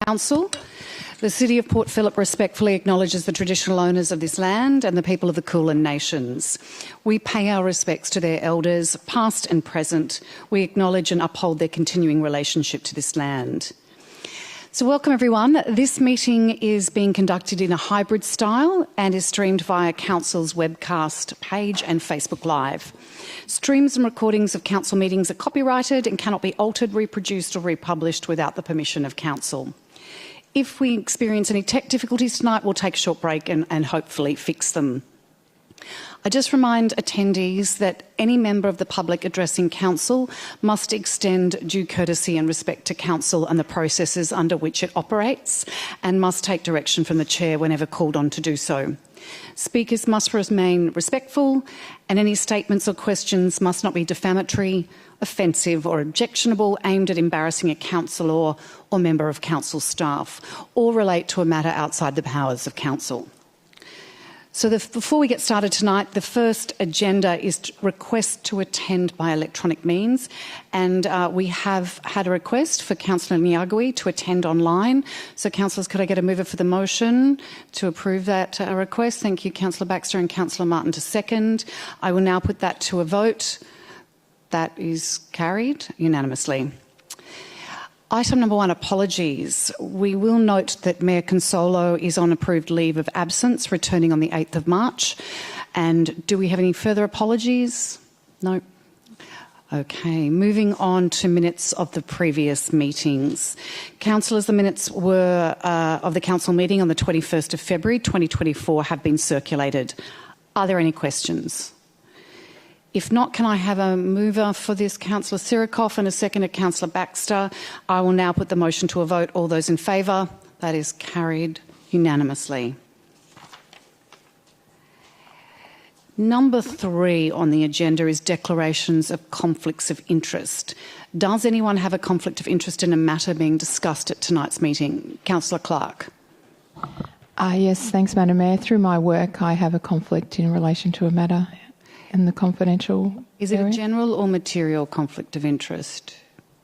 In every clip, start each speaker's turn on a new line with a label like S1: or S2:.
S1: Council. The City of Port Phillip respectfully acknowledges the traditional owners of this land and the people of the Kulin Nations. We pay our respects to their elders, past and present. We acknowledge and uphold their continuing relationship to this land. So welcome everyone. This meeting is being conducted in a hybrid style and is streamed via Council's webcast page and Facebook Live. Streams and recordings of Council meetings are copyrighted and cannot be altered, reproduced or republished without the permission of Council. If we experience any tech difficulties tonight, we'll take a short break and hopefully fix them. I just remind attendees that any member of the public addressing Council must extend due courtesy and respect to Council and the processes under which it operates, and must take direction from the Chair whenever called on to do so. Speakers must remain respectful, and any statements or questions must not be defamatory, offensive or objectionable, aimed at embarrassing a councillor or member of Council staff, or relate to a matter outside the powers of Council. So before we get started tonight, the first agenda is request to attend by electronic means, and we have had a request for Councillor Nyagui to attend online. So councillors, could I get a mover for the motion to approve that request? Thank you, Councillor Baxter and Councillor Martin to second. I will now put that to a vote. That is carried unanimously. Item number 1, apologies. We will note that Mayor Consolo is on approved leave of absence, returning on the 8th of March. And do we have any further apologies? No. Okay, moving on to minutes of the previous meetings. Councillors, the minutes were of the Council meeting on the 21st of February 2024 have been circulated. Are there any questions? If not, can I have a mover for this, Councillor Sirikoff, and a seconder, Councillor Baxter? I will now put the motion to a vote. All those in favour? That is carried unanimously. Number 3 on the agenda is declarations of conflicts of interest. Does anyone have a conflict of interest in a matter being discussed at tonight's meeting? Councillor Clark.
S2: Yes, thanks, Madam Mayor. Through my work, I have a conflict in relation to a matter in the confidential
S1: Is it
S2: area.
S1: a general or material conflict of interest?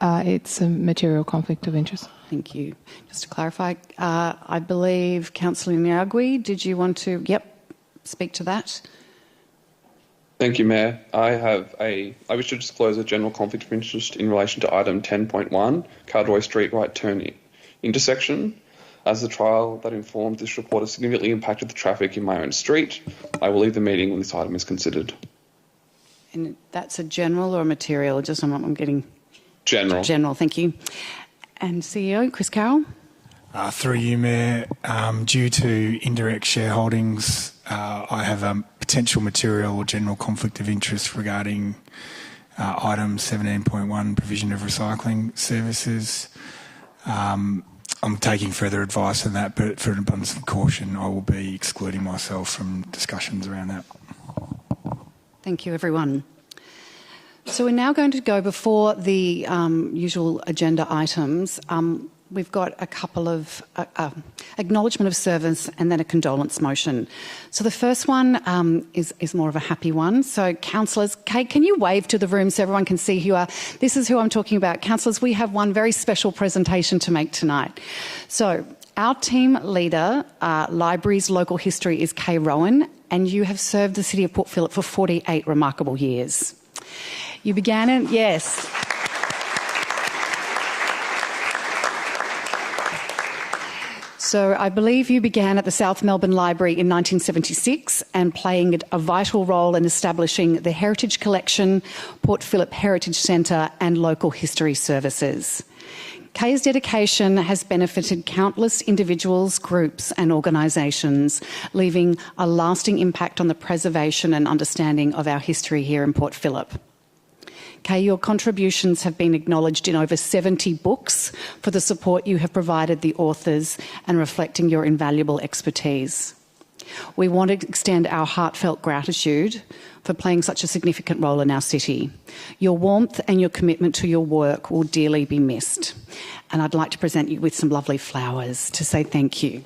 S2: It's a material conflict of interest.
S1: Thank you. Just to clarify, I believe Councillor Nyagui, did you want to speak to that?
S3: Thank you, Mayor. I wish to disclose a general conflict of interest in relation to item 10.1, Cowderoy Street right turn intersection. As the trial that informed this report has significantly impacted the traffic in my own street, I will leave the meeting when this item is considered.
S1: And that's a general or a material? Just I'm getting...
S3: General.
S1: General, thank you. And CEO, Chris Carroll.
S4: Through you, Mayor, due to indirect shareholdings, I have a potential material or general conflict of interest regarding item 17.1, provision of recycling services. I'm taking further advice on that, but for an abundance of caution, I will be excluding myself from discussions around that.
S1: Thank you, everyone. So we're now going to go before the usual agenda items. We've got a couple of acknowledgement of service and then a condolence motion. So the first one is more of a happy one. So councillors, Kate, can you wave to the room so everyone can see who you are? This is who I'm talking about. Councillors, we have one very special presentation to make tonight. So our team leader, Libraries Local History, is Kay Rowan, and you have served the City of Port Phillip for 48 remarkable years. You began in... Yes. So I believe you began at the South Melbourne Library in 1976 and playing a vital role in establishing the Heritage Collection, Port Phillip Heritage Centre and local history services. Kay's dedication has benefited countless individuals, groups and organisations, leaving a lasting impact on the preservation and understanding of our history here in Port Phillip. Kay, your contributions have been acknowledged in over 70 books for the support you have provided the authors and reflecting your invaluable expertise. We want to extend our heartfelt gratitude for playing such a significant role in our city. Your warmth and your commitment to your work will dearly be missed. And I'd like to present you with some lovely flowers to say thank you.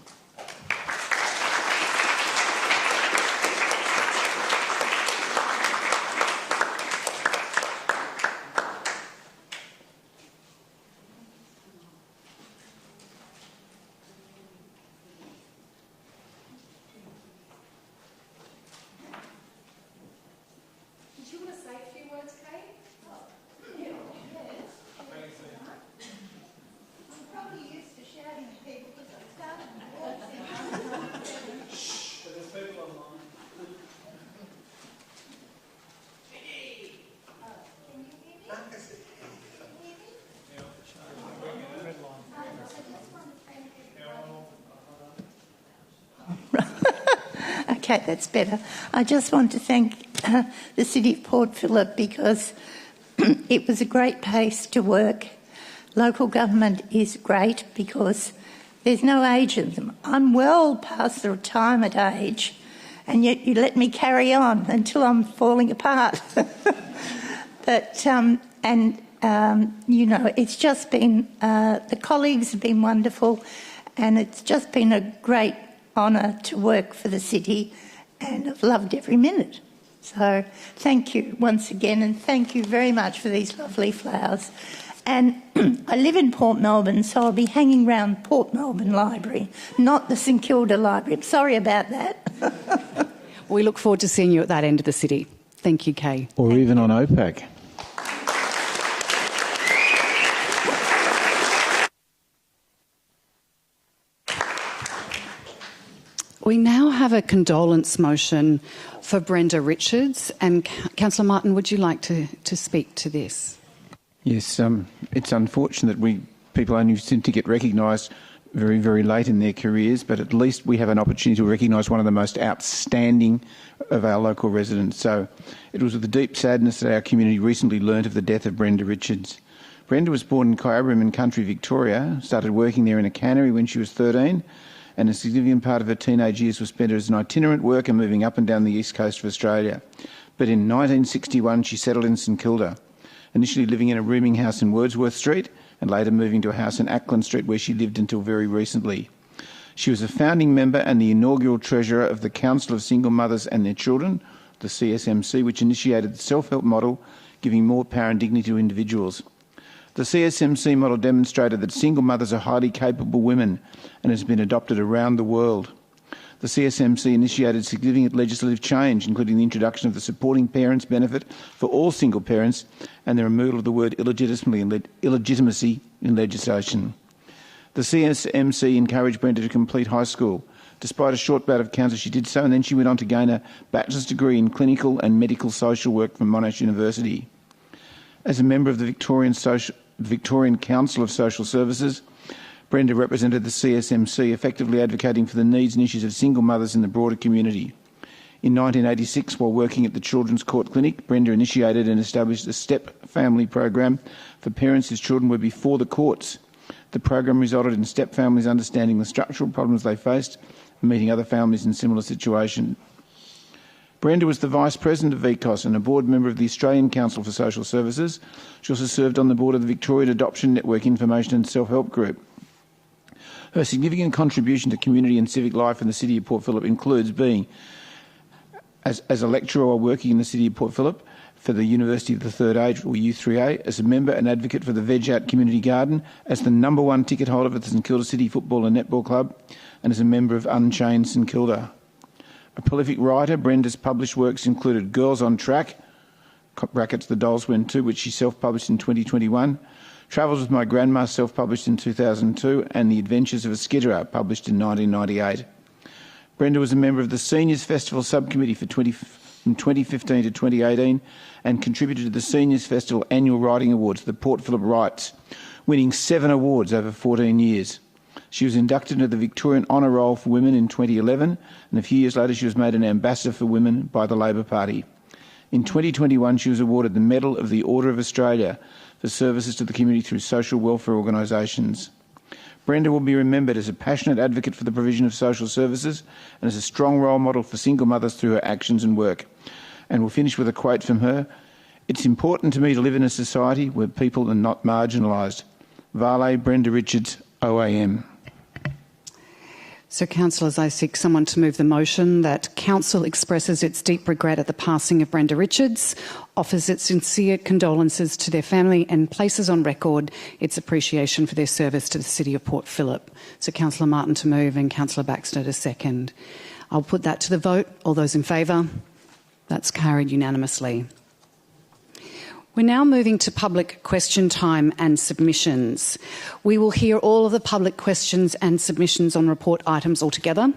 S5: Okay, that's better. I just want to thank the City of Port Phillip because it was a great place to work. Local government is great because there's no age in them. I'm well past the retirement age, and yet you let me carry on until I'm falling apart. But, you know, it's just been, the colleagues have been wonderful, and it's just been a great honour to work for the city, and I've loved every minute. So thank you once again, and thank you very much for these lovely flowers. And I live in Port Melbourne, so I'll be hanging around Port Melbourne Library, not the St Kilda Library. I'm sorry about that.
S1: We look forward to seeing you at that end of the city. Thank you, Kay.
S6: Or even on OPAC.
S1: We now have a condolence motion for Brenda Richards. And Councillor Martin, would you like to speak to this?
S6: Yes, it's unfortunate people only seem to get recognised very, very late in their careers, but at least we have an opportunity to recognise one of the most outstanding of our local residents. So it was with deep sadness that our community recently learnt of the death of Brenda Richards. Brenda was born in Cowderoy in country Victoria, started working there in a cannery when she was 13, and a significant part of her teenage years was spent as an itinerant worker moving up and down the east coast of Australia. But in 1961 she settled in St Kilda, initially living in a rooming house in Wordsworth Street and later moving to a house in Ackland Street where she lived until very recently. She was a founding member and the inaugural treasurer of the Council of Single Mothers and Their Children, the CSMC, which initiated the self-help model, giving more power and dignity to individuals. The CSMC model demonstrated that single mothers are highly capable women and has been adopted around the world. The CSMC initiated significant legislative change, including the introduction of the supporting parents benefit for all single parents and the removal of the word illegitimacy in legislation. The CSMC encouraged Brenda to complete high school. Despite a short bout of cancer, she did so, and then she went on to gain a bachelor's degree in clinical and medical social work from Monash University. As a member of the Victorian Council of Social Services, Brenda represented the CSMC, effectively advocating for the needs and issues of single mothers in the broader community. In 1986, while working at the Children's Court Clinic, Brenda initiated and established a step family program for parents whose children were before the courts. The program resulted in step families understanding the structural problems they faced and meeting other families in similar situations. Brenda was the Vice President of VCOS and a board member of the Australian Council for Social Services. She also served on the board of the Victorian Adoption Network Information and Self-Help Group. Her significant contribution to community and civic life in the City of Port Phillip includes being, as a lecturer while working in the City of Port Phillip for the University of the Third Age, or U3A, as a member and advocate for the Veg Out Community Garden, as the #1 ticket holder for the St Kilda City Football and Netball Club, and as a member of Unchained St Kilda. A prolific writer, Brenda's published works included Girls on Track, brackets The Dolls Went Too, which she self-published in 2021, Travels with My Grandma, self-published in 2002, and The Adventures of a Skitterer, published in 1998. Brenda was a member of the Seniors Festival Subcommittee from 2015 to 2018 and contributed to the Seniors Festival Annual Writing Awards, the Port Phillip Writes, winning 7 awards over 14 years. She was inducted into the Victorian Honour Roll for Women in 2011, and a few years later she was made an Ambassador for Women by the Labor Party. In 2021 she was awarded the Medal of the Order of Australia for services to the community through social welfare organisations. Brenda will be remembered as a passionate advocate for the provision of social services and as a strong role model for single mothers through her actions and work. And we'll finish with a quote from her. "It's important to me to live in a society where people are not marginalised." Vale, Brenda Richards, OAM.
S1: So, councillors, I seek someone to move the motion that Council expresses its deep regret at the passing of Brenda Richards, offers its sincere condolences to their family and places on record its appreciation for their service to the City of Port Phillip. So, Councillor Martin to move and Councillor Baxter to second. I'll put that to the vote. All those in favour? That's carried unanimously. We're now moving to public question time and submissions. We will hear all of the public questions and submissions on report items altogether.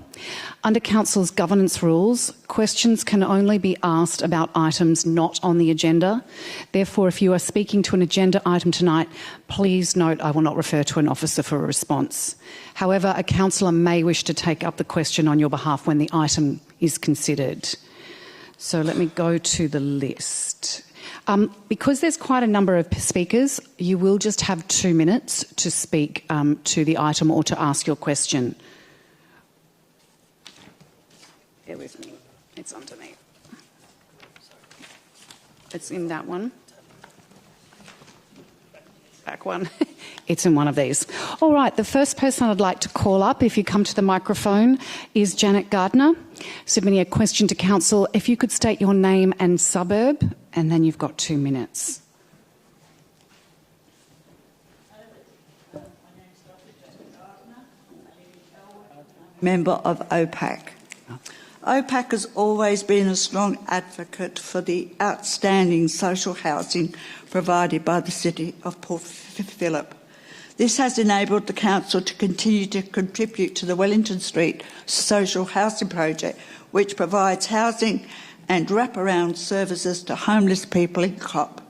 S1: Under Council's governance rules, questions can only be asked about items not on the agenda. Therefore, if you are speaking to an agenda item tonight, please note I will not refer to an officer for a response. However, a councillor may wish to take up the question on your behalf when the item is considered. So let me go to the list. Because there's quite a number of speakers, you will just have 2 minutes to speak to the item or to ask your question. Bear with me. It's underneath. It's in that one. Back one. It's in one of these. All right, the first person I'd like to call up, if you come to the microphone, is Janet Gardner, submitting a question to Council. If you could state your name and suburb, and then you've got 2 minutes.
S7: Member of OPAC. OPAC has always been a strong advocate for the outstanding social housing provided by the City of Port Phillip. This has enabled the Council to continue to contribute to the Wellington Street social housing project, which provides housing and wraparound services to homeless people in COP.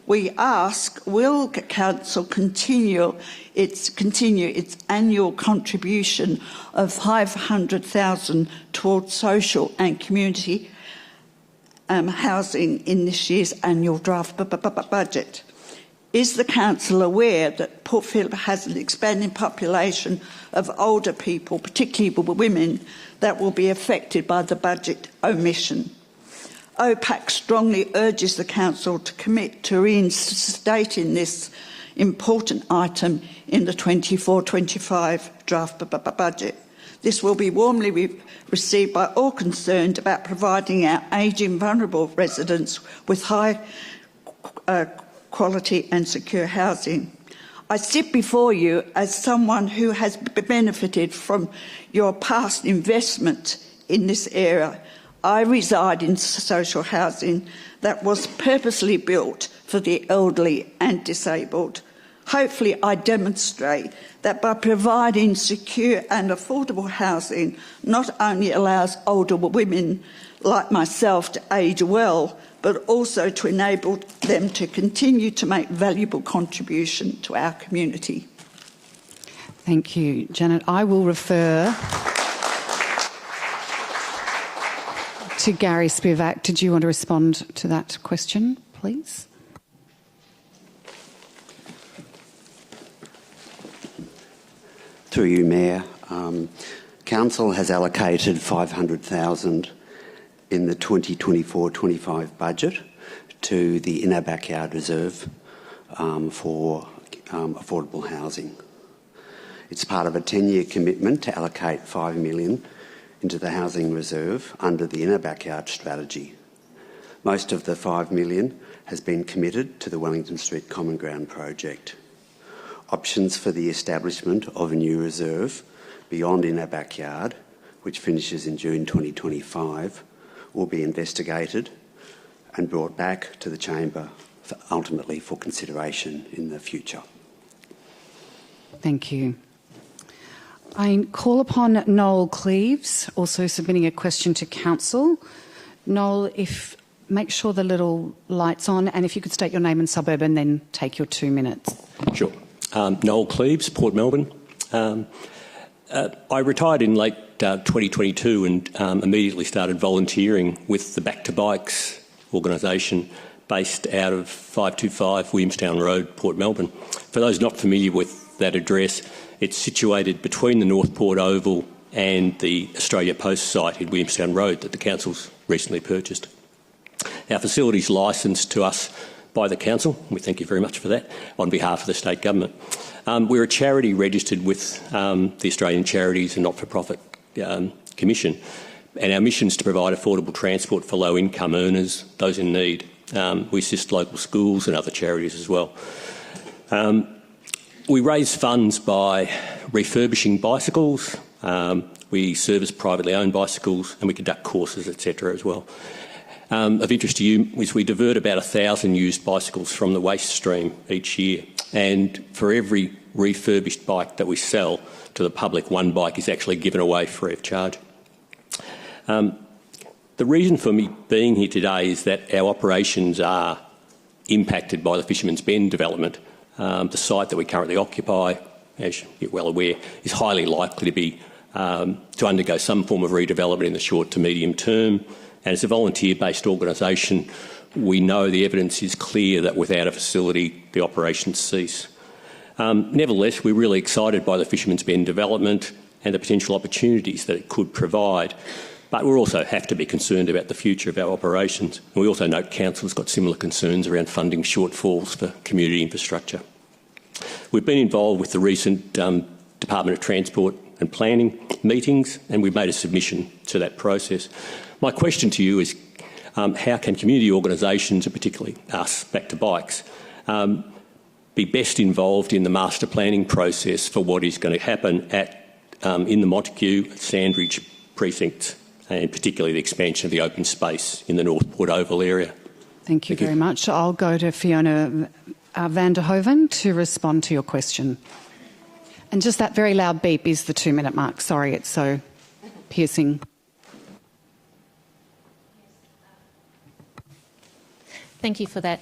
S7: We ask, will Council continue its annual contribution of $500,000 towards social and community housing in this year's annual draft budget? Is the Council aware that Port Phillip has an expanding population of older people, particularly women, that will be affected by the budget omission? OPAC strongly urges the Council to commit to reinstating this important item in the 24-25 draft budget. This will be warmly received by all concerned about providing our ageing vulnerable residents with high quality and secure housing. I sit before you as someone who has benefited from your past investment in this area. I reside in social housing that was purposely built for the elderly and disabled. Hopefully, I demonstrate that by providing secure and affordable housing not only allows older women like myself to age well, but also to enable them to continue to make valuable contribution to our community.
S1: Thank you, Janet. I will refer to Gary Spivak. Did you want to respond to that question, please?
S8: Through you, Mayor. Council has allocated $500,000 in the 2024-25 budget to the In Our Backyard Reserve for affordable housing. It's part of a 10-year commitment to allocate $5 million into the Housing Reserve under the In Our Backyard strategy. Most of the $5 million has been committed to the Wellington Street Common Ground project. Options for the establishment of a new reserve beyond In Our Backyard, which finishes in June 2025, will be investigated and brought back to the Chamber ultimately for consideration in the future.
S1: Thank you. I call upon Noel Cleaves, also submitting a question to Council. Noel, make sure the little light's on, and if you could state your name and suburb and then take your 2 minutes.
S9: Sure. Noel Cleaves, Port Melbourne. I retired in late 2022 and immediately started volunteering with the Back to Bikes organisation based out of 525 Williamstown Road, Port Melbourne. For those not familiar with that address, it's situated between the Northport Oval and the Australia Post site in Williamstown Road that the Council's recently purchased. Our facility is licensed to us by the Council. We thank you very much for that on behalf of the State Government. We're a charity registered with the Australian Charities and Not-for-Profit Commission, and our mission is to provide affordable transport for low-income earners, those in need. We assist local schools and other charities as well. We raise funds by refurbishing bicycles, we service privately owned bicycles, and we conduct courses, etc. as well. Of interest to you is we divert about 1,000 used bicycles from the waste stream each year, and for every refurbished bike that we sell to the public, one bike is actually given away free of charge. The reason for me being here today is that our operations are impacted by the Fisherman's Bend development. The site that we currently occupy, as you're well aware, is highly likely to be to undergo some form of redevelopment in the short to medium term. And as a volunteer-based organisation, we know the evidence is clear that without a facility, the operations cease. Nevertheless, we're really excited by the Fisherman's Bend development and the potential opportunities that it could provide. But we also have to be concerned about the future of our operations. And we also note Council's got similar concerns around funding shortfalls for community infrastructure. We've been involved with the recent Department of Transport and Planning meetings, and we've made a submission to that process. My question to you is, how can community organisations, and particularly us, Back to Bikes, be best involved in the master planning process for what is going to happen in the Montague, Sandridge precincts, and particularly the expansion of the open space in the North Port Oval area?
S1: Thank you very much. I'll go to Fiona van der Hoven to respond to your question. And just that very loud beep is the 2-minute mark. Sorry, it's so piercing.
S10: Thank you for that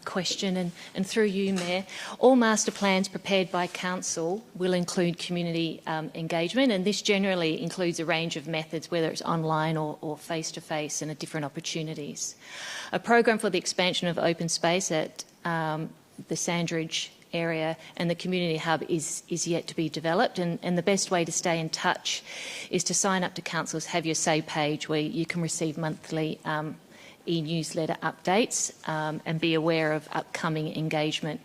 S10: question. And through you, Mayor, all master plans prepared by Council will include community engagement, and this generally includes a range of methods, whether it's online or face-to-face, and different opportunities. A program for the expansion of open space at the Sandridge area and the community hub is yet to be developed, and the best way to stay in touch is to sign up to Council's Have Your Say page, where you can receive monthly e-newsletter updates and be aware of upcoming engagement.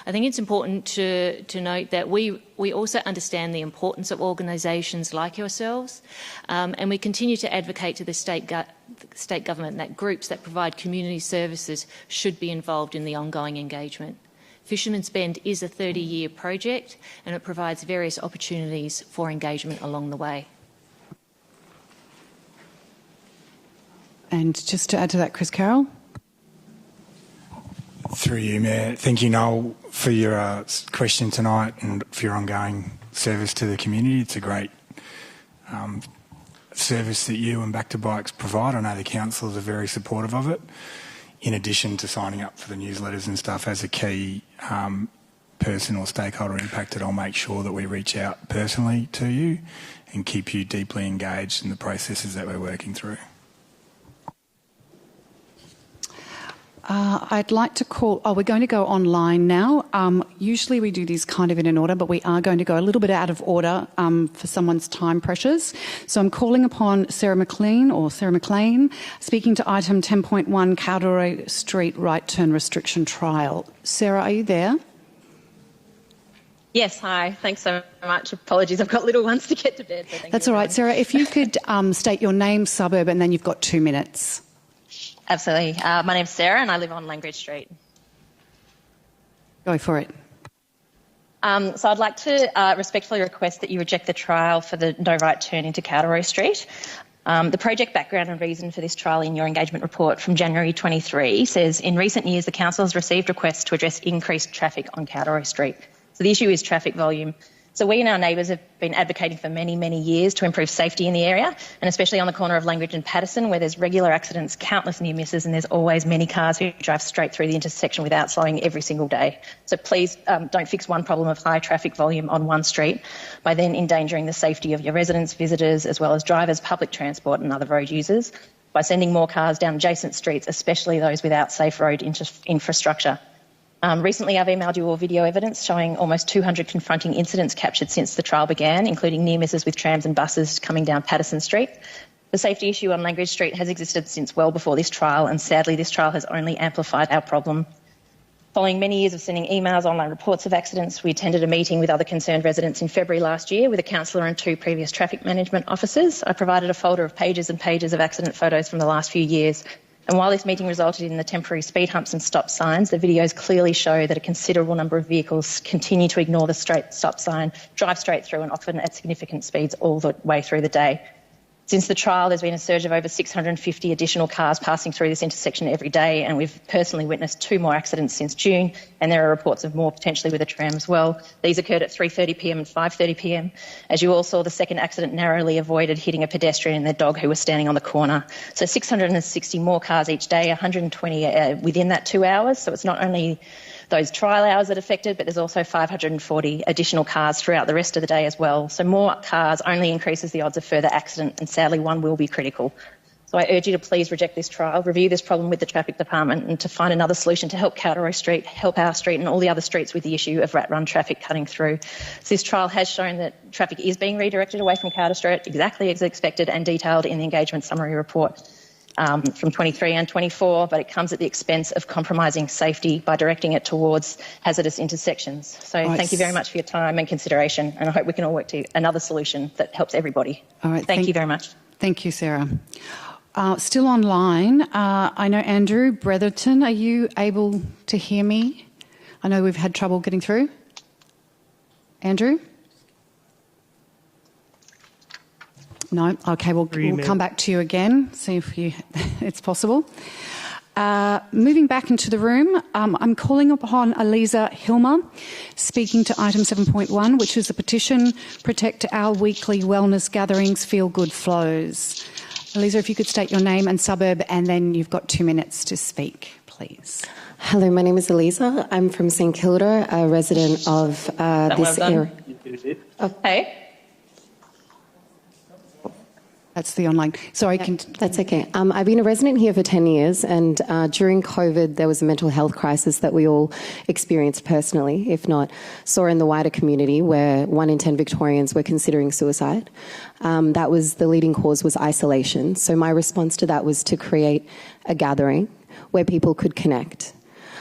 S10: I think it's important to note that we also understand the importance of organisations like yourselves, and we continue to advocate to the state government that groups that provide community services should be involved in the ongoing engagement. Fisherman's Bend is a 30-year project, and it provides various opportunities for engagement along the way.
S1: And just to add to that, Chris Carroll.
S4: Through you, Mayor. Thank you, Noel, for your question tonight and for your ongoing service to the community. It's a great service that you and Back to Bikes provide. I know the councils are very supportive of it. In addition to signing up for the newsletters and stuff, as a key person or stakeholder impacted, I'll make sure that we reach out personally to you and keep you deeply engaged in the processes that we're working through.
S1: I'd like to call... we're going to go online now. Usually we do these kind of in an order, but we are going to go a little bit out of order for someone's time pressures. So I'm calling upon Sarah McLean, speaking to item 10.1, Cowderoy Street right turn restriction trial. Sarah, are you there?
S11: Yes, hi. Thanks so much. Apologies, I've got little ones to get to bed. So
S1: That's all right, Sarah. If you could state your name, suburb, and then you've got 2 minutes.
S11: Absolutely. My name's Sarah and I live on Langridge Street.
S1: Go for it.
S11: So I'd like to respectfully request that you reject the trial for the no right turn into Cowderoy Street. The project background and reason for this trial in your engagement report from January 23 says, in recent years the council has received requests to address increased traffic on Cowderoy Street. So the issue is traffic volume. So we and our neighbours have been advocating for many, many years to improve safety in the area, and especially on the corner of Langridge and Petition, where there's regular accidents, countless near misses, and there's always many cars who drive straight through the intersection without slowing every single day. So please don't fix one problem of high traffic volume on one street by then endangering the safety of your residents, visitors, as well as drivers, public transport and other road users by sending more cars down adjacent streets, especially those without safe road infrastructure. Recently, I've emailed you all video evidence showing almost 200 confronting incidents captured since the trial began, including near misses with trams and buses coming down Patterson Street. The safety issue on Langridge Street has existed since well before this trial, and sadly this trial has only amplified our problem. Following many years of sending emails, online reports of accidents, we attended a meeting with other concerned residents in February last year with a councillor and 2 previous traffic management officers. I provided a folder of pages and pages of accident photos from the last few years. And while this meeting resulted in the temporary speed humps and stop signs, the videos clearly show that a considerable number of vehicles continue to ignore the straight stop sign, drive straight through and often at significant speeds all the way through the day. Since the trial, there's been a surge of over 650 additional cars passing through this intersection every day, and we've personally witnessed 2 more accidents since June, and there are reports of more potentially with a tram as well. These occurred at 3:30pm and 5:30pm. As you all saw, the second accident narrowly avoided hitting a pedestrian and their dog who was standing on the corner. So 660 more cars each day, 120 within that 2 hours. So it's not only those trial hours that are affected, but there's also 540 additional cars throughout the rest of the day as well. So more cars only increases the odds of further accident, and sadly one will be critical. So I urge you to please reject this trial, review this problem with the Traffic Department, and to find another solution to help Cowderoy Street, help our street and all the other streets with the issue of rat run traffic cutting through. So this trial has shown that traffic is being redirected away from Cowderoy Street exactly as expected and detailed in the engagement summary report from 23 and 24, but it comes at the expense of compromising safety by directing it towards hazardous intersections. So thank you very much for your time and consideration, and I hope we can all work to another solution that helps everybody.
S1: All right,
S11: Thank you very much.
S1: Thank you, Sarah. Still online, I know Andrew Bretherton, are you able to hear me? I know we've had trouble getting through. Andrew? No? Okay, we'll come back to you again, see if it's possible. Moving back into the room, I'm calling upon Eliza Hilmer, speaking to item 7.1, which is the petition, Protect Our Weekly Wellness Gatherings, FeelGoodFlows. Eliza, if you could state your name and suburb, and then you've got 2 minutes to speak, please.
S12: Hello, my name is Eliza. I'm from St Kilda, a resident of this area.
S11: Hey.
S1: That's the online. Sorry,
S12: that's okay. I've been a resident here for 10 years, and during COVID, there was a mental health crisis that we all experienced personally, if not saw in the wider community, where 1 in 10 Victorians were considering suicide. That was the leading cause was isolation. So my response to that was to create a gathering where people could connect.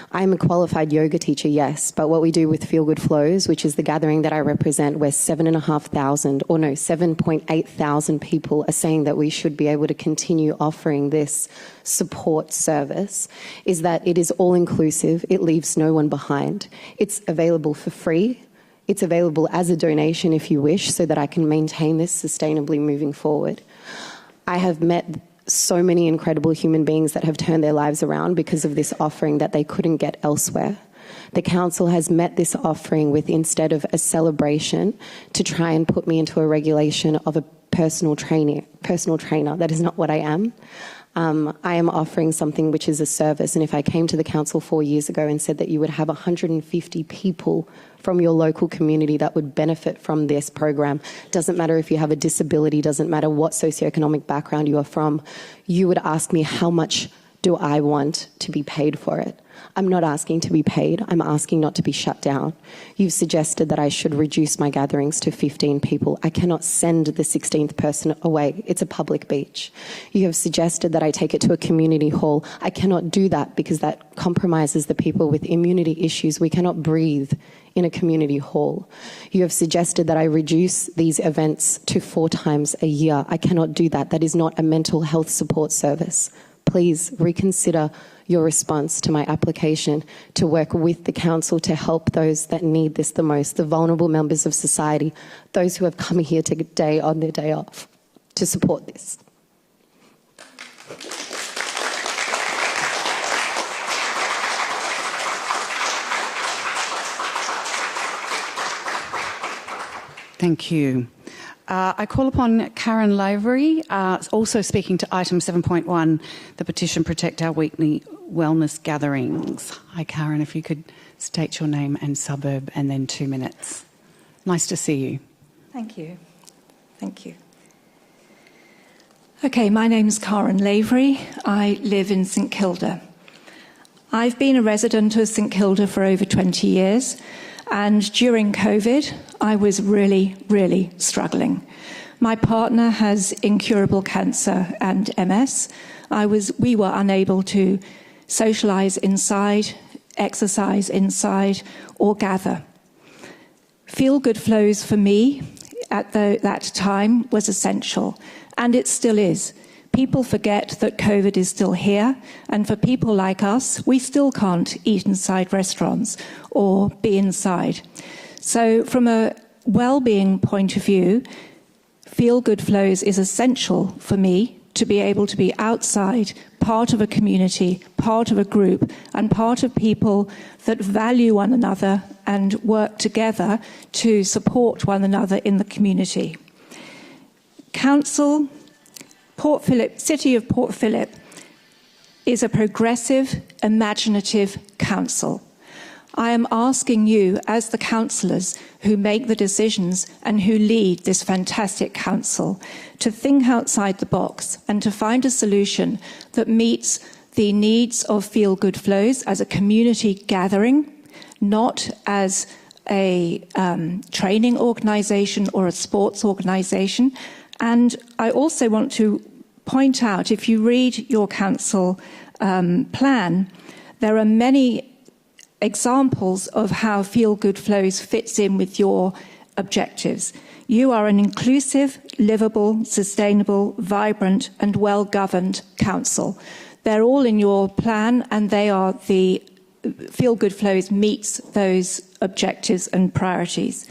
S12: I'm a qualified yoga teacher, yes, but what we do with FeelGoodFlows, which is the gathering that I represent, where 7.8 thousand people are saying that we should be able to continue offering this support service, is that it is all-inclusive. It leaves no one behind. It's available for free. It's available as a donation if you wish, so that I can maintain this sustainably moving forward. I have met so many incredible human beings that have turned their lives around because of this offering that they couldn't get elsewhere. The council has met this offering with, instead of a celebration, to try and put me into a regulation of a personal trainer. That is not what I am. I am offering something which is a service, and if I came to the council 4 years ago and said that you would have 150 people from your local community that would benefit from this program, doesn't matter if you have a disability, doesn't matter what socioeconomic background you are from, you would ask me how much do I want to be paid for it. I'm not asking to be paid, I'm asking not to be shut down. You've suggested that I should reduce my gatherings to 15 people. I cannot send the 16th person away. It's a public beach. You have suggested that I take it to a community hall. I cannot do that because that compromises the people with immunity issues. We cannot breathe in a community hall. You have suggested that I reduce these events to 4 times a year. I cannot do that. That is not a mental health support service. Please reconsider your response to my application to work with the council to help those that need this the most, the vulnerable members of society, those who have come here today on their day off to support this.
S1: Thank you. I call upon Karen Lavery, also speaking to item 7.1, the petition Protect Our Weekly Wellness Gatherings. Hi, Karen, if you could state your name and suburb and then 2 minutes. Nice to see you.
S13: Thank you. Thank you. Okay, my name's Karen Lavery. I live in St Kilda. I've been a resident of St Kilda for over 20 years. And during COVID, I was really, really struggling. My partner has incurable cancer and MS. We were unable to socialise inside, exercise inside, or gather. FeelGoodFlows for me at that time was essential, and it still is. People forget that COVID is still here, and for people like us, we still can't eat inside restaurants or be inside. So from a well-being point of view, FeelGoodFlows is essential for me to be able to be outside, part of a community, part of a group, and part of people that value one another and work together to support one another in the community. Council, Port Phillip, City of Port Phillip is a progressive, imaginative council. I am asking you, as the councillors who make the decisions and who lead this fantastic council, to think outside the box and to find a solution that meets the needs of FeelGoodFlows as a community gathering, not as a training organisation or a sports organisation. And I also want to point out, if you read your council plan, there are many examples of how FeelGoodFlows fits in with your objectives. You are an inclusive, livable, sustainable, vibrant and well-governed council. They're all in your plan, and they are the FeelGoodFlows meets those objectives and priorities.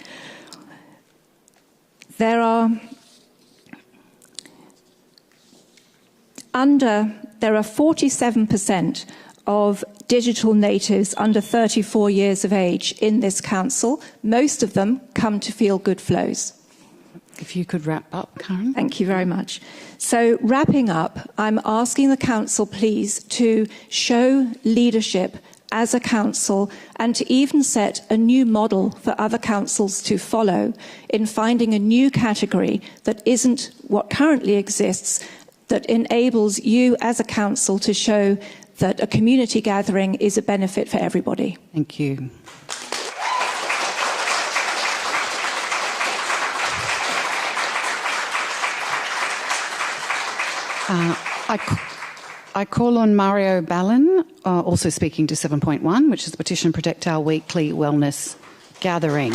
S13: There are 47% of digital natives under 34 years of age in this council. Most of them come to FeelGoodFlows.
S1: If you could wrap up, Karen.
S13: Thank you very much. So, wrapping up, I'm asking the council, please, to show leadership as a council and to even set a new model for other councils to follow in finding a new category that isn't what currently exists, that enables you as a council to show that a community gathering is a benefit for everybody.
S1: Thank you. I call on Mario Ballin, also speaking to 7.1, which is the Petition Protect Our Weekly Wellness Gathering.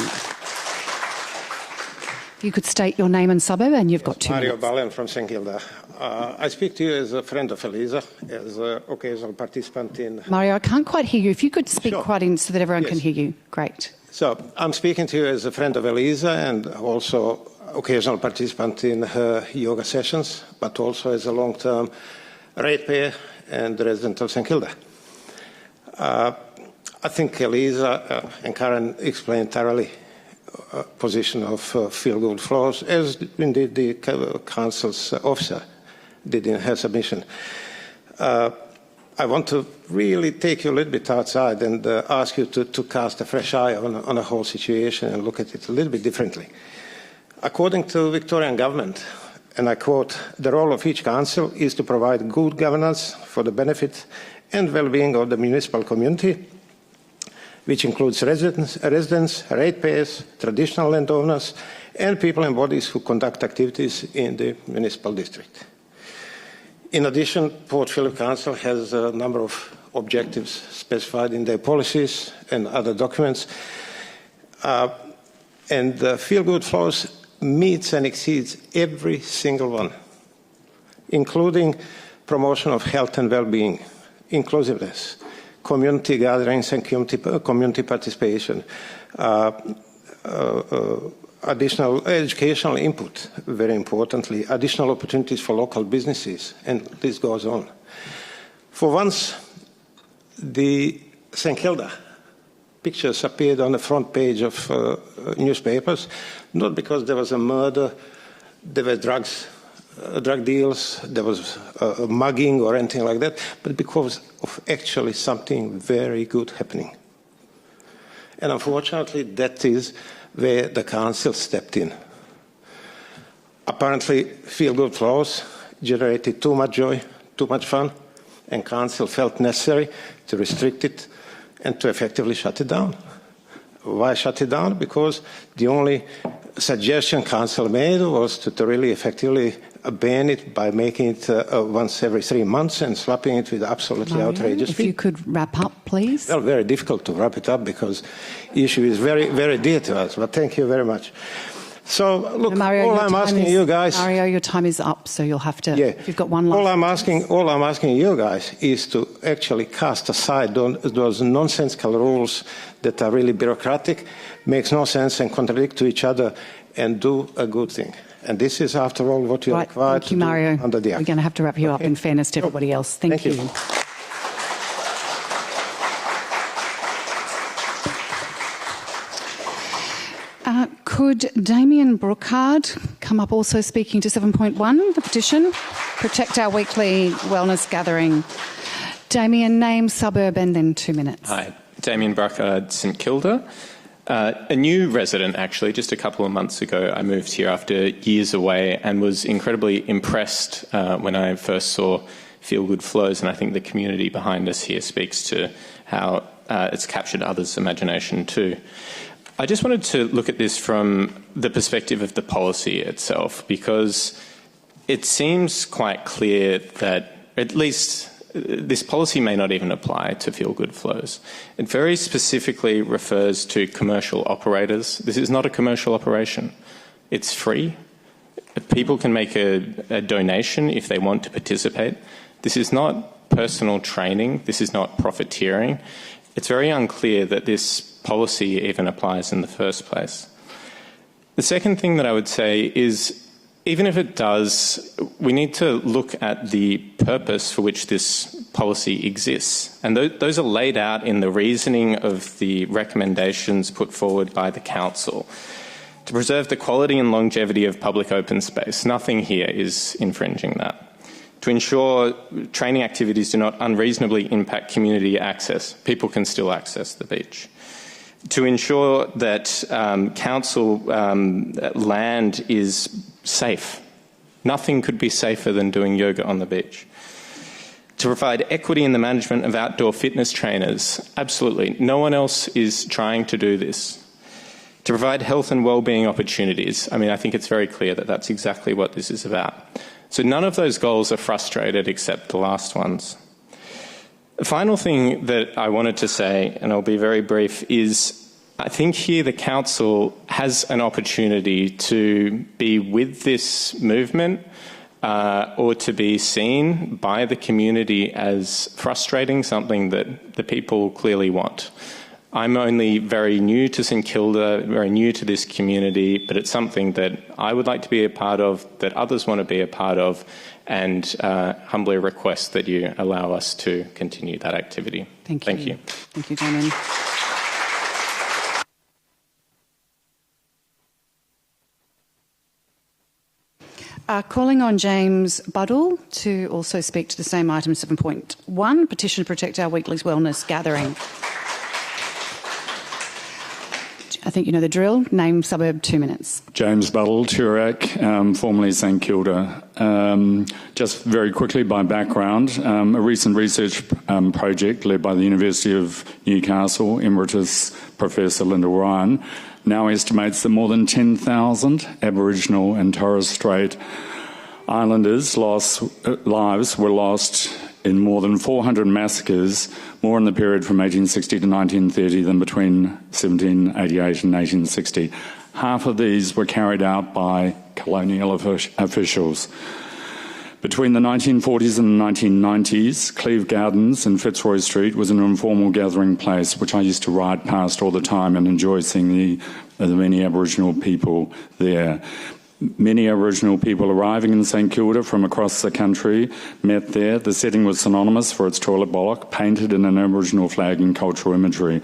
S1: If you could state your name and suburb, and you've got 2
S14: Mario
S1: minutes.
S14: Ballin from St Kilda. I speak to you as a friend of Elisa, as an occasional participant in...
S1: Mario, I can't quite hear you. If you could speak quite in so that everyone can hear you. Great.
S14: So, I'm speaking to you as a friend of Elisa and also occasional participant in her yoga sessions, but also as a long-term ratepayer and resident of St Kilda. I think Elisa and Karen explained thoroughly position of FeelGoodFlows, as indeed the council's officer did in her submission. I want to really take you a little bit outside and ask you to cast a fresh eye on the whole situation and look at it a little bit differently. According to the Victorian government, and I quote, "The role of each council is to provide good governance for the benefit and well-being of the municipal community, which includes residents, ratepayers, traditional landowners, and people and bodies who conduct activities in the municipal district." In addition, Port Phillip Council has a number of objectives specified in their policies and other documents, and FeelGoodFlows meets and exceeds every single one, including promotion of health and well-being, inclusiveness, community gatherings and community participation, additional educational input, very importantly, additional opportunities for local businesses, and this goes on. For once, the St Kilda pictures appeared on the front page of newspapers, not because there was a murder, there were drug deals, there was a mugging or anything like that, but because of actually something very good happening. And unfortunately, that is where the council stepped in. Apparently, FeelGoodFlows generated too much joy, too much fun, and council felt necessary to restrict it and to effectively shut it down. Why shut it down? Because the only suggestion council made was to really effectively ban it by making it once every 3 months and slapping it with absolutely outrageous
S1: If
S14: fee.
S1: you could wrap up, please.
S14: Well, very difficult to wrap it up because the issue is very, very dear to us, but thank you very much. So, look,
S1: Mario,
S14: all I'm asking you guys...
S1: Mario, your time is up, so you'll have to...
S14: Yeah.
S1: If you've got one last...
S14: All I'm asking you guys is to actually cast aside those nonsensical rules that are really bureaucratic, makes no sense and contradict to each other, and do a good thing. And this is, after all, what you're required to do under the Act.
S1: We're going to have to wrap you up in fairness to everybody else. Thank you. Could Damien Brookhard come up also speaking to 7.1, the petition? Protect Our Weekly Wellness Gathering. Damien, name, suburb, and then 2 minutes.
S15: Hi, Damien Bruckard, St Kilda. A new resident, actually. Just a couple of months ago, I moved here after years away and was incredibly impressed when I first saw FeelGoodFlows, and I think the community behind us here speaks to how it's captured others' imagination too. I just wanted to look at this from the perspective of the policy itself, because it seems quite clear that at least this policy may not even apply to FeelGoodFlows. It very specifically refers to commercial operators. This is not a commercial operation. It's free. People can make a donation if they want to participate. This is not personal training. This is not profiteering. It's very unclear that this policy even applies in the first place. The second thing that I would say is, even if it does, we need to look at the purpose for which this policy exists. And those are laid out in the reasoning of the recommendations put forward by the Council. To preserve the quality and longevity of public open space, nothing here is infringing that. To ensure training activities do not unreasonably impact community access, people can still access the beach. To ensure that council land is safe. Nothing could be safer than doing yoga on the beach. To provide equity in the management of outdoor fitness trainers. Absolutely. No one else is trying to do this. To provide health and well-being opportunities. I mean, I think it's very clear that that's exactly what this is about. So none of those goals are frustrated except the last ones. The final thing that I wanted to say, and I'll be very brief, is I think here the Council has an opportunity to be with this movement or to be seen by the community as frustrating, something that the people clearly want. I'm only very new to St Kilda, very new to this community, but it's something that I would like to be a part of, that others want to be a part of, and humbly request that you allow us to continue that activity.
S1: Thank you.
S15: Thank you.
S1: Thank you, Damien. Calling on James Buddle to also speak to the same item 7.1, petition to protect our weekly wellness gathering. I think you know the drill. Name, suburb, 2 minutes.
S16: James Buddle, Toorak, formerly St Kilda. Just very quickly, by background, a recent research project led by the University of Newcastle, Emeritus Professor Linda Ryan, now estimates that more than 10,000 Aboriginal and Torres Strait Islanders' lives were lost in more than 400 massacres, more in the period from 1860 to 1930 than between 1788 and 1860. Half of these were carried out by colonial officials. Between the 1940s and the 1990s, Cleve Gardens in Fitzroy Street was an informal gathering place, which I used to ride past all the time and enjoy seeing the many Aboriginal people there. Many Aboriginal people arriving in St Kilda from across the country met there. The setting was synonymous for its toilet bollock, painted in an Aboriginal flag and cultural imagery.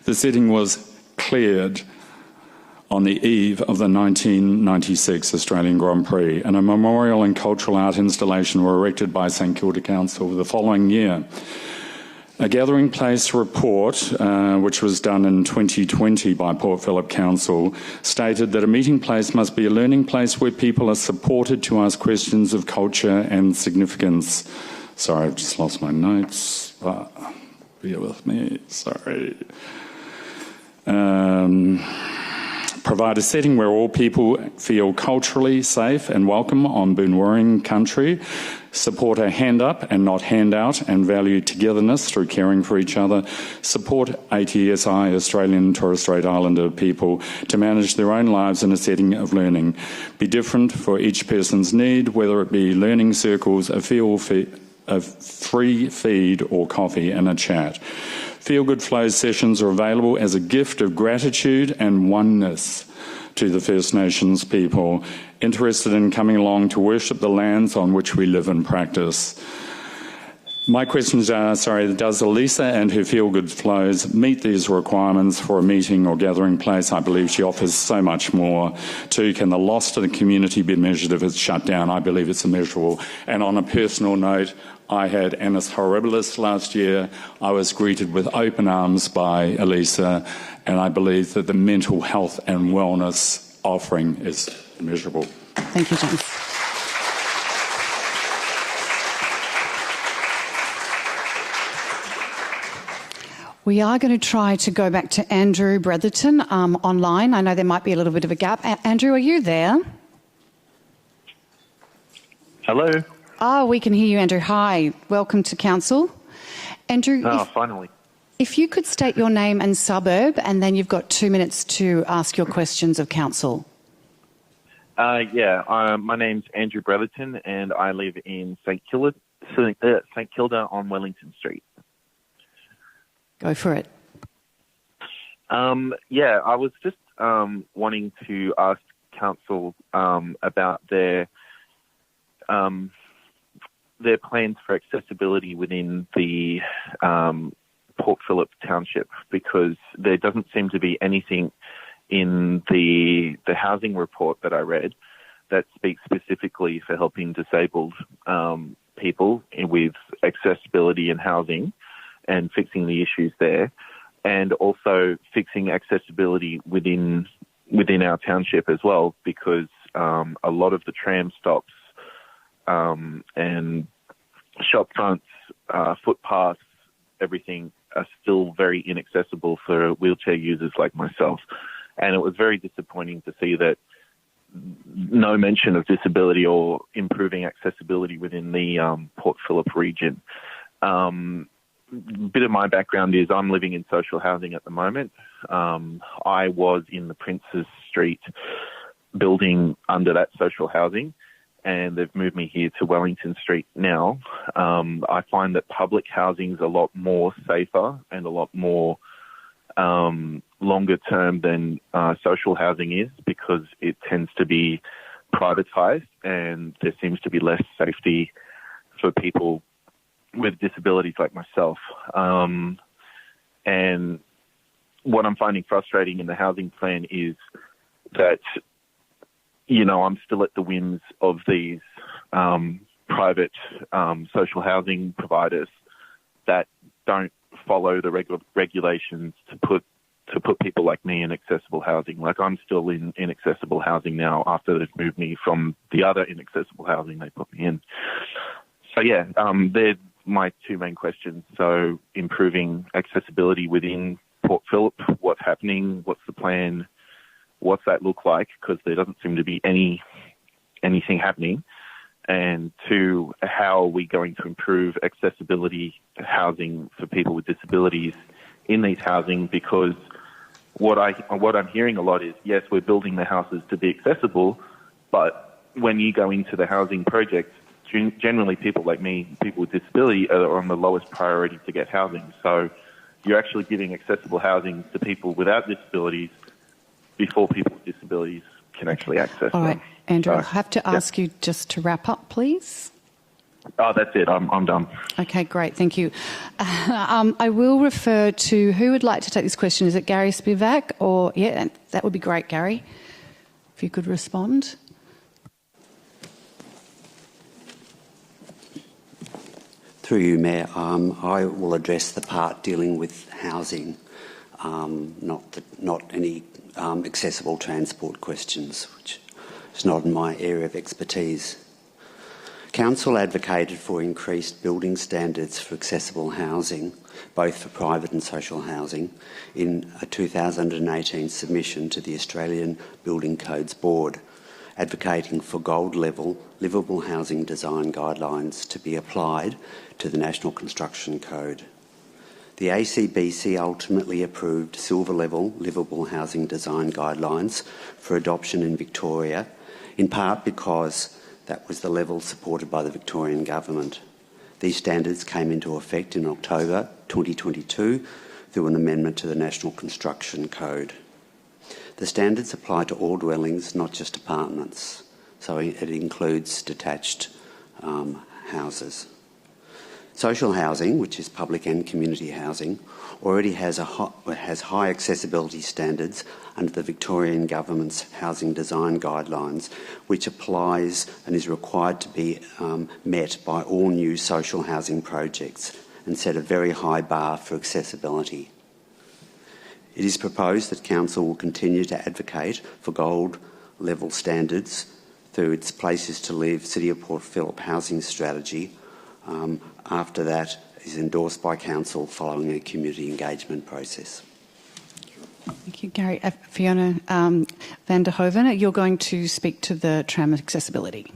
S16: The setting was cleared on the eve of the 1996 Australian Grand Prix, and a memorial and cultural art installation were erected by St Kilda Council the following year. A gathering place report, which was done in 2020 by Port Phillip Council, stated that a meeting place must be a learning place where people are supported to ask questions of culture and significance. Sorry, I've just lost my notes. Bear with me, sorry. Provide a setting where all people feel culturally safe and welcome on Boonwurrung country, support a hand up and not handout, and value togetherness through caring for each other, support ATSI, Australian and Torres Strait Islander people, to manage their own lives in a setting of learning. Be different for each person's need, whether it be learning circles, a free feed or coffee and a chat. FeelGoodFlows sessions are available as a gift of gratitude and oneness to the First Nations people interested in coming along to worship the lands on which we live and practice. My questions are, does Elisa and her FeelGoodFlows meet these requirements for a meeting or gathering place? I believe she offers so much more. 2, can the loss to the community be measured if it's shut down? I believe it's immeasurable. And on a personal note, I had Annus Horribilis last year. I was greeted with open arms by Elisa, and I believe that the mental health and wellness offering is immeasurable.
S1: Thank you, James. We are going to try to go back to Andrew Bretherton online. I know there might be a little bit of a gap. Andrew, are you there?
S17: Hello.
S1: Oh, we can hear you, Andrew. Hi. Welcome to Council. Andrew,
S17: finally.
S1: If you could state your name and suburb, and then you've got 2 minutes to ask your questions of Council.
S17: My name's Andrew Bretherton, and I live in St Kilda on Wellington Street.
S1: Go for it.
S17: I was just wanting to ask Council about their plans for accessibility within the Port Phillip Township, because there doesn't seem to be anything in the housing report that I read that speaks specifically for helping disabled people with accessibility in housing and fixing the issues there, and also fixing accessibility within our township as well, because a lot of the tram stops and shop fronts, footpaths, everything are still very inaccessible for wheelchair users like myself. And it was very disappointing to see that no mention of disability or improving accessibility within the Port Phillip region. Bit of my background is I'm living in social housing at the moment. I was in the Princes Street building under that social housing, and they've moved me here to Wellington Street now. I find that public housing is a lot more safer and a lot more longer term than social housing is, because it tends to be privatised and there seems to be less safety for people with disabilities like myself. And what I'm finding frustrating in the housing plan is that, I'm still at the whims of these private social housing providers that don't follow the regulations to put people like me in accessible housing. Like, I'm still in inaccessible housing now after they've moved me from the other inaccessible housing they put me in. So they're my 2 main questions. So improving accessibility within Port Phillip, what's happening, what's the plan, what's that look like, because there doesn't seem to be anything happening. And 2, how are we going to improve accessibility housing for people with disabilities in these housing? Because what I'm hearing a lot is, yes, we're building the houses to be accessible, but when you go into the housing projects, generally people like me, people with disability, are on the lowest priority to get housing. So you're actually giving accessible housing to people without disabilities before people with disabilities can actually access
S1: All right,
S17: them.
S1: Andrew, I have to ask you just to wrap up, please.
S17: Oh, that's it. I'm done.
S1: Okay, great. Thank you. I will refer to who would like to take this question. Is it Gary Spivak? Or, that would be great, Gary, if you could respond.
S8: Through you, Mayor, I will address the part dealing with housing, not any accessible transport questions, which is not in my area of expertise. Council advocated for increased building standards for accessible housing, both for private and social housing, in a 2018 submission to the Australian Building Codes Board, advocating for gold-level livable housing design guidelines to be applied to the National Construction Code. The ACBC ultimately approved silver-level livable housing design guidelines for adoption in Victoria, in part because that was the level supported by the Victorian Government. These standards came into effect in October 2022 through an amendment to the National Construction Code. The standards apply to all dwellings, not just apartments, so it includes detached houses. Social housing, which is public and community housing, already has high accessibility standards under the Victorian Government's Housing Design Guidelines, which applies and is required to be met by all new social housing projects and set a very high bar for accessibility. It is proposed that Council will continue to advocate for gold level standards through its Places to Live City of Port Phillip housing strategy after that is endorsed by Council following a community engagement process.
S1: Thank you, Gary. Fiona van der Hoven, you're going to speak to the tram accessibility.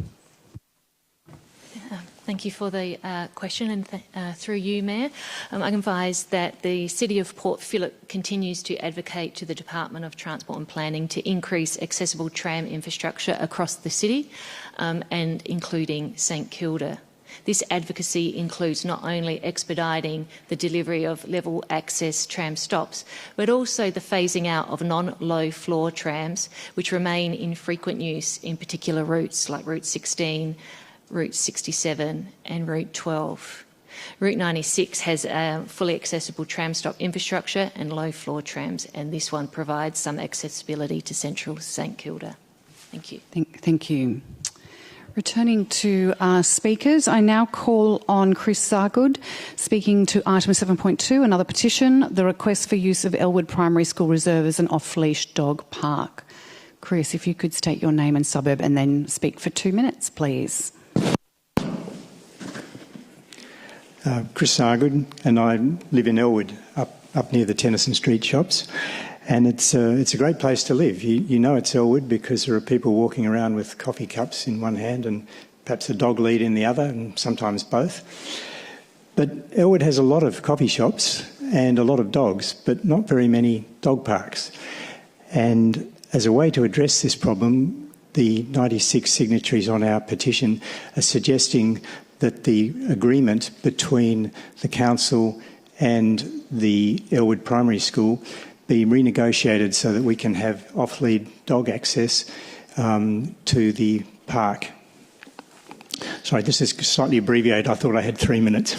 S10: Thank you for the question, and through you, Mayor. I can advise that the City of Port Phillip continues to advocate to the Department of Transport and Planning to increase accessible tram infrastructure across the city and including St Kilda. This advocacy includes not only expediting the delivery of level access tram stops, but also the phasing out of non-low floor trams, which remain in frequent use in particular routes like Route 16, Route 67 and Route 12. Route 96 has a fully accessible tram stop infrastructure and low floor trams, and this one provides some accessibility to central St Kilda. Thank you.
S1: Thank you. Returning to our speakers, I now call on Chris Sargood speaking to item 7.2, another petition, the request for use of Elwood Primary School Reserve as an off-leash dog park. Chris, if you could state your name and suburb and then speak for 2 minutes, please.
S18: Chris Sargood, and I live in Elwood, up near the Tennyson Street shops, and it's a great place to live. You know it's Elwood because there are people walking around with coffee cups in one hand and perhaps a dog lead in the other, and sometimes both. But Elwood has a lot of coffee shops and a lot of dogs, but not very many dog parks. And as a way to address this problem, the 96 signatories on our petition are suggesting that the agreement between the council and the Elwood Primary School be renegotiated so that we can have off-lead dog access to the park. Sorry, this is slightly abbreviated. I thought I had 3 minutes.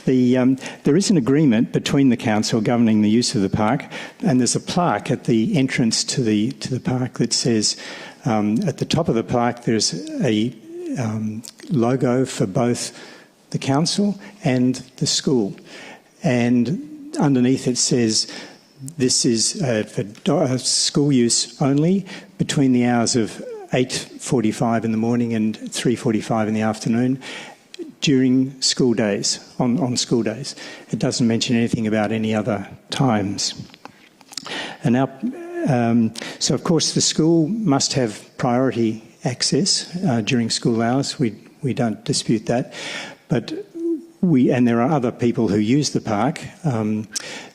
S18: There is an agreement between the council governing the use of the park, and there's a plaque at the entrance to the park that says, at the top of the park there's a logo for both the council and the school, and underneath it says this is for school use only between the hours of 8:45 in the morning and 3:45 in the afternoon during school days, on school days. It doesn't mention anything about any other times. And now, so of course the school must have priority access during school hours. We don't dispute that, but there are other people who use the park.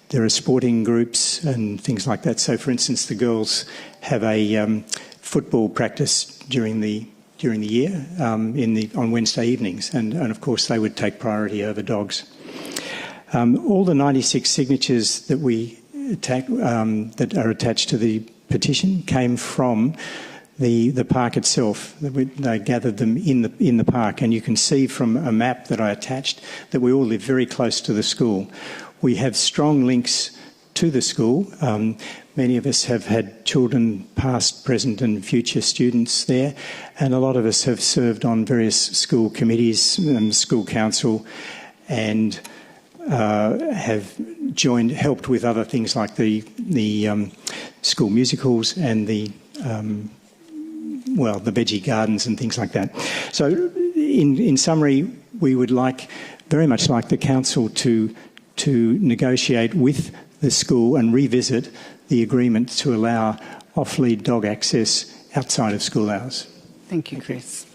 S18: There are sporting groups and things like that. So, for instance, the girls have a football practice during the year on Wednesday evenings, and of course they would take priority over dogs. All the 96 signatures that that are attached to the petition came from the park itself. They gathered them in the park, and you can see from a map that I attached that we all live very close to the school. We have strong links to the school. Many of us have had children, past, present and future students there, and a lot of us have served on various school committees and school council, and have helped with other things like the school musicals and the veggie gardens and things like that. So in summary, we would very much like the council to negotiate with the school and revisit the agreement to allow off-lead dog access outside of school hours.
S1: Thank you, Chris.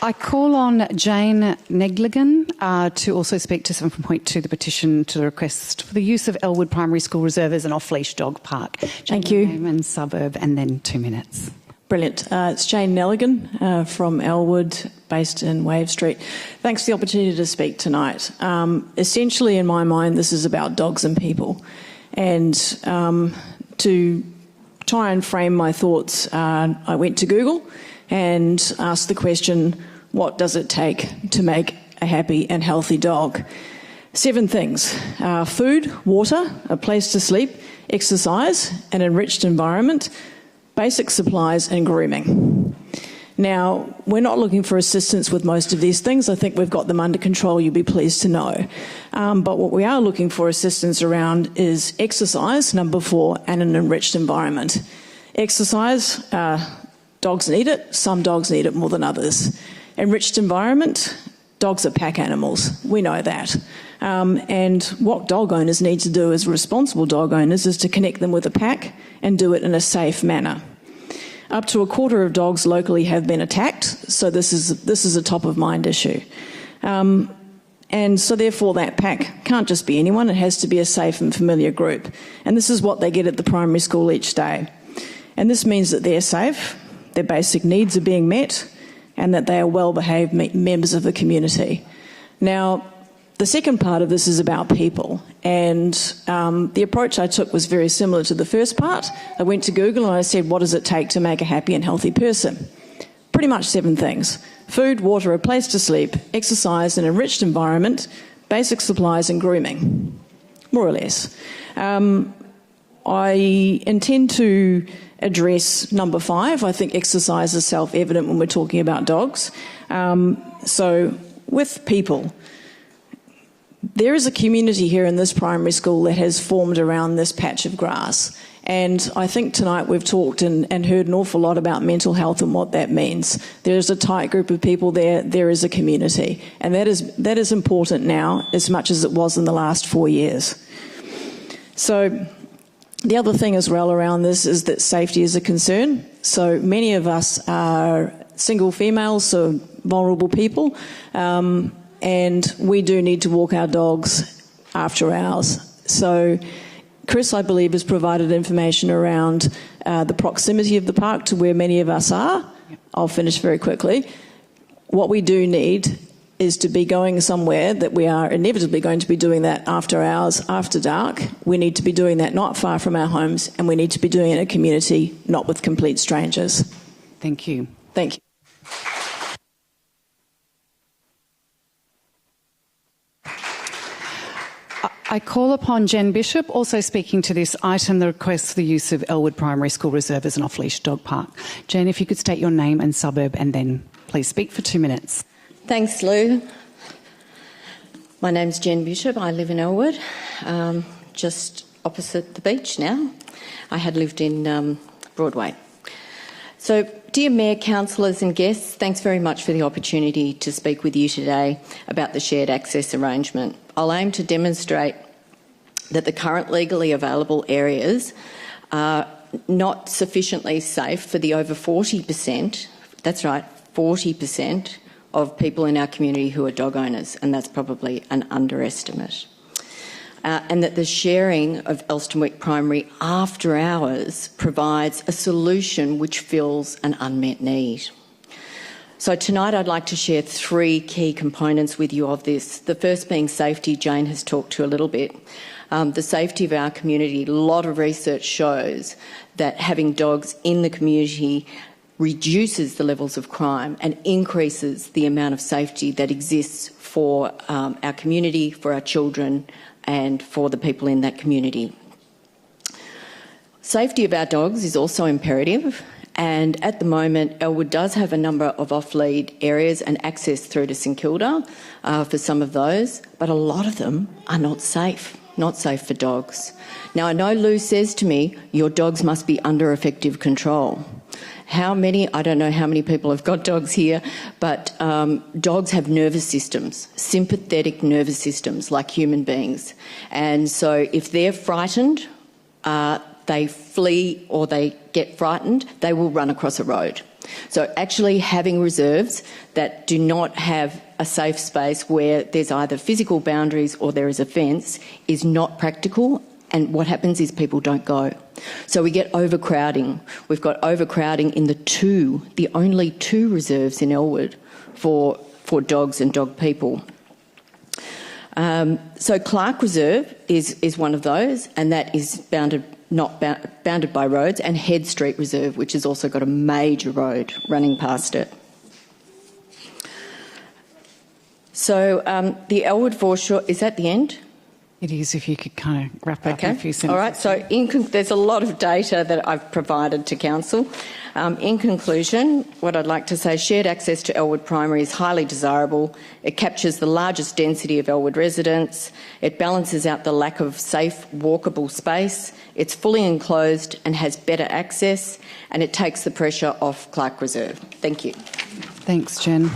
S1: I call on Jane Negligan to also speak to 7.2, the petition to the request for the use of Elwood Primary School Reserve as an off-leash dog park.
S19: Thank you.
S1: Name and suburb, and then 2 minutes.
S19: Brilliant. It's Jane Nelligan from Elwood, based in Wave Street. Thanks for the opportunity to speak tonight. Essentially, in my mind, this is about dogs and people. And to try and frame my thoughts, I went to Google and asked the question, what does it take to make a happy and healthy dog? 7 things: food, water, a place to sleep, exercise, an enriched environment, basic supplies and grooming. Now, we're not looking for assistance with most of these things. I think we've got them under control, you'll be pleased to know. But what we are looking for assistance around is exercise, number 4, and an enriched environment. Exercise, dogs need it. Some dogs need it more than others. Enriched environment, dogs are pack animals. We know that. And what dog owners need to do as responsible dog owners is to connect them with a pack and do it in a safe manner. Up to a quarter of dogs locally have been attacked, so this is a top-of-mind issue. And so therefore that pack can't just be anyone, it has to be a safe and familiar group. And this is what they get at the primary school each day. And this means that they're safe, their basic needs are being met, and that they are well-behaved members of the community. Now, the second part of this is about people, and the approach I took was very similar to the first part. I went to Google and I said, what does it take to make a happy and healthy person? Pretty much 7 things: food, water, a place to sleep, exercise, an enriched environment, basic supplies and grooming, more or less. I intend to address number 5. I think exercise is self-evident when we're talking about dogs. So with people, there is a community here in this primary school that has formed around this patch of grass. And I think tonight we've talked and heard an awful lot about mental health and what that means. There is a tight group of people there. There is a community. And that is important now as much as it was in the last 4 years. So the other thing as well around this is that safety is a concern. So many of us are single females, so vulnerable people. And we do need to walk our dogs after hours. So Chris, I believe, has provided information around the proximity of the park to where many of us are. I'll finish very quickly. What we do need is to be going somewhere that we are inevitably going to be doing that after hours, after dark. We need to be doing that not far from our homes, and we need to be doing it in a community, not with complete strangers.
S1: Thank you.
S19: Thank you.
S1: I call upon Jen Bishop, also speaking to this item, the request for the use of Elwood Primary School Reserve as an off-leash dog park. Jen, if you could state your name and suburb and then please speak for 2 minutes.
S20: Thanks, Lou. My name's Jen Bishop. I live in Elwood, just opposite the beach now. I had lived in Broadway. So, dear Mayor, councillors and guests, thanks very much for the opportunity to speak with you today about the shared access arrangement. I'll aim to demonstrate that the current legally available areas are not sufficiently safe for the over 40%, that's right, 40% of people in our community who are dog owners, and that's probably an underestimate. And that the sharing of Elsternwick Primary after hours provides a solution which fills an unmet need. So tonight I'd like to share 3 key components with you of this. The first being safety. Jane has talked to a little bit. The safety of our community. A lot of research shows that having dogs in the community reduces the levels of crime and increases the amount of safety that exists for our community, for our children, and for the people in that community. Safety of our dogs is also imperative, and at the moment Elwood does have a number of off-lead areas and access through to St Kilda for some of those, but a lot of them are not safe for dogs. Now I know Lou says to me, your dogs must be under effective control. I don't know how many people have got dogs here, but dogs have nervous systems, sympathetic nervous systems like human beings. And so if they're frightened, they flee or they get frightened, they will run across a road. So actually having reserves that do not have a safe space where there's either physical boundaries or there is a fence is not practical. And what happens is people don't go. So we get overcrowding. We've got overcrowding in the only 2 reserves in Elwood for dogs and dog people. So Clark Reserve is one of those, and that is bounded not bounded by roads, and Head Street Reserve, which has also got a major road running past it. So the Elwood foreshore, is that the end?
S1: It is, if you could kind of wrap up in a few sentences.
S20: All right, so there's a lot of data that I've provided to Council. In conclusion, what I'd like to say, shared access to Elwood Primary is highly desirable. It captures the largest density of Elwood residents. It balances out the lack of safe, walkable space. It's fully enclosed and has better access, and it takes the pressure off Clark Reserve. Thank you.
S1: Thanks, Jen.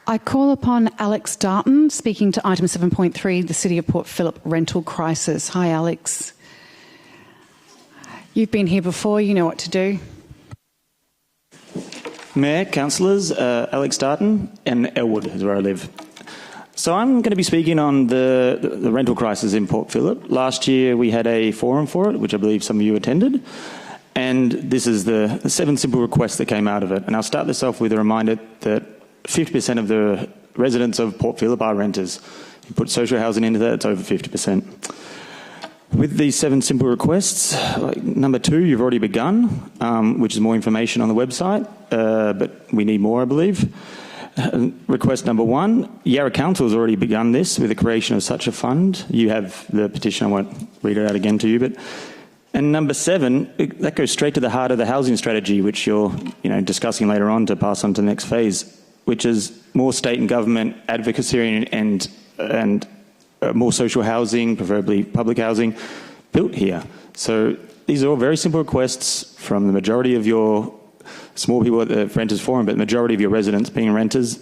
S1: I call upon Alex Darton, speaking to item 7.3, the City of Port Phillip rental crisis. Hi, Alex. You've been here before, you know what to do.
S21: Mayor, councillors, Alex Darton, and Elwood is where I live. So I'm going to be speaking on the rental crisis in Port Phillip. Last year we had a forum for it, which I believe some of you attended. And this is the 7 simple requests that came out of it. And I'll start this off with a reminder that 50% of the residents of Port Phillip are renters. You put social housing into that, it's over 50%. With these 7 simple requests, number 2, you've already begun, which is more information on the website, but we need more, I believe. Request number 1, Yarra Council has already begun this with the creation of such a fund. You have the petition, I won't read it out again to you, but... And number 7, that goes straight to the heart of the housing strategy, which you're discussing later on to pass on to the next phase, which is more state and government advocacy and more social housing, preferably public housing, built here. So these are all very simple requests from the majority of your small people at the Renters Forum, but the majority of your residents being renters.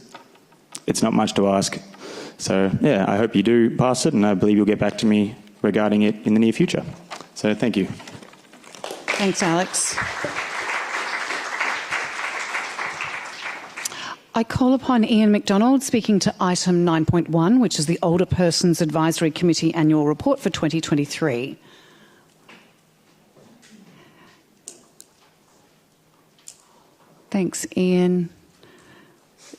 S21: It's not much to ask. So, yeah, I hope you do pass it, and I believe you'll get back to me regarding it in the near future. So thank you.
S1: Thanks, Alex. I call upon Ian McDonald, speaking to item 9.1, which is the Older Persons Advisory Committee Annual Report for 2023. Thanks, Ian.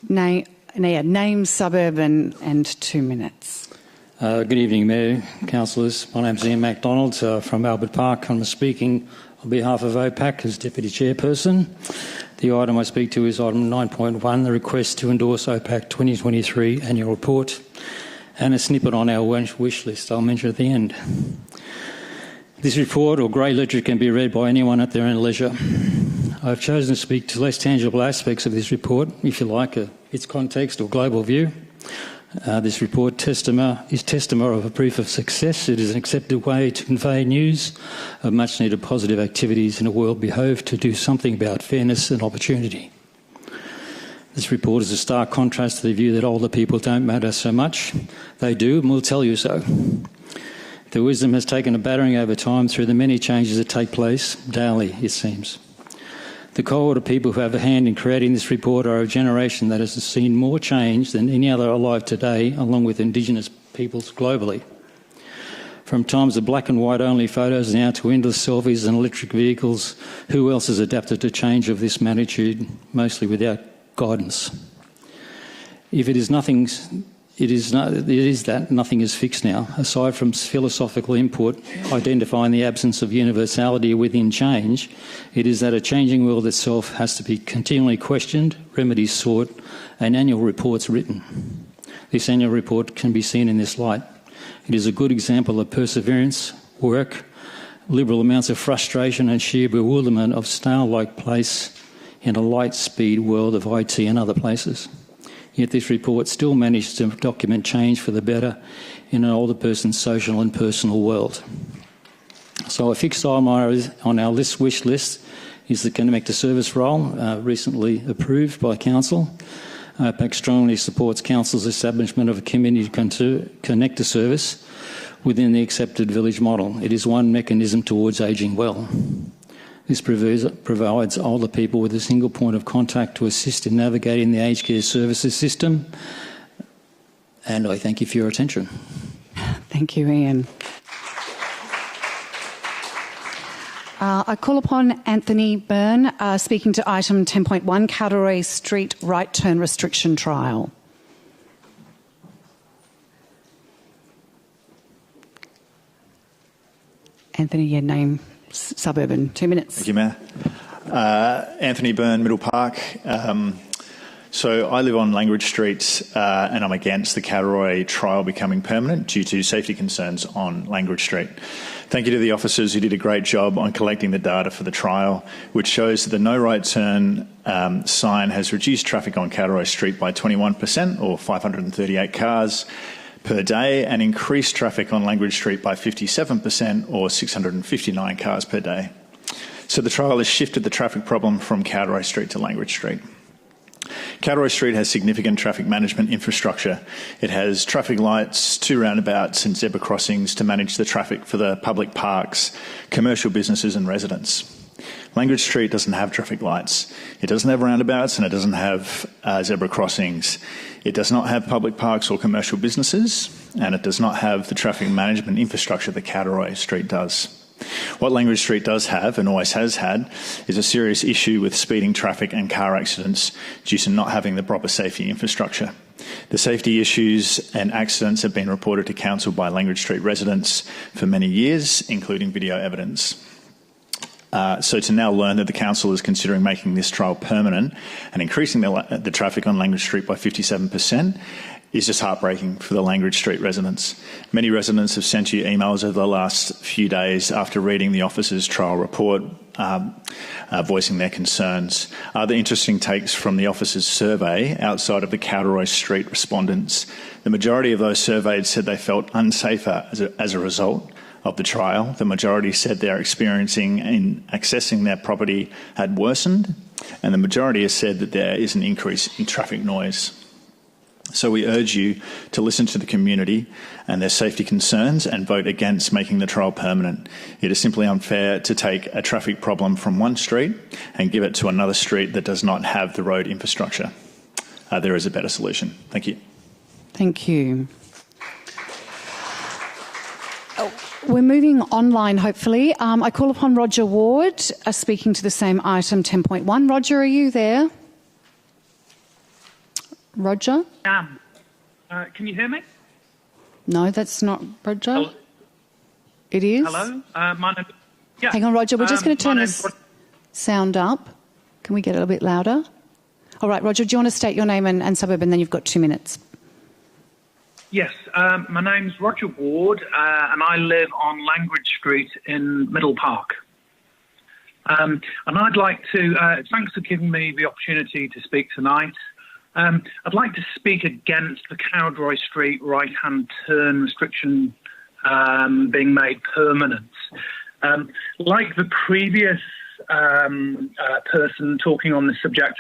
S1: Name, suburb and 2 minutes.
S22: Good evening, Mayor, councillors. My name's Ian MacDonald from Albert Park. I'm speaking on behalf of OPAC as Deputy Chairperson. The item I speak to is item 9.1, the request to endorse OPAC 2023 Annual Report, and a snippet on our wish list I'll mention at the end. This report, or grey letter, can be read by anyone at their own leisure. I've chosen to speak to less tangible aspects of this report, if you like, its context or global view. This report is testament of a proof of success. It is an accepted way to convey news of much-needed positive activities in a world behoved to do something about fairness and opportunity. This report is a stark contrast to the view that older people don't matter so much. They do, and we'll tell you so. The wisdom has taken a battering over time through the many changes that take place daily, it seems. The cohort of people who have a hand in creating this report are a generation that has seen more change than any other alive today, along with Indigenous peoples globally. From times of black and white only photos now to endless selfies and electric vehicles, who else has adapted to change of this magnitude, mostly without guidance? If it is nothing, it is that nothing is fixed now, aside from philosophical input identifying the absence of universality within change. It is that a changing world itself has to be continually questioned, remedies sought, and annual reports written. This annual report can be seen in this light. It is a good example of perseverance, work, liberal amounts of frustration and sheer bewilderment of snail-like place in a light-speed world of IT and other places. Yet this report still managed to document change for the better in an older person's social and personal world. So a fixed item on our wish list is the Connector Service role, recently approved by Council. OPAC strongly supports Council's establishment of a community Connector Service within the accepted village model. It is one mechanism towards ageing well. This provides older people with a single point of contact to assist in navigating the aged care services system. And I thank you for your attention.
S1: Thank you, Ian. I call upon Anthony Byrne, speaking to item 10.1, Cowderoy Street right turn restriction trial. Anthony, your name, suburban, 2 minutes.
S2: Thank you, Mayor. Anthony Byrne, Middle Park. So I live on Langridge Street and I'm against the Cowderoy trial becoming permanent due to safety concerns on Langridge Street. Thank you to the officers who did a great job on collecting the data for the trial, which shows that the no right turn sign has reduced traffic on Cowderoy Street by 21% or 538 cars per day and increased traffic on Langridge Street by 57% or 659 cars per day. So the trial has shifted the traffic problem from Cowderoy Street to Langridge Street. Cowderoy Street has significant traffic management infrastructure. It has traffic lights, 2 roundabouts and zebra crossings to manage the traffic for the public parks, commercial businesses and residents. Langridge Street doesn't have traffic lights. It doesn't have roundabouts and it doesn't have zebra crossings. It does not have public parks or commercial businesses, and it does not have the traffic management infrastructure that Cowderoy Street does. What Langridge Street does have, and always has had, is a serious issue with speeding traffic and car accidents due to not having the proper safety infrastructure. The safety issues and accidents have been reported to Council by Langridge Street residents for many years, including video evidence. So to now learn that the Council is considering making this trial permanent and increasing the traffic on Langridge Street by 57% is just heartbreaking for the Langridge Street residents. Many residents have sent you emails over the last few days after reading the officer's trial report, voicing their concerns. Other interesting takes from the officer's survey outside of the Cowderoy Street respondents. The majority of those surveyed said they felt unsafer as a result of the trial. The majority said their experiencing in accessing their property had worsened, and the majority has said that there is an increase in traffic noise. So we urge you to listen to the community and their safety concerns and vote against making the trial permanent. It is simply unfair to take a traffic problem from one street and give it to another street that does not have the road infrastructure. There is a better solution. Thank you.
S1: Thank you. We're moving online, hopefully. I call upon Roger Ward, speaking to the same item 10.1. Roger, are you there? Roger?
S3: Can you hear me?
S1: No, that's not Roger.
S3: Hello?
S1: It is?
S3: Hello? My name... Yeah.
S1: Hang on, Roger. We're just going to turn this sound up. Can we get it a bit louder? All right, Roger, do you want to state your name and suburb, and then you've got 2 minutes.
S3: Yes, my name's Roger Ward, and I live on Langridge Street in Middle Park. And I'd like to, thanks for giving me the opportunity to speak tonight. I'd like to speak against the Cowderoy Street right-hand turn restriction being made permanent. Like the previous person talking on this subject,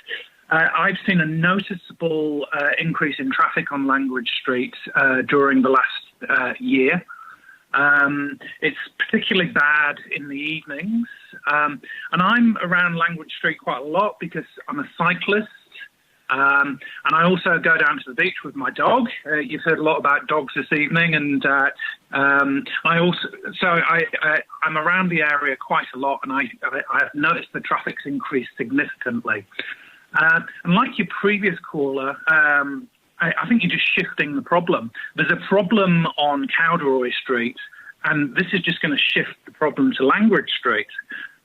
S3: I've seen a noticeable increase in traffic on Langridge Street during the last year. It's particularly bad in the evenings. And I'm around Langridge Street quite a lot because I'm a cyclist. And I also go down to the beach with my dog. You've heard a lot about dogs this evening, and I'm around the area quite a lot, and I've noticed the traffic's increased significantly. And like your previous caller, I think you're just shifting the problem. There's a problem on Cowderoy Street, and this is just going to shift the problem to Langridge Street.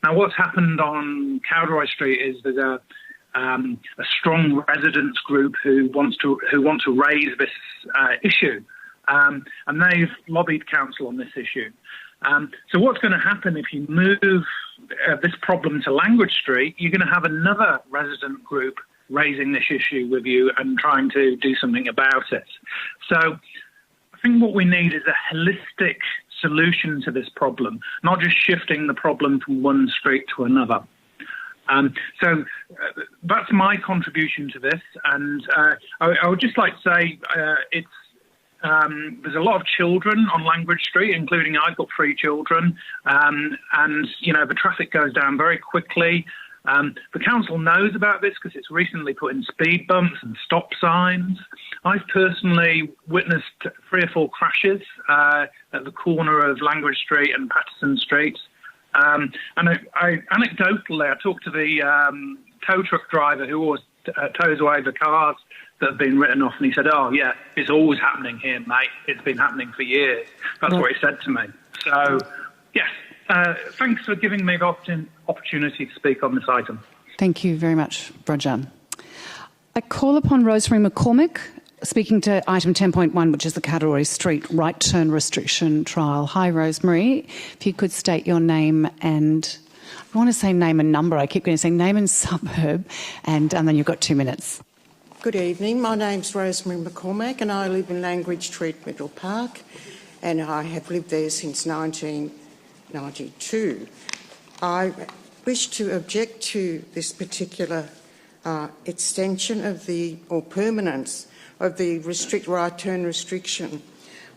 S3: Now, what's happened on Cowderoy Street is there's a strong residents group who want to raise this issue, and they've lobbied council on this issue. So what's going to happen if you move this problem to Langridge Street? You're going to have another resident group raising this issue with you and trying to do something about it. So I think what we need is a holistic solution to this problem, not just shifting the problem from one street to another. So that's my contribution to this, and I would just like to say there's a lot of children on Langridge Street, including I've got 3 children, and the traffic goes down very quickly. The council knows about this because it's recently put in speed bumps and stop signs. I've personally witnessed 3 or 4 crashes at the corner of Langridge Street and Petition Street. And anecdotally, I talked to the tow truck driver who always tows away the cars that have been written off, and he said, "Oh, yeah, it's always happening here, mate. It's been happening for years." That's what he said to me. So, yes, Thanks for giving me the opportunity to speak on this item.
S1: Thank you very much, Roger. I call upon Rosemary McCormick, speaking to item 10.1, which is the Cowderoy Street right turn restriction trial. Hi, Rosemary. If you could state your name and, I want to say name and number. I keep going to say name and suburb, and then you've got 2 minutes.
S5: Good evening. My name's Rosemary McCormack and I live in Langridge Street, Middle Park, and I have lived there since 1992. I wish to object to this particular extension of or permanence of the right turn restriction.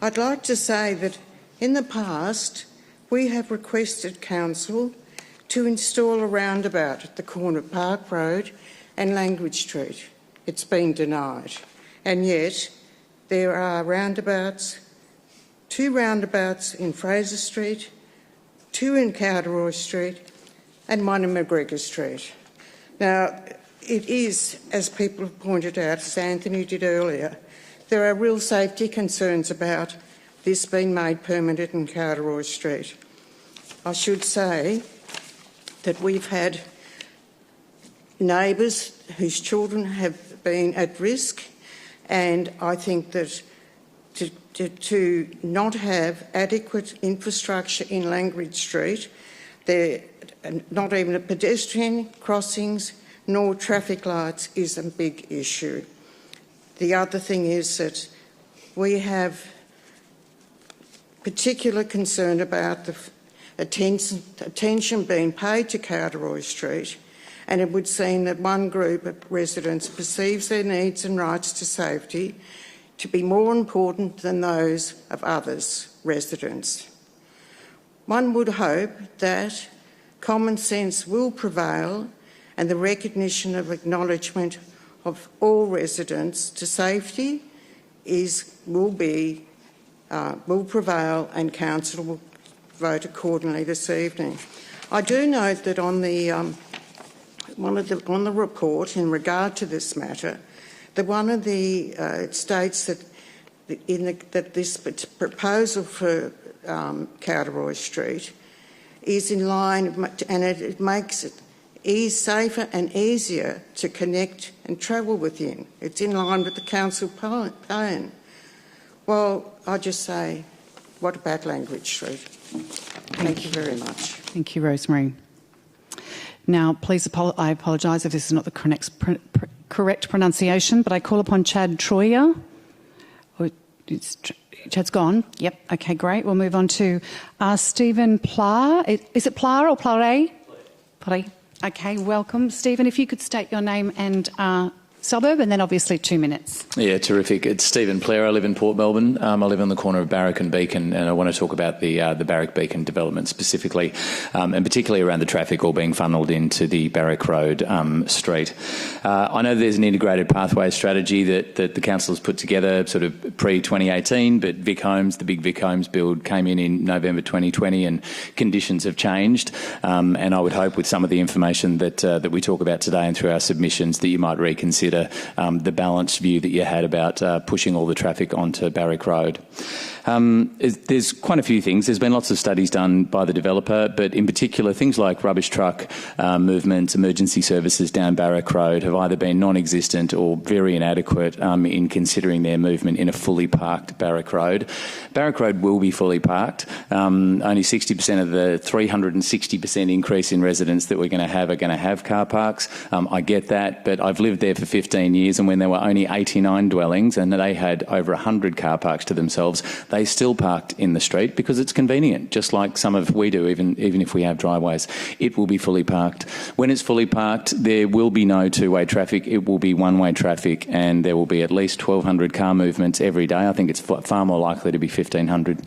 S5: I'd like to say that in the past we have requested council to install a roundabout at the corner of Park Road and Langridge Street. It's been denied, and yet there are two roundabouts in Fraser Street, 2 in Cowderoy Street and 1 in McGregor Street. Now, it is, as people have pointed out, as Anthony did earlier, there are real safety concerns about this being made permanent in Cowderoy Street. I should say that we've had neighbours whose children have been at risk, and I think that to not have adequate infrastructure in Langridge Street, there not even a pedestrian crossings nor traffic lights is a big issue. The other thing is that we have particular concern about the attention being paid to Cowderoy Street, and it would seem that one group of residents perceives their needs and rights to safety to be more important than those of others residents. One would hope that common sense will prevail and the recognition of acknowledgement of all residents to safety will prevail, and council will vote accordingly this evening. I do note that on the report in regard to this matter, that one of the it states that that this proposal for Cowderoy Street is in line, and it makes it safer and easier to connect and travel within. It's in line with the council plan. Well, I just say, what about Langridge Street? Thank you very much.
S1: Thank you, Rosemary. Now, please, I apologise if this is not the correct pronunciation, but I call upon Chad Troyer. Chad's gone. Yep. Okay, great. We'll move on to Stephen Plar. Is it Plar or Plare? Plare. Okay, welcome. Stephen, if you could state your name and suburb, and then obviously 2 minutes.
S6: Yeah, terrific. It's Stephen Player. I live in Port Melbourne. I live on the corner of Barak-Beacon, and I want to talk about the Barak-Beacon development specifically, and particularly around the traffic all being funnelled into the Barak Road street. I know there's an integrated pathway strategy that the council has put together sort of pre-2018, but the big Vic Holmes build came in November 2020, and conditions have changed. And I would hope with some of the information that we talk about today and through our submissions that you might reconsider the balanced view that you had about pushing all the traffic onto Barak Road. There's quite a few things. There's been lots of studies done by the developer, but in particular things like rubbish truck movements, emergency services down Barak Road have either been non-existent or very inadequate in considering their movement in a fully parked Barak Road. Barak Road will be fully parked. Only 60% of the 360% increase in residents that we're going to have are going to have car parks. I get that, but I've lived there for 15 years, and when there were only 89 dwellings and they had over 100 car parks to themselves, they still parked in the street because it's convenient, just like some of we do, even if we have driveways. It will be fully parked. When it's fully parked, there will be no two-way traffic. It will be one-way traffic, and there will be at least 1,200 car movements every day. I think it's far more likely to be 1,500.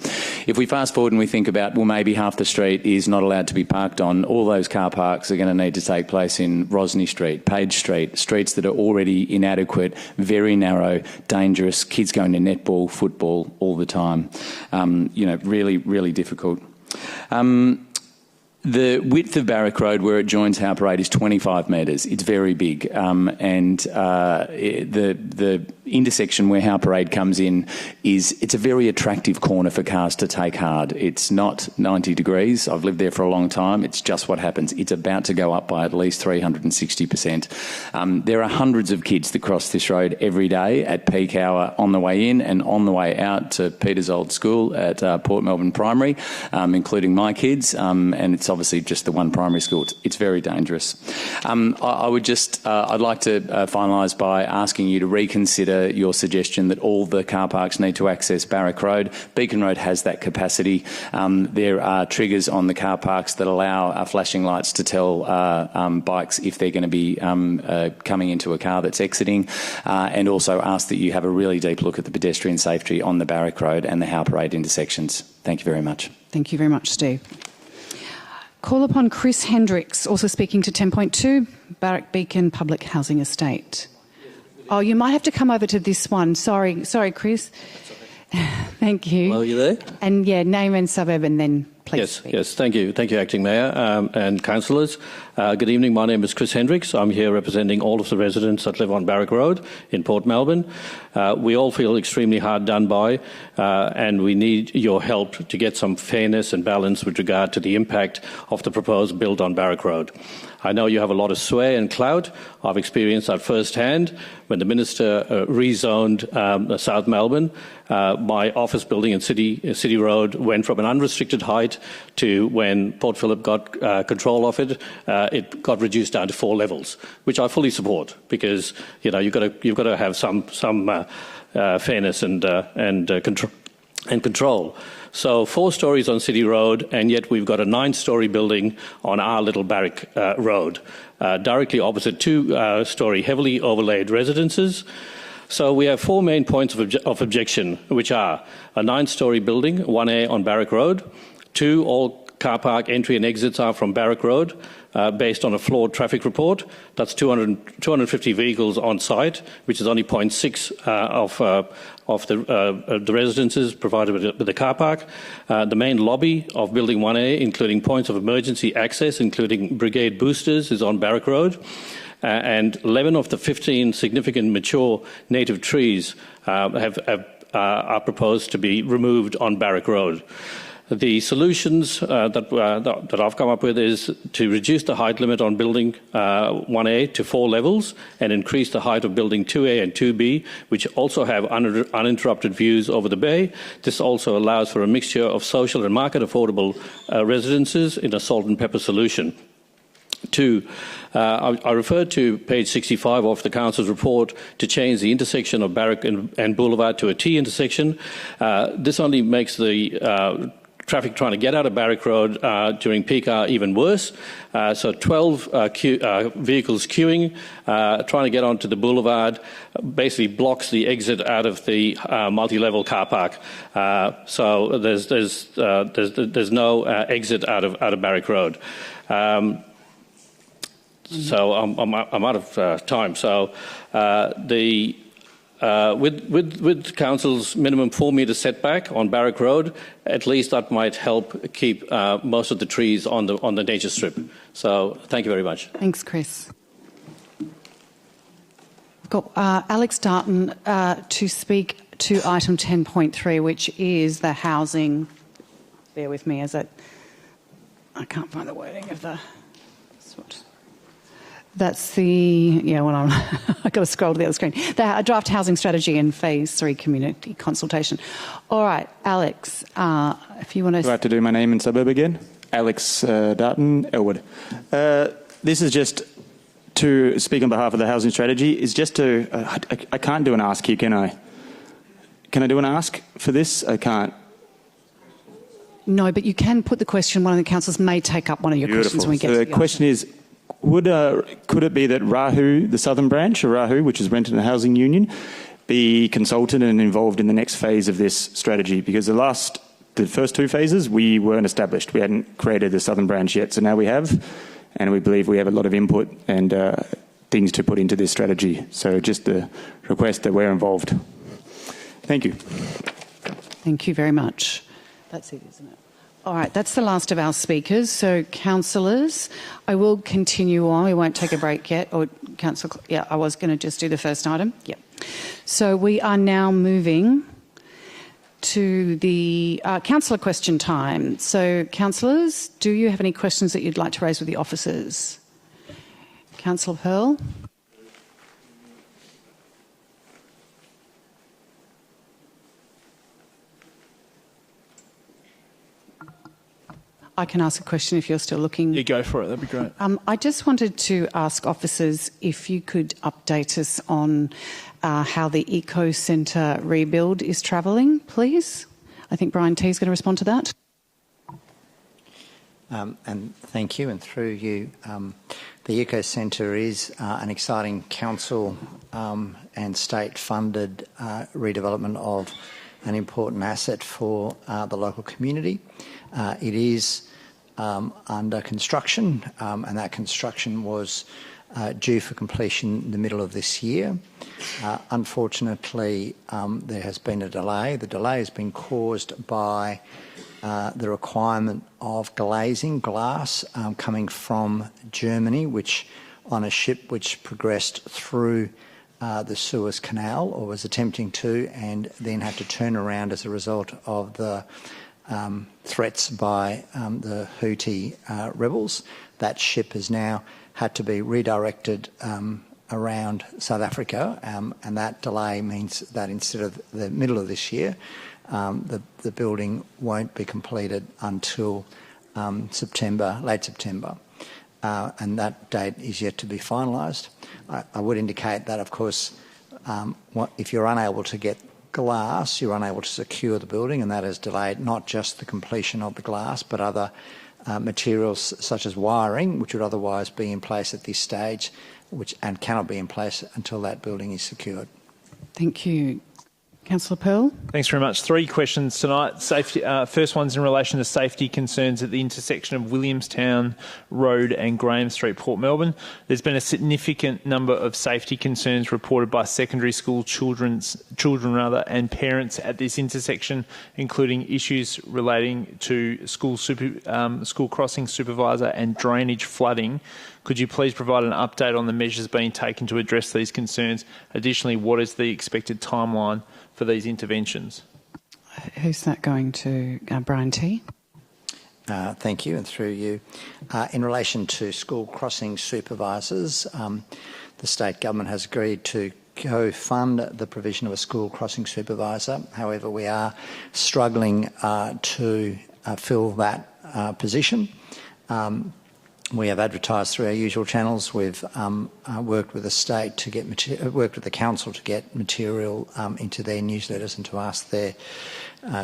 S6: If we fast forward and we think about, well, maybe half the street is not allowed to be parked on, all those car parks are going to need to take place in Rosny Street, Page Street, streets that are already inadequate, very narrow, dangerous, kids going to netball, football all the time. Really, really difficult. The width of Barak Road where it joins Howe Parade is 25 metres. It's very big. The intersection where Howe Parade comes in it's a very attractive corner for cars to take hard. It's not 90 degrees. I've lived there for a long time. It's just what happens. It's about to go up by at least 360%. There are hundreds of kids that cross this road every day at peak hour on the way in and on the way out to Peter's old school at Port Melbourne Primary, including my kids, and it's obviously just the one primary school. It's very dangerous. I'd like to finalise by asking you to reconsider your suggestion that all the car parks need to access Barak Road. Beacon Road has that capacity. There are triggers on the car parks that allow flashing lights to tell bikes if they're going to be coming into a car that's exiting, and also ask that you have a really deep look at the pedestrian safety on the Barak Road and the Howe Parade intersections. Thank you very much.
S1: Thank you very much, Steve. Call upon Chris Hendricks, also speaking to 10.2, Barak-Beacon Public Housing Estate. Oh, you might have to come over to this one. Sorry, Chris. Thank you.
S7: Well, you there?
S1: And name and suburb, and then please speak.
S7: Yes, thank you. Thank you, Acting Mayor and councillors. Good evening. My name is Chris Hendricks. I'm here representing all of the residents that live on Barak Road in Port Melbourne. We all feel extremely hard done by, and we need your help to get some fairness and balance with regard to the impact of the proposed build on Barak Road. I know you have a lot of sway and clout. I've experienced that firsthand. When the Minister rezoned South Melbourne, my office building in City Road went from an unrestricted height to, when Port Phillip got control of it, it got reduced down to 4 levels, which I fully support, because you've got to have some fairness and control. So 4 stories on City Road, and yet we've got a 9-storey building on our little Barak Road, directly opposite 2-storey heavily overlaid residences. So we have 4 main points of objection, which are a 9-storey building, 1A on Barak Road, 2, all car park entry and exits are from Barak Road, based on a flawed traffic report. That's 250 vehicles on site, which is only 0.6 of the residences provided with the car park. The main lobby of Building 1A, including points of emergency access, including brigade boosters, is on Barak Road. And 11 of the 15 significant mature native trees are proposed to be removed on Barak Road. The solutions that I've come up with is to reduce the height limit on Building 1A to 4 levels and increase the height of Building 2A and 2B, which also have uninterrupted views over the bay. This also allows for a mixture of social and market affordable residences in a salt and pepper solution. 2. I referred to page 65 of the Council's report to change the intersection of Barak and Boulevard to a T intersection. This only makes the traffic trying to get out of Barak Road during peak hour even worse. So 12 vehicles queuing, trying to get onto the boulevard, basically blocks the exit out of the multi-level car park. So there's no exit out of Barak Road. So I'm out of time. So with Council's minimum 4 metre setback on Barak Road, at least that might help keep most of the trees on the nature strip. So thank you very much.
S1: Thanks, Chris. Got Alex Darton to speak to item 10.3, which is the housing. Bear with me as I can't find the wording of the. That's the, I've got to scroll to the other screen. The draft housing strategy and phase 3 community consultation. All right, Alex, if you want to...
S9: Do I have to do my name and suburb again? Alex Darton, Elwood. This is just to speak on behalf of the housing strategy. Is just to... I can't do an ask here, can I? Can I do an ask for this? I can't.
S1: No, but you can put the question. One of the councillors may take up one of your questions when we get to the
S9: question is... could it be that Rahu, the southern branch of Rahu, which is Rented and Housing Union, be consulted and involved in the next phase of this strategy? Because the first 2 phases, we weren't established. We hadn't created the southern branch yet, so now we have, and we believe we have a lot of input and things to put into this strategy. So just the request that we're involved. Thank you.
S1: Thank you very much. That's it, isn't it? All right, that's the last of our speakers. So, councillors, I will continue on. We won't take a break yet. Or, Councillor, yeah, I was going to just do the first item. Yeah. So we are now moving to the councillor question time. So, councillors, do you have any questions that you'd like to raise with the officers? Councillor Pearl. I can ask a question if you're still looking.
S4: Yeah, go for it. That'd be great.
S1: I just wanted to ask officers if you could update us on how the Eco Centre rebuild is travelling, please. I think Brian T is going to respond to that.
S11: And thank you, and through you, the Eco Centre is an exciting council and state-funded redevelopment of an important asset for the local community. It is under construction, and that construction was due for completion in the middle of this year. Unfortunately, there has been a delay. The delay has been caused by the requirement of glazing glass coming from Germany, which on a ship which progressed through the Suez Canal, or was attempting to, and then had to turn around as a result of the threats by the Houthi rebels. That ship has now had to be redirected around South Africa, and that delay means that instead of the middle of this year, the building won't be completed until September, late September, and that date is yet to be finalised. I would indicate that, of course, if you're unable to get glass, you're unable to secure the building, and that has delayed not just the completion of the glass, but other materials such as wiring, which would otherwise be in place at this stage, and cannot be in place until that building is secured.
S1: Thank you. Councillor Pearl.
S4: Thanks very much. 3 questions tonight. Safety. First one's in relation to safety concerns at the intersection of Williamstown Road and Graham Street, Port Melbourne. There's been a significant number of safety concerns reported by secondary school children and parents at this intersection, including issues relating to school crossing supervisor and drainage flooding. Could you please provide an update on the measures being taken to address these concerns? Additionally, what is the expected timeline for these interventions?
S1: Who's that going to? Brian T.
S11: Thank you, and through you. In relation to school crossing supervisors, the state government has agreed to co-fund the provision of a school crossing supervisor. However, we are struggling to fill that position. We have advertised through our usual channels. We've worked with the state to get worked with the council to get material into their newsletters and to ask their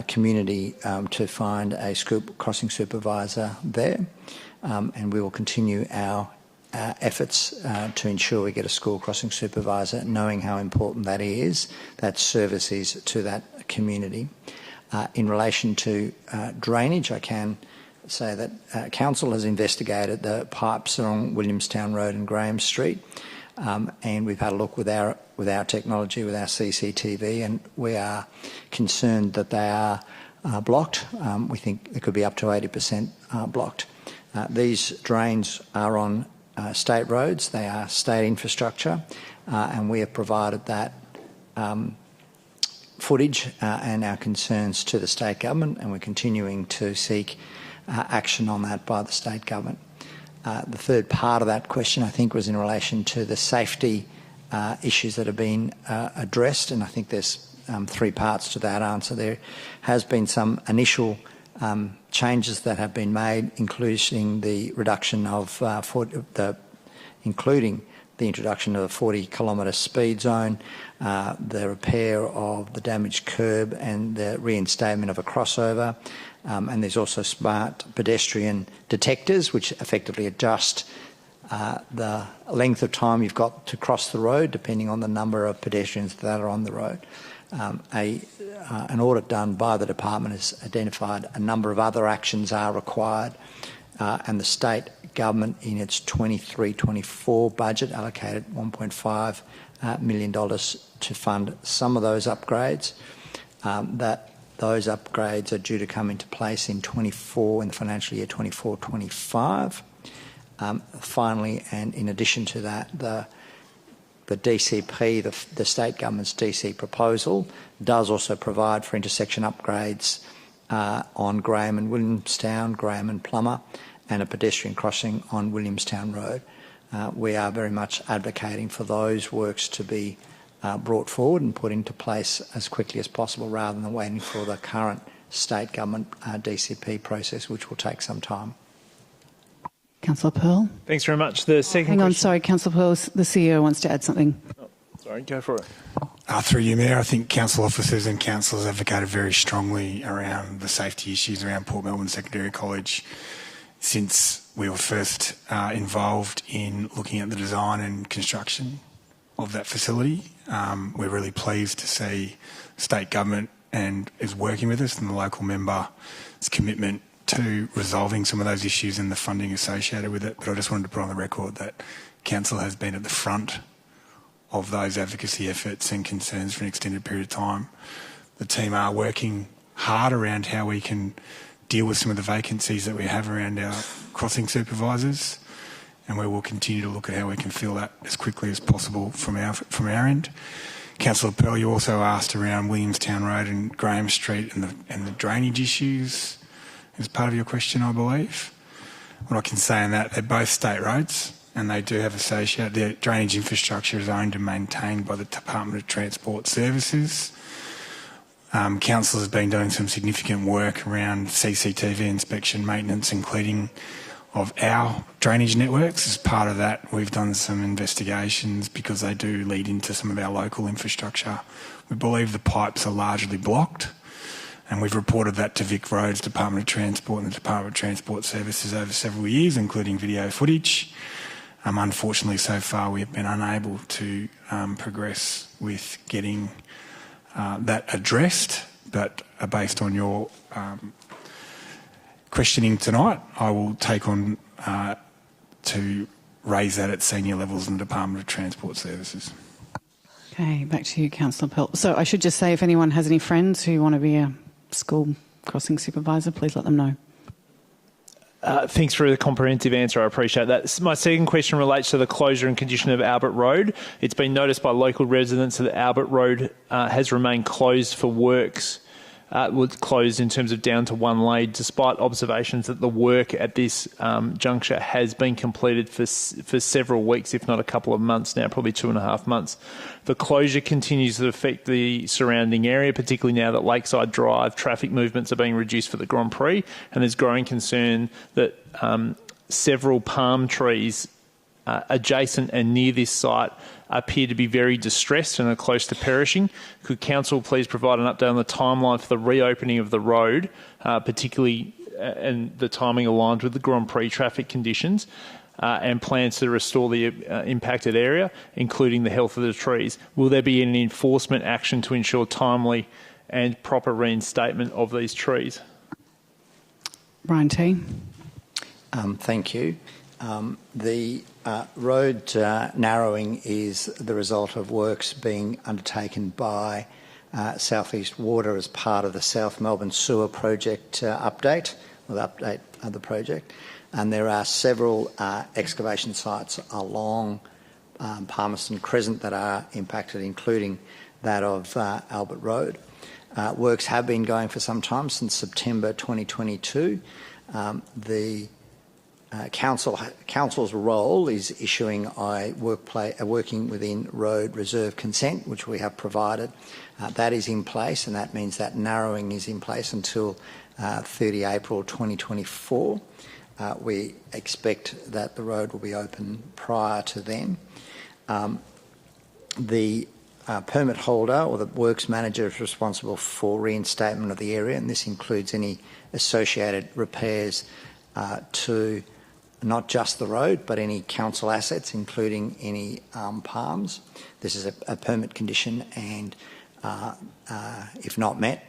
S11: community to find a school crossing supervisor there. And we will continue our efforts to ensure we get a school crossing supervisor, knowing how important that service is to that community. In relation to drainage, I can say that council has investigated the pipes along Williamstown Road and Graham Street, and we've had a look with our technology, with our CCTV, and we are concerned that they are blocked. We think it could be up to 80% blocked. These drains are on state roads; they are state infrastructure, and we have provided that footage and our concerns to the state government, and we're continuing to seek action on that by the state government. The third part of that question, I think, was in relation to the safety issues that have been addressed, and I think there's 3 parts to that answer. There has been some initial changes that have been made, including the reduction of including the introduction of a 40-kilometre speed zone, the repair of the damaged curb, and the reinstatement of a crossover. And there's also smart pedestrian detectors, which effectively adjust the length of time you've got to cross the road, depending on the number of pedestrians that are on the road. An audit done by the department has identified a number of other actions are required, and the state government, in its 23-24 budget, allocated $1.5 million to fund some of those upgrades. That Those upgrades are due to come into place in the financial year 24-25. Finally, and in addition to that, the DCP, the state government's DC proposal, does also provide for intersection upgrades on Graham and Williamstown, Graham and Plummer, and a pedestrian crossing on Williamstown Road. We are very much advocating for those works to be brought forward and put into place as quickly as possible, rather than waiting for the current state government DCP process, which will take some time.
S1: Councillor Pearl.
S4: Thanks very much. The second
S1: Hang on,
S4: question.
S1: sorry, Councillor Pearl, the CEO wants to add something.
S4: Oh, sorry, go for it.
S12: Through you, Mayor, I think council officers and councillors advocated very strongly around the safety issues around Port Melbourne Secondary College since we were first involved in looking at the design and construction of that facility. We're really pleased to see state government is working with us, and the local member's commitment to resolving some of those issues and the funding associated with it. But I just wanted to put on the record that council has been at the front of those advocacy efforts and concerns for an extended period of time. The team are working hard around how we can deal with some of the vacancies that we have around our crossing supervisors, and we will continue to look at how we can fill that as quickly as possible from our end. Councillor Pearl, you also asked around Williamstown Road and Graham Street and the drainage issues as part of your question, I believe. What I can say on that, they're both state roads, and they do have associated. Their drainage infrastructure is owned and maintained by the Department of Transport Services. Council has been doing some significant work around CCTV inspection, maintenance and cleaning of our drainage networks. As part of that, we've done some investigations because they do lead into some of our local infrastructure. We believe the pipes are largely blocked, and we've reported that to Vic Roads, Department of Transport and the Department of Transport Services over several years, including video footage. Unfortunately, so far we've been unable to progress with getting that addressed, but based on your questioning tonight, I will take on to raise that at senior levels in the Department of Transport Services.
S1: Okay, back to you, Councillor Pearl. So I should just say, if anyone has any friends who want to be a school crossing supervisor, please let them know.
S4: Thanks for the comprehensive answer. I appreciate that. My second question relates to the closure and condition of Albert Road. It's been noticed by local residents that Albert Road has remained closed for works. Was closed in terms of down to one lane, despite observations that the work at this juncture has been completed for several weeks, if not a couple of months now, probably 2.5 months. The closure continues to affect the surrounding area, particularly now that Lakeside Drive traffic movements are being reduced for the Grand Prix, and there's growing concern that several palm trees adjacent and near this site appear to be very distressed and are close to perishing. Could Council please provide an update on the timeline for the reopening of the road, particularly and the timing aligned with the Grand Prix traffic conditions, and plans to restore the impacted area, including the health of the trees? Will there be any enforcement action to ensure timely and proper reinstatement of these trees?
S1: Brian T.
S11: Thank you. The road narrowing is the result of works being undertaken by South East Water as part of the South Melbourne Sewer Project update, or the update of the project. And there are several excavation sites along Palmerston Crescent that are impacted, including that of Albert Road. Works have been going for some time, since September 2022. The Council's role is issuing working within road reserve consent, which we have provided. That is in place, and that means that narrowing is in place until 30 April 2024. We expect that the road will be open prior to then. The permit holder or the works manager is responsible for reinstatement of the area, and this includes any associated repairs to not just the road, but any council assets, including any palms. This is a permit condition, and if not met,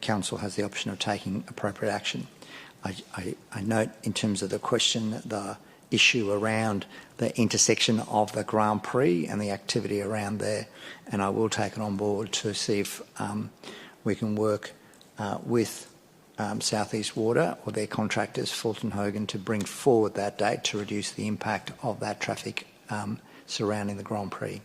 S11: council has the option of taking appropriate action. I note, in terms of the question, the issue around the intersection of the Grand Prix and the activity around there, and I will take it on board to see if we can work with South East Water or their contractors, Fulton Hogan, to bring forward that date to reduce the impact of that traffic surrounding the Grand Prix.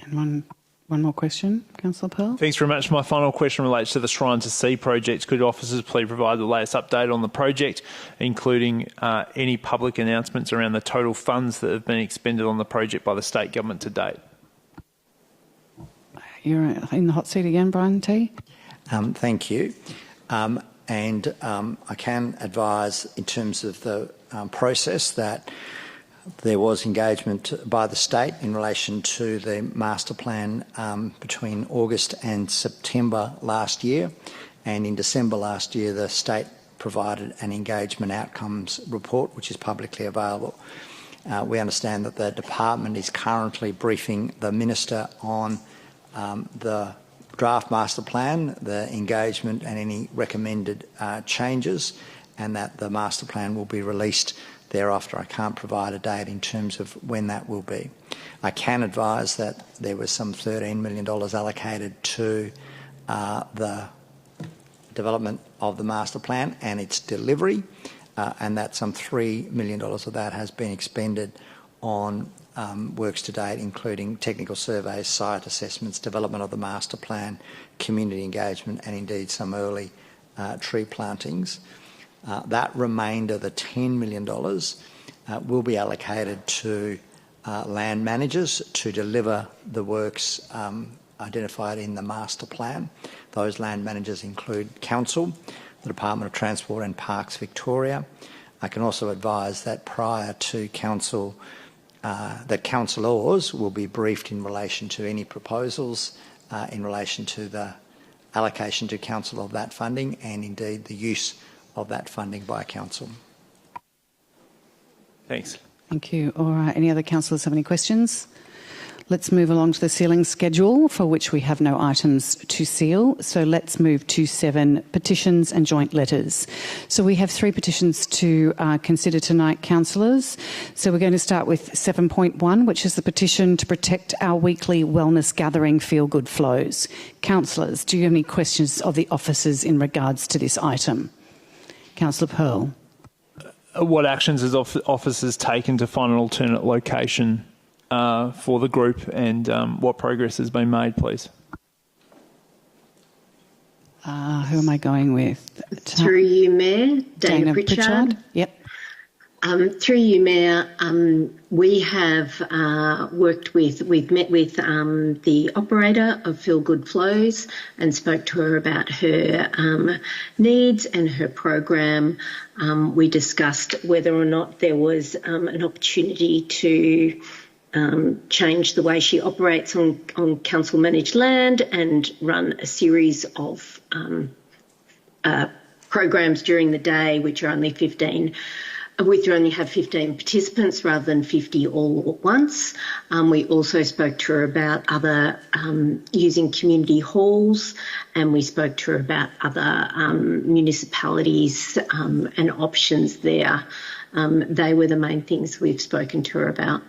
S1: And one more question, Councillor Pearl.
S4: Thanks very much. My final question relates to the Shrine to Sea project. Could officers please provide the latest update on the project, including any public announcements around the total funds that have been expended on the project by the state government to date?
S1: You're in the hot seat again, Brian T.
S11: Thank you. I can advise in terms of the process that there was engagement by the state in relation to the master plan between August and September last year, and in December last year the state provided an engagement outcomes report which is publicly available. We understand that the department is currently briefing the Minister on the draft master plan, the engagement and any recommended changes, and that the master plan will be released thereafter. I can't provide a date in terms of when that will be. I can advise that there was some $13 million allocated to the development of the master plan and its delivery, and that some $3 million of that has been expended on works to date, including technical surveys, site assessments, development of the master plan, community engagement, and indeed some early tree plantings. That remainder, the $10 million, will be allocated to land managers to deliver the works identified in the master plan. Those land managers include Council, the Department of Transport and Parks Victoria. I can also advise that prior to Council, that councillors will be briefed in relation to any proposals in relation to the allocation to Council of that funding and indeed the use of that funding by Council.
S4: Thanks.
S1: Thank you. All right. Any other councillors have any questions? Let's move along to the sealing schedule, for which we have no items to seal. So let's move to 7 petitions and joint letters. So we have 3 petitions to consider tonight, councillors. So we're going to start with 7.1, which is the petition to protect our weekly wellness gathering, FeelGoodFlows. Councillors, do you have any questions of the officers in regards to this item? Councillor Pearl.
S4: What actions has officers taken to find an alternate location for the group, and what progress has been made, please?
S1: Who am I going with?
S13: Through you, Mayor. Dana Pritchard.
S1: Yep.
S13: Through you, Mayor, we have we've met with the operator of FeelGoodFlows and spoke to her about her needs and her program. We discussed whether or not there was an opportunity to change the way she operates on council-managed land and run a series of programs during the day, which are only 15. We only have 15 participants rather than 50 all at once. We also spoke to her about other using community halls, and we spoke to her about other municipalities and options there. They were the main things we've spoken to her about.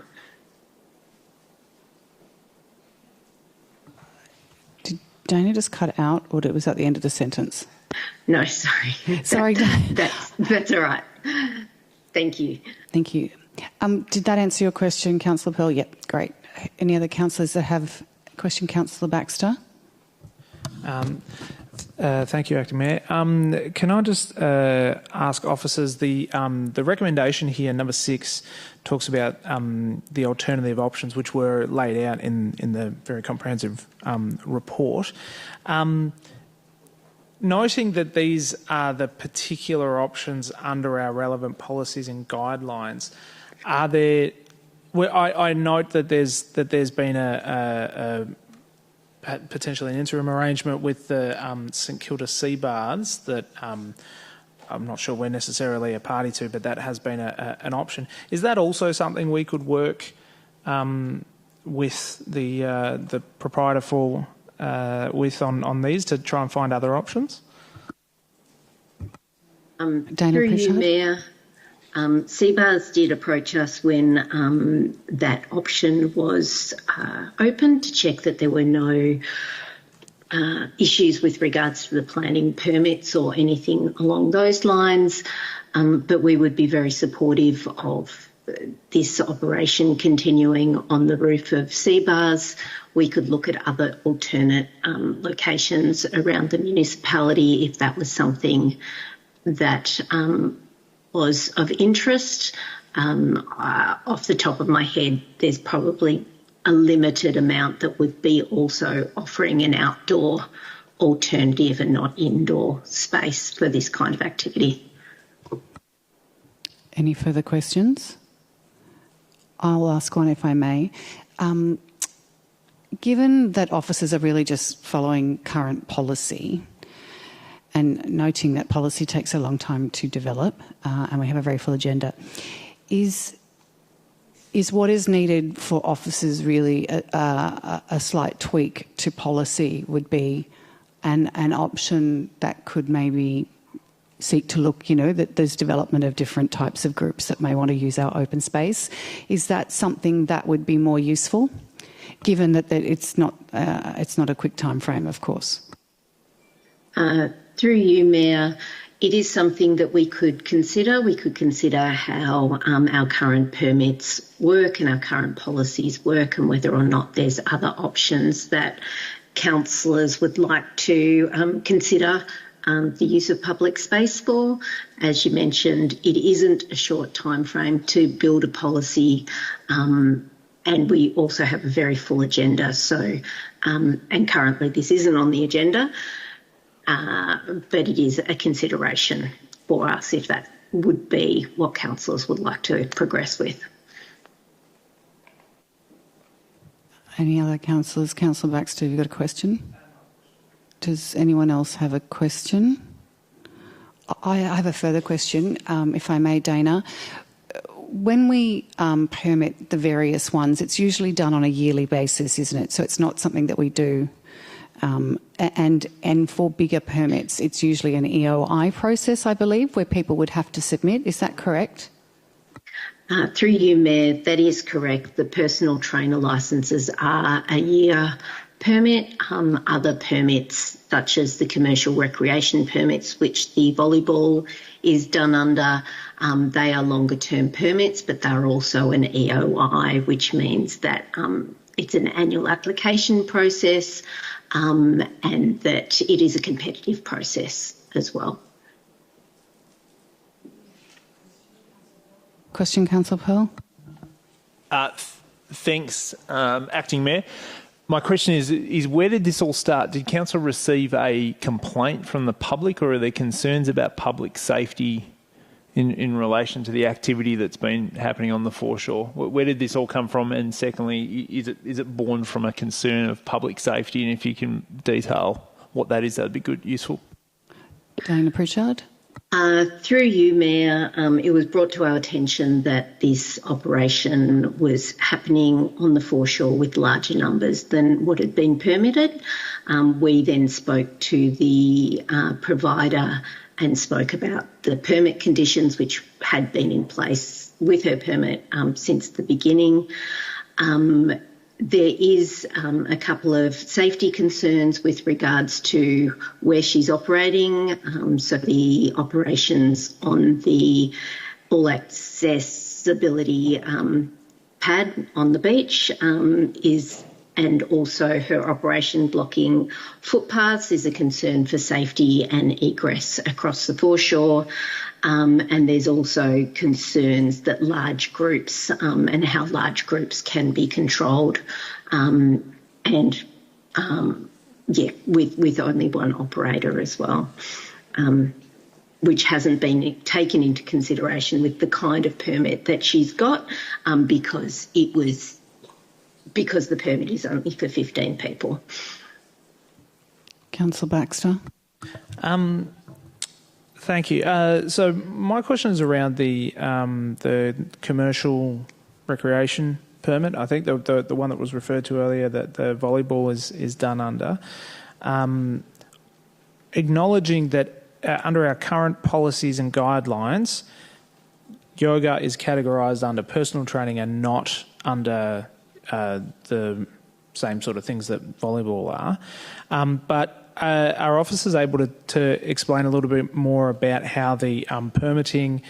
S1: Did Dana just cut out, or was that the end of the sentence?
S13: No, sorry.
S1: Sorry.
S13: That's all right. Thank you.
S1: Thank you. Did that answer your question, Councillor Pearl? Yep, great. Any other councillors that have a question? Councillor Baxter.
S14: Thank you, Acting Mayor. Can I just ask officers, the recommendation here, number 6, talks about the alternative options which were laid out in the very comprehensive report. Noting that these are the particular options under our relevant policies and guidelines, are there? I note that there's been a potentially an interim arrangement with the St Kilda Sea Baths that I'm not sure we're necessarily a party to, but that has been an option. Is that also something we could work with the proprietor for? On these to try and find other options?
S13: Through you, Mayor, Seabars did approach us when that option was open to check that there were no issues with regards to the planning permits or anything along those lines, but we would be very supportive of this operation continuing on the roof of C-Bars. We could look at other alternate locations around the municipality if that was something that was of interest. Off the top of my head, there's probably a limited amount that would be also offering an outdoor alternative and not indoor space for this kind of activity.
S1: Any further questions? I'll ask one if I may. Given that officers are really just following current policy and noting that policy takes a long time to develop and we have a very full agenda, is what is needed for officers really a slight tweak to policy would be an option that could maybe seek to look, that there's development of different types of groups that may want to use our open space. Is that something that would be more useful, given that it's not a quick time frame, of course?
S13: Through you, Mayor, it is something that we could consider. We could consider how our current permits work and our current policies work, and whether or not there's other options that councillors would like to consider the use of public space for. As you mentioned, it isn't a short time frame to build a policy, and we also have a very full agenda. So, and currently this isn't on the agenda, but it is a consideration for us if that would be what councillors would like to progress with.
S1: Any other councillors? Councillor Baxter, have you got a question? Does anyone else have a question? I have a further question, if I may, Dana. When we permit the various ones, it's usually done on a yearly basis, isn't it? So it's not something that we do. And for bigger permits, it's usually an EOI process, I believe, where people would have to submit. Is that correct?
S13: Through you, Mayor, that is correct. The personal trainer licences are a year permit. Other permits, such as the commercial recreation permits, which the volleyball is done under, they are longer term permits, but they're also an EOI, which means that it's an annual application process and that it is a competitive process as well.
S1: Question, Councillor Pearl?
S4: Thanks, Acting Mayor. My question is where did this all start? Did Council receive a complaint from the public, or are there concerns about public safety in relation to the activity that's been happening on the foreshore? Where did this all come from? And secondly, is it born from a concern of public safety? And if you can detail what that is, that'd be good, useful.
S1: Dana Pritchard.
S13: Through you, Mayor, it was brought to our attention that this operation was happening on the foreshore with larger numbers than what had been permitted. We then spoke to the provider and spoke about the permit conditions which had been in place with her permit since the beginning. There is a couple of safety concerns with regards to where she's operating. So the operations on the all accessibility pad on the beach and also her operation blocking footpaths is a concern for safety and egress across the foreshore. And there's also concerns that large groups and how large groups can be controlled with only one operator as well, which hasn't been taken into consideration with the kind of permit that she's got because the permit is only for 15 people.
S1: Councillor Baxter.
S14: Thank you. So my question is around the commercial recreation permit. I think the one that was referred to earlier that the volleyball is done under. Acknowledging that under our current policies and guidelines, yoga is categorised under personal training and not under the same sort of things that volleyball are. But are officers able to explain a little bit more about how the permitting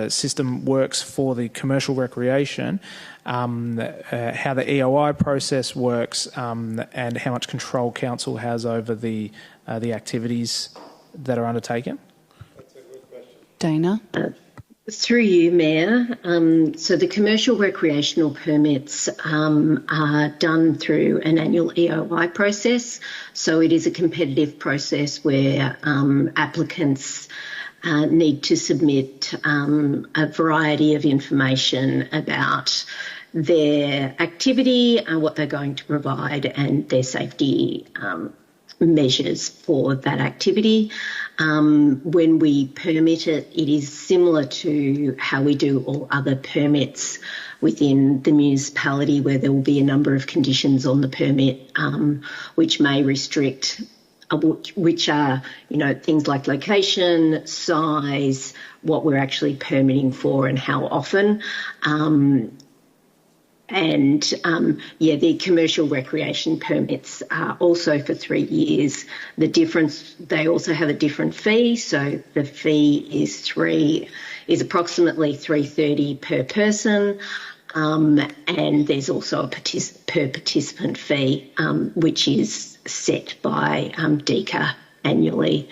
S14: system works for the commercial recreation, how the EOI process works, and how much control council has over the activities that are undertaken?
S1: Dana?
S13: Through you, Mayor. So the commercial recreational permits are done through an annual EOI process. So it is a competitive process where applicants need to submit a variety of information about their activity, what they're going to provide, and their safety measures for that activity. When we permit it, it is similar to how we do all other permits within the municipality, where there will be a number of conditions on the permit which may restrict, which are, things like location, size, what we're actually permitting for and how often. The commercial recreation permits are also for 3 years. The difference, they also have a different fee. So the fee is approximately $3.30 per person. And there's also a per participant fee, which is set by DECA annually.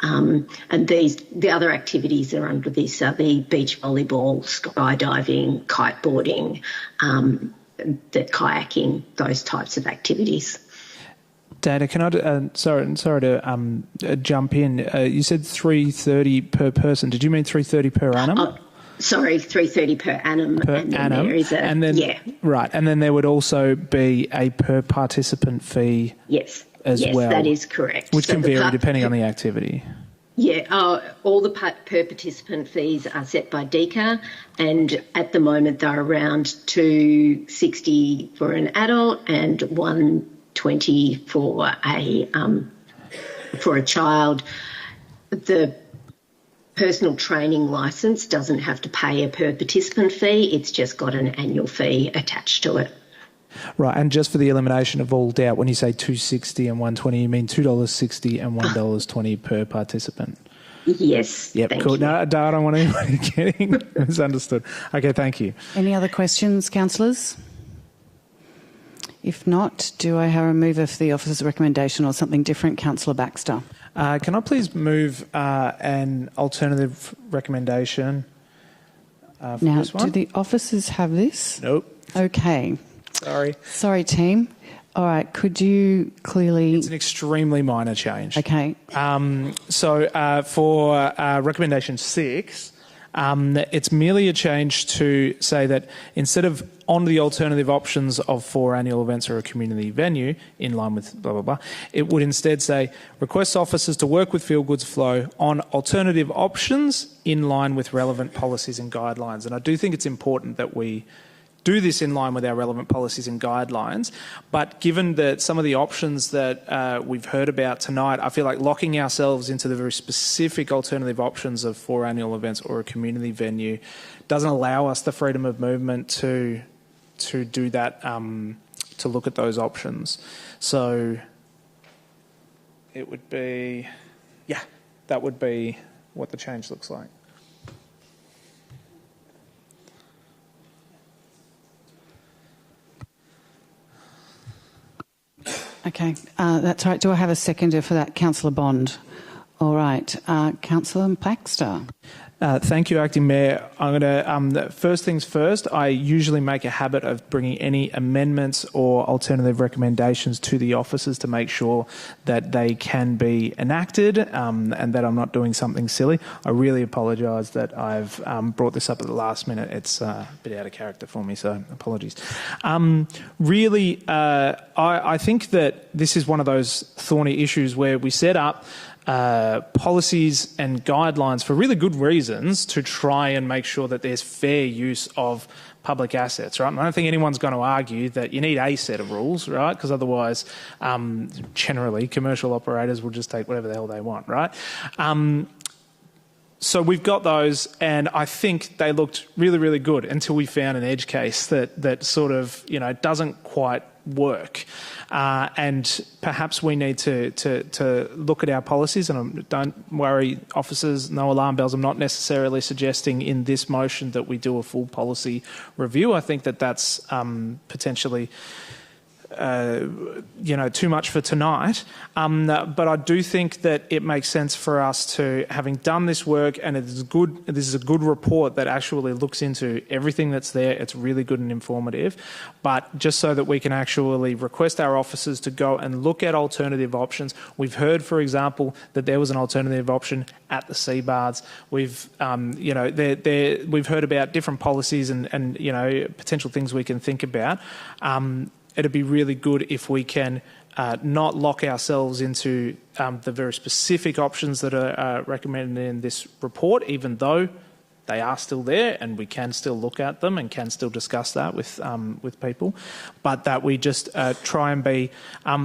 S13: And the other activities that are under this are the beach volleyball, skydiving, kiteboarding, the kayaking, those types of activities.
S14: Dana, can I? Sorry to jump in. You said $3.30 per person. Did you mean $3.30 per annum?
S13: Sorry, $3.30 per annum.
S14: Right, and then there would also be a per participant fee.
S13: Yes.
S14: As well.
S13: Yes, that is correct.
S14: Which can vary depending on the activity.
S13: Yeah, all the per participant fees are set by DECA, and at the moment they're around $2.60 for an adult and $1.20 for a child. The personal training licence doesn't have to pay a per participant fee; it's just got an annual fee attached to it.
S14: Right, and just for the elimination of all doubt, when you say $2.60 and $1.20, you mean $2.60 and $1.20 per participant?
S13: Yes.
S14: Yep, cool. No, I don't want anybody getting misunderstood. Okay, thank you.
S1: Any other questions, councillors? If not, do I have a mover for the officer's recommendation or something different? Councillor Baxter.
S14: Can I please move an alternative recommendation for
S1: now,
S14: this one?
S1: do the officers have this?
S14: Nope.
S1: Okay. Sorry, team. All right, could you clearly...
S14: It's an extremely minor change.
S1: Okay.
S14: So for recommendation 6, it's merely a change to say that instead of on the alternative options of 4 annual events or a community venue, in line with blah, blah, blah, it would instead say, requests officers to work with FeelGoodFlows on alternative options in line with relevant policies and guidelines. And I do think it's important that we do this in line with our relevant policies and guidelines. But given that some of the options that we've heard about tonight, I feel like locking ourselves into the very specific alternative options of 4 annual events or a community venue doesn't allow us the freedom of movement to do that, to look at those options. So it would be, that would be what the change looks like.
S1: Okay, that's right. Do I have a seconder for that? Councillor Bond. All right. Councillor Baxter.
S14: Thank you, Acting Mayor. I'm going to, first things first, I usually make a habit of bringing any amendments or alternative recommendations to the officers to make sure that they can be enacted and that I'm not doing something silly. I really apologise that I've brought this up at the last minute. It's a bit out of character for me, so apologies. I think that this is one of those thorny issues where we set up policies and guidelines for really good reasons to try and make sure that there's fair use of public assets, right? And I don't think anyone's going to argue that you need a set of rules, right? Because otherwise, generally, commercial operators will just take whatever the hell they want, right? So we've got those, and I think they looked really, really good until we found an edge case that sort of, doesn't quite work. And perhaps we need to look at our policies, and don't worry, officers, no alarm bells. I'm not necessarily suggesting in this motion that we do a full policy review. I think that's potentially too much for tonight. But I do think that it makes sense for us to, having done this work, and this is a good report that actually looks into everything that's there. It's really good and informative. But just so that we can actually request our officers to go and look at alternative options. We've heard, for example, that there was an alternative option at the sea baths. We've we've heard about different policies and potential things we can think about. It'd be really good if we can not lock ourselves into the very specific options that are recommended in this report, even though they are still there and we can still look at them and can still discuss that with people, but that we just try and be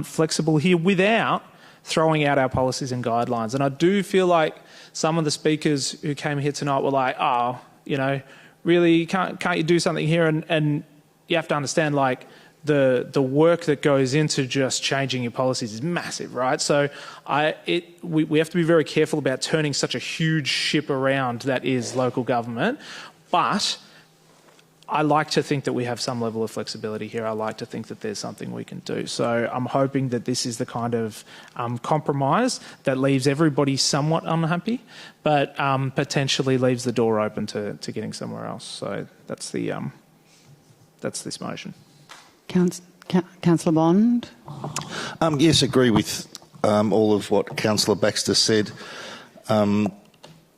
S14: flexible here without throwing out our policies and guidelines. And I do feel like some of the speakers who came here tonight were like, really, can't you do something here? And you have to understand, the work that goes into just changing your policies is massive, right? So we have to be very careful about turning such a huge ship around that is local government. But I like to think that we have some level of flexibility here. I like to think that there's something we can do. So I'm hoping that this is the kind of compromise that leaves everybody somewhat unhappy, but potentially leaves the door open to getting somewhere else. So that's this motion.
S1: Councillor Bond?
S15: Yes, agree with all of what Councillor Baxter said.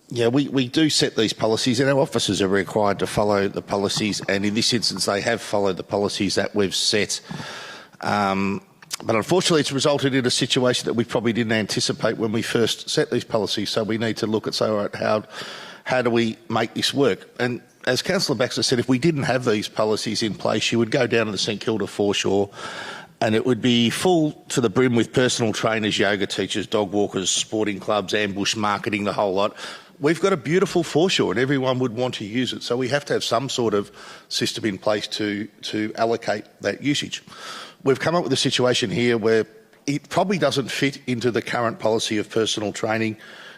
S15: We do set these policies, and our officers are required to follow the policies, and in this instance they have followed the policies that we've set. But unfortunately it's resulted in a situation that we probably didn't anticipate when we first set these policies, so we need to look at, how do we make this work? And as Councillor Baxter said, if we didn't have these policies in place, you would go down to the St Kilda foreshore and it would be full to the brim with personal trainers, yoga teachers, dog walkers, sporting clubs, ambush marketing, the whole lot. We've got a beautiful foreshore and everyone would want to use it, so we have to have some sort of system in place to allocate that usage. We've come up with a situation here where it probably doesn't fit into the current policy of personal training,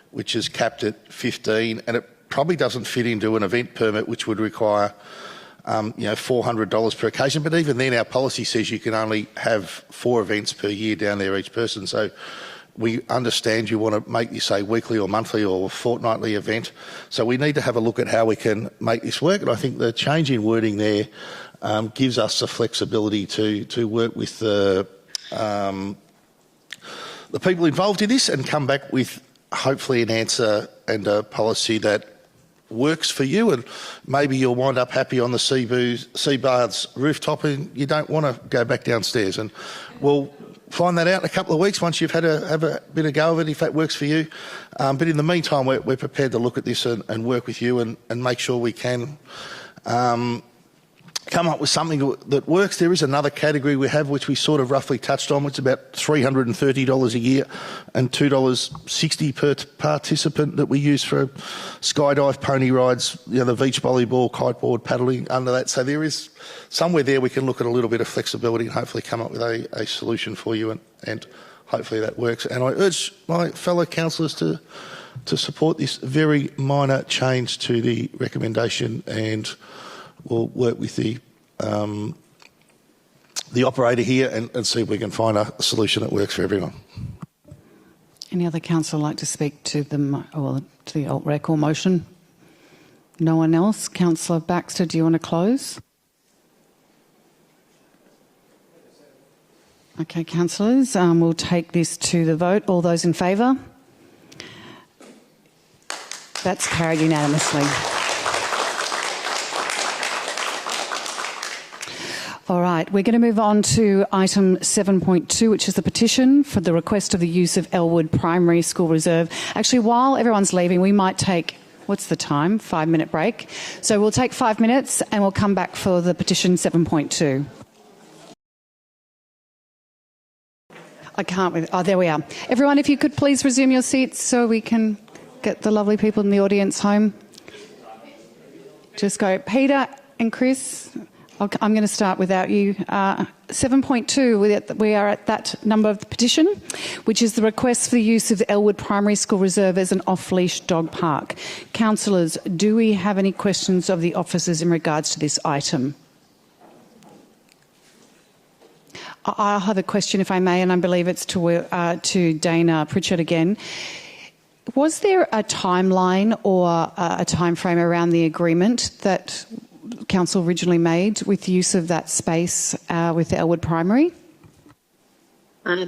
S15: which is capped at 15, and it probably doesn't fit into an event permit, which would require $400 per occasion. But even then, our policy says you can only have 4 events per year down there each person. So we understand you want to make this a weekly or monthly or fortnightly event. So we need to have a look at how we can make this work. And I think the change in wording there gives us the flexibility to work with the people involved in this and come back with hopefully an answer and a policy that works for you, and maybe you'll wind up happy on the sea baths rooftop and you don't want to go back downstairs. And we'll find that out in a couple of weeks once you've have a bit of go of it, if that works for you. But in the meantime, we're prepared to look at this and work with you and make sure we can come up with something that works. There is another category we have which we sort of roughly touched on, which is about $330 a year and $2.60 per participant that we use for skydive, pony rides, the beach volleyball, kiteboard, paddling under that. So there is somewhere there we can look at a little bit of flexibility and hopefully come up with a solution for you, and hopefully that works. And I urge my fellow councillors to support this very minor change to the recommendation, and we'll work with the operator here and see if we can find a solution that works for everyone.
S1: Any other councillor like to speak to the alt-rec or motion? No one else? Councillor Baxter, do you want to close? Okay, councillors, we'll take this to the vote. All those in favour? That's carried unanimously. All right, we're going to move on to item 7.2, which is the petition for the request of the use of Elwood Primary School Reserve. Actually, while everyone's leaving, we might take, what's the time? 5-minute break. So we'll take 5 minutes and we'll come back for the petition 7.2. I can't. Oh, there we are. Everyone, if you could please resume your seats so we can get the lovely people in the audience home? Just go. Peter and Chris, I'm going to start without you. 7.2, we are at that number of the petition, which is the request for the use of the Elwood Primary School Reserve as an off-leash dog park. Councillors, do we have any questions of the officers in regards to this item? I'll have a question, if I may, and I believe it's to Dana Pritchard again. Was there a timeline or a time frame around the agreement that Council originally made with the use of that space with the Elwood Primary?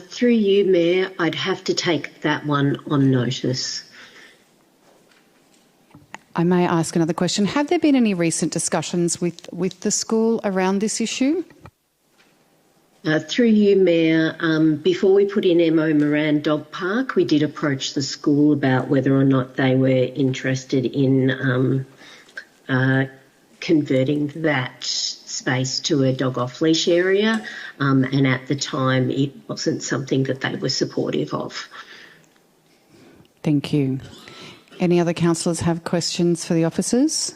S13: Through you, Mayor, I'd have to take that one on notice.
S1: I may ask another question. Have there been any recent discussions with the school around this issue?
S13: Through you, Mayor, before we put in MO Moran Dog Park, we did approach the school about whether or not they were interested in converting that space to a dog off-leash area, and at the time it wasn't something that they were supportive of.
S1: Thank you. Any other councillors have questions for the officers?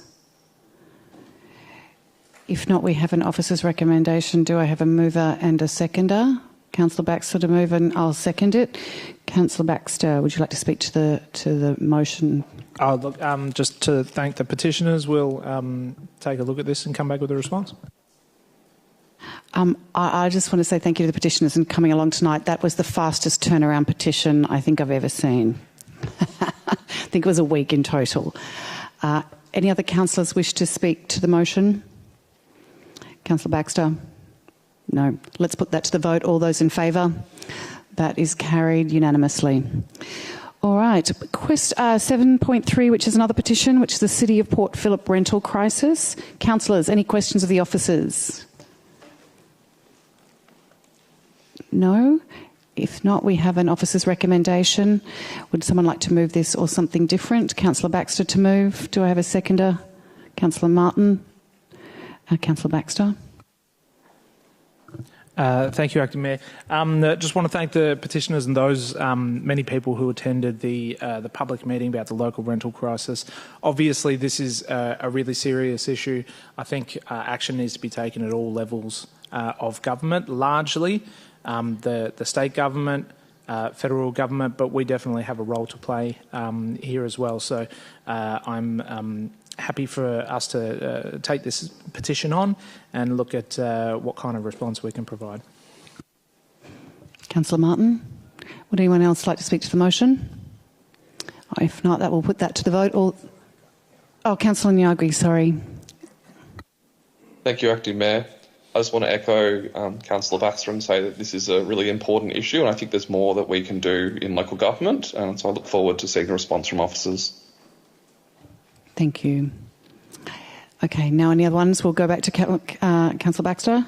S1: If not, we have an officer's recommendation. Do I have a mover and a seconder? Councillor Baxter to move, and I'll second it. Councillor Baxter, would you like to speak to the motion?
S14: Oh, look, just to thank the petitioners, we'll take a look at this and come back with a response.
S1: I just want to say thank you to the petitioners and coming along tonight. That was the fastest turnaround petition I think I've ever seen. I think it was a week in total. Any other councillors wish to speak to the motion? Councillor Baxter? No. Let's put that to the vote. All those in favour? That is carried unanimously. All right. 7.3, which is another petition, which is the City of Port Phillip rental crisis. Councillors, any questions of the officers? No? If not, we have an officer's recommendation. Would someone like to move this or something different? Councillor Baxter to move. Do I have a seconder? Councillor Martin? Councillor Baxter?
S14: Thank you, Acting Mayor. Just want to thank the petitioners and those many people who attended the public meeting about the local rental crisis. Obviously, this is a really serious issue. I think action needs to be taken at all levels of government, largely the state government, federal government, but we definitely have a role to play here as well. So I'm happy for us to take this petition on and look at what kind of response we can provide.
S1: Councillor Martin, would anyone else like to speak to the motion? If not, that will put that to the vote. Councillor Nyagui, sorry.
S16: Thank you, Acting Mayor. I just want to echo Councillor Baxter and say that this is a really important issue, and I think there's more that we can do in local government, and so I look forward to seeing a response from officers.
S1: Thank you. Okay, now any other ones? We'll go back to Councillor Baxter.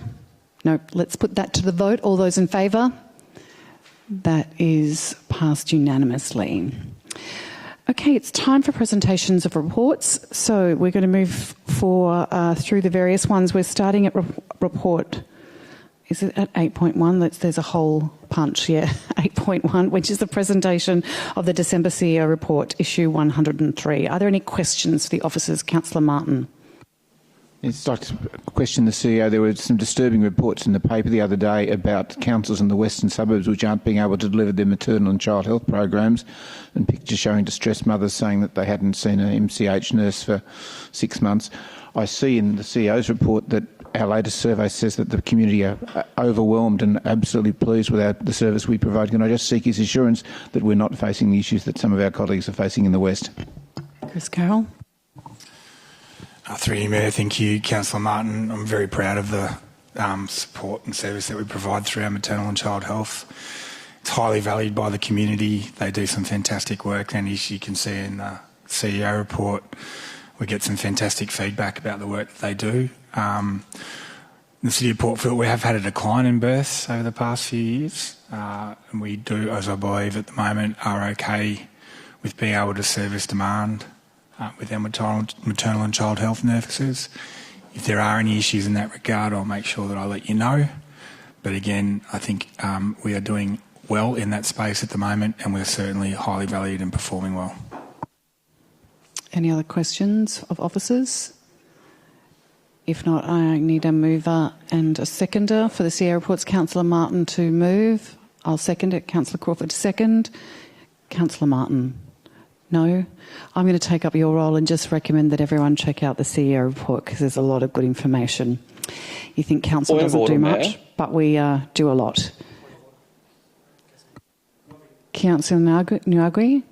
S1: No, let's put that to the vote. All those in favour? That is passed unanimously. Okay, it's time for presentations of reports. So we're going to move through the various ones. We're starting at report. Is it at 8.1? There's a whole punch, yeah. 8.1, which is the presentation of the December CEO report, issue 103. Are there any questions for the officers? Councillor Martin.
S17: I'd like to question the CEO. There were some disturbing reports in the paper the other day about councils in the western suburbs which aren't being able to deliver their maternal and child health programs, and pictures showing distressed mothers saying that they hadn't seen an MCH nurse for 6 months. I see in the CEO's report that our latest survey says that the community are overwhelmed and absolutely pleased with the service we provide. Can I just seek his assurance that we're not facing the issues that some of our colleagues are facing in the West?
S1: Chris Carroll.
S12: Through you, Mayor, thank you, Councillor Martin. I'm very proud of the support and service that we provide through our maternal and child health. It's highly valued by the community. They do some fantastic work, and as you can see in the CEO report, we get some fantastic feedback about the work that they do. In the City of Port Phillip, we have had a decline in births over the past few years, and we do, as I believe at the moment, are okay with being able to service demand with our maternal and child health nurses. If there are any issues in that regard, I'll make sure that I let you know. But again, I think we are doing well in that space at the moment, and we're certainly highly valued and performing well.
S1: Any other questions of officers? If not, I need a mover and a seconder for the CEO reports. Councillor Martin to move. I'll second it. Councillor Crawford to second. Councillor Martin, no. I'm going to take up your role and just recommend that everyone check out the CEO report because there's a lot of good information. You think council doesn't do much, but we do a lot. Councillor Nyagui?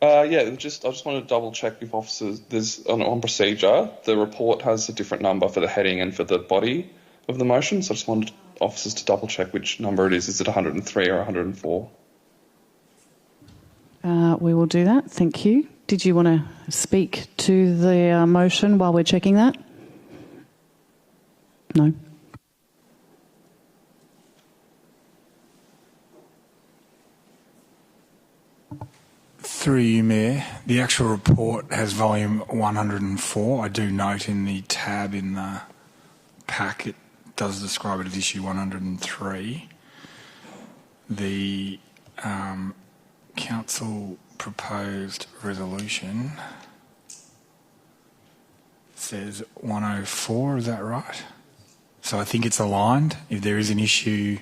S16: I just want to double check with officers. There's on procedure, the report has a different number for the heading and for the body of the motion. So I just wanted officers to double check which number it is. Is it 103 or 104?
S1: We will do that. Thank you. Did you want to speak to the motion while we're checking that? No.
S12: Through you, Mayor, the actual report has volume 104. I do note in the tab in the pack it does describe it as issue 103. The council proposed resolution says 104, is that right? So I think it's aligned. If there is an issue,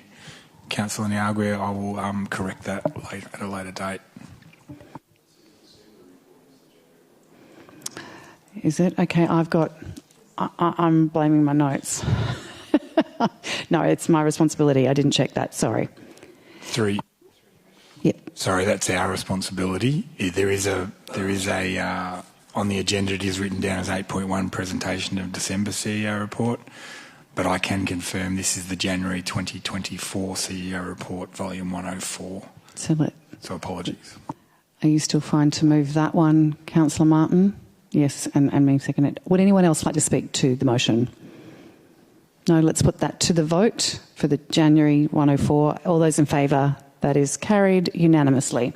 S12: Councillor Nyagui, I will correct that at a later date.
S1: Is it? Okay, I'm blaming my notes. No, it's my responsibility. I didn't check that, sorry.
S12: 3.
S1: Yep.
S12: Sorry, that's our responsibility. There is a on the agenda it is written down as 8.1 presentation of December CEO report, but I can confirm this is the January 2024 CEO report, volume 104. So apologies.
S1: Are you still fine to move that one, Councillor Martin? Yes, and me second it. Would anyone else like to speak to the motion? No, let's put that to the vote for the January 104. All those in favour? That is carried unanimously.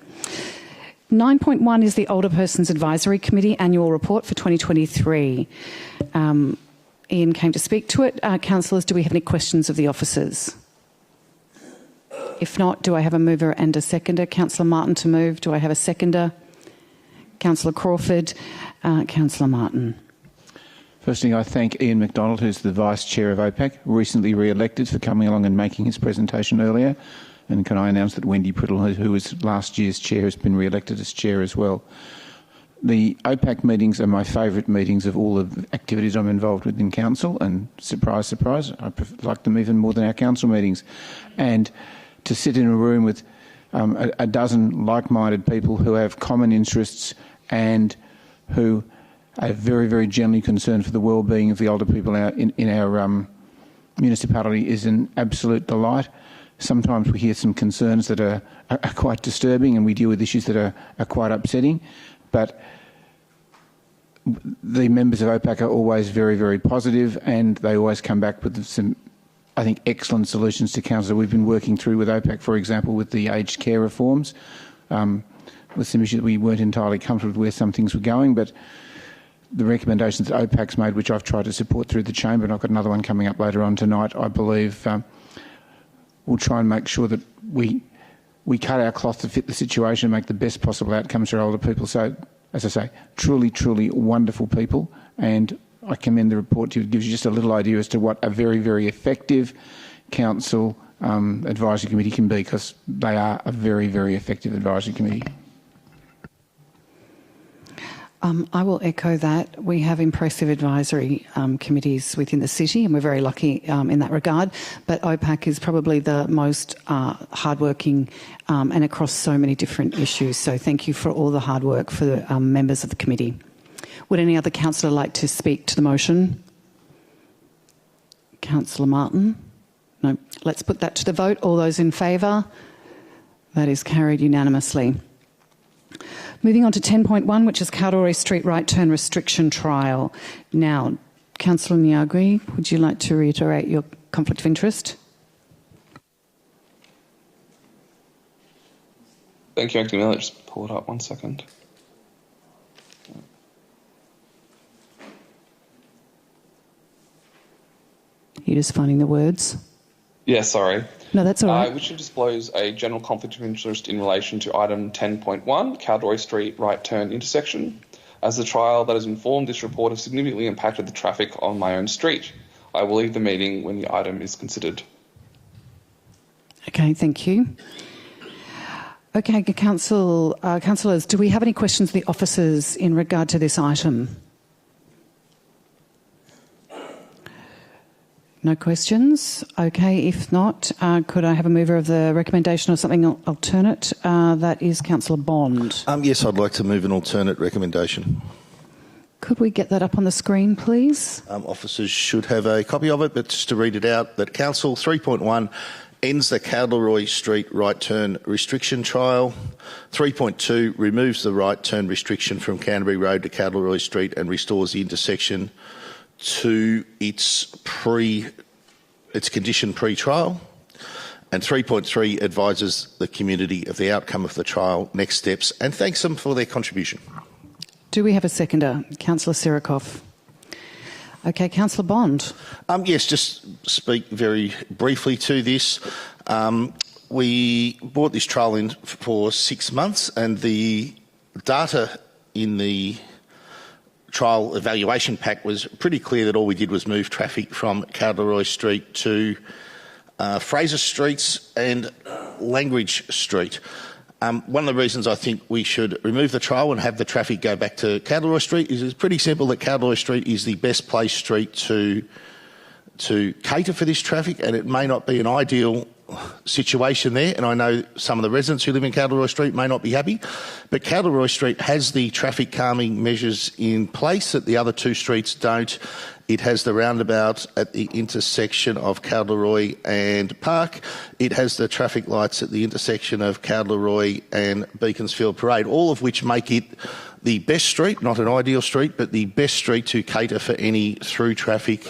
S1: 9.1 is the Older Persons Advisory Committee Annual Report for 2023. Ian came to speak to it. Councillors, do we have any questions of the officers? If not, do I have a mover and a seconder? Councillor Martin to move. Do I have a seconder? Councillor Crawford. Councillor Martin.
S17: Firstly, I thank Ian McDonald, who's the Vice Chair of OPAC, recently re-elected, for coming along and making his presentation earlier. And can I announce that Wendy Priddle, who was last year's Chair, has been re-elected as Chair as well. The OPAC meetings are my favourite meetings of all the activities I'm involved with in Council, and surprise, surprise, I like them even more than our Council meetings. And to sit in a room with a dozen like-minded people who have common interests and who are very, very genuinely concerned for the well-being of the older people in our municipality is an absolute delight. Sometimes we hear some concerns that are quite disturbing, and we deal with issues that are quite upsetting, but the members of OPAC are always very, very positive, and they always come back with some, I think, excellent solutions to council. We've been working through with OPAC, for example, with the aged care reforms, with some issues that we weren't entirely comfortable with where some things were going, but the recommendations that OPAC's made, which I've tried to support through the chamber, and I've got another one coming up later on tonight, I believe we'll try and make sure that we cut our cloth to fit the situation and make the best possible outcomes for older people. So, as I say, truly, truly wonderful people, and I commend the report to you. It gives you just a little idea as to what a very, very effective council advisory committee can be, because they are a very, very effective advisory committee.
S1: I will echo that. We have impressive advisory committees within the city, and we're very lucky in that regard. But OPAC is probably the most hardworking and across so many different issues. So thank you for all the hard work for the members of the committee. Would any other councillor like to speak to the motion? Councillor Martin? No. Let's put that to the vote. All those in favour? That is carried unanimously. Moving on to 10.1, which is Cowderoy Street right turn restriction trial. Now, Councillor Nyagui, would you like to reiterate your conflict of interest?
S16: Thank you, Acting Mayor. Just pull it up 1 second.
S1: You're just finding the words?
S16: Yeah, sorry.
S1: No, that's all right.
S16: I wish to disclose a general conflict of interest in relation to item 10.1, Cowderoy Street right turn intersection. As the trial that has informed this report has significantly impacted the traffic on my own street. I will leave the meeting when the item is considered.
S1: Okay, thank you. Okay, councillors, do we have any questions of the officers in regard to this item? No questions? Okay, if not, could I have a mover of the recommendation or something alternate? That is Councillor Bond.
S15: Yes, I'd like to move an alternate recommendation.
S1: Could we get that up on the screen, please?
S15: Officers should have a copy of it, but just to read it out, that Council 3.1 ends the Cowderoy Street right turn restriction trial. 3.2 removes the right turn restriction from Canterbury Road to Cowderoy Street and restores the intersection to its condition pre-trial. And 3.3 advises the community of the outcome of the trial, next steps, and thanks them for their contribution.
S1: Do we have a seconder? Councillor Sirikoff. Okay, Councillor Bond.
S15: Yes, just speak very briefly to this. We brought this trial in for 6 months, and the data in the trial evaluation pack was pretty clear that all we did was move traffic from Cowderoy Street to Fraser Streets and Langridge Street. One of the reasons I think we should remove the trial and have the traffic go back to Cowderoy Street is it's pretty simple that Cowderoy Street is the best placed street to cater for this traffic, and it may not be an ideal situation there, and I know some of the residents who live in Cowderoy Street may not be happy, but Cowderoy Street has the traffic calming measures in place that the other two streets don't. It has the roundabout at the intersection of Cowderoy and Park. It has the traffic lights at the intersection of Cowderoy and Beaconsfield Parade, all of which make it the best street, not an ideal street, but the best street to cater for any through traffic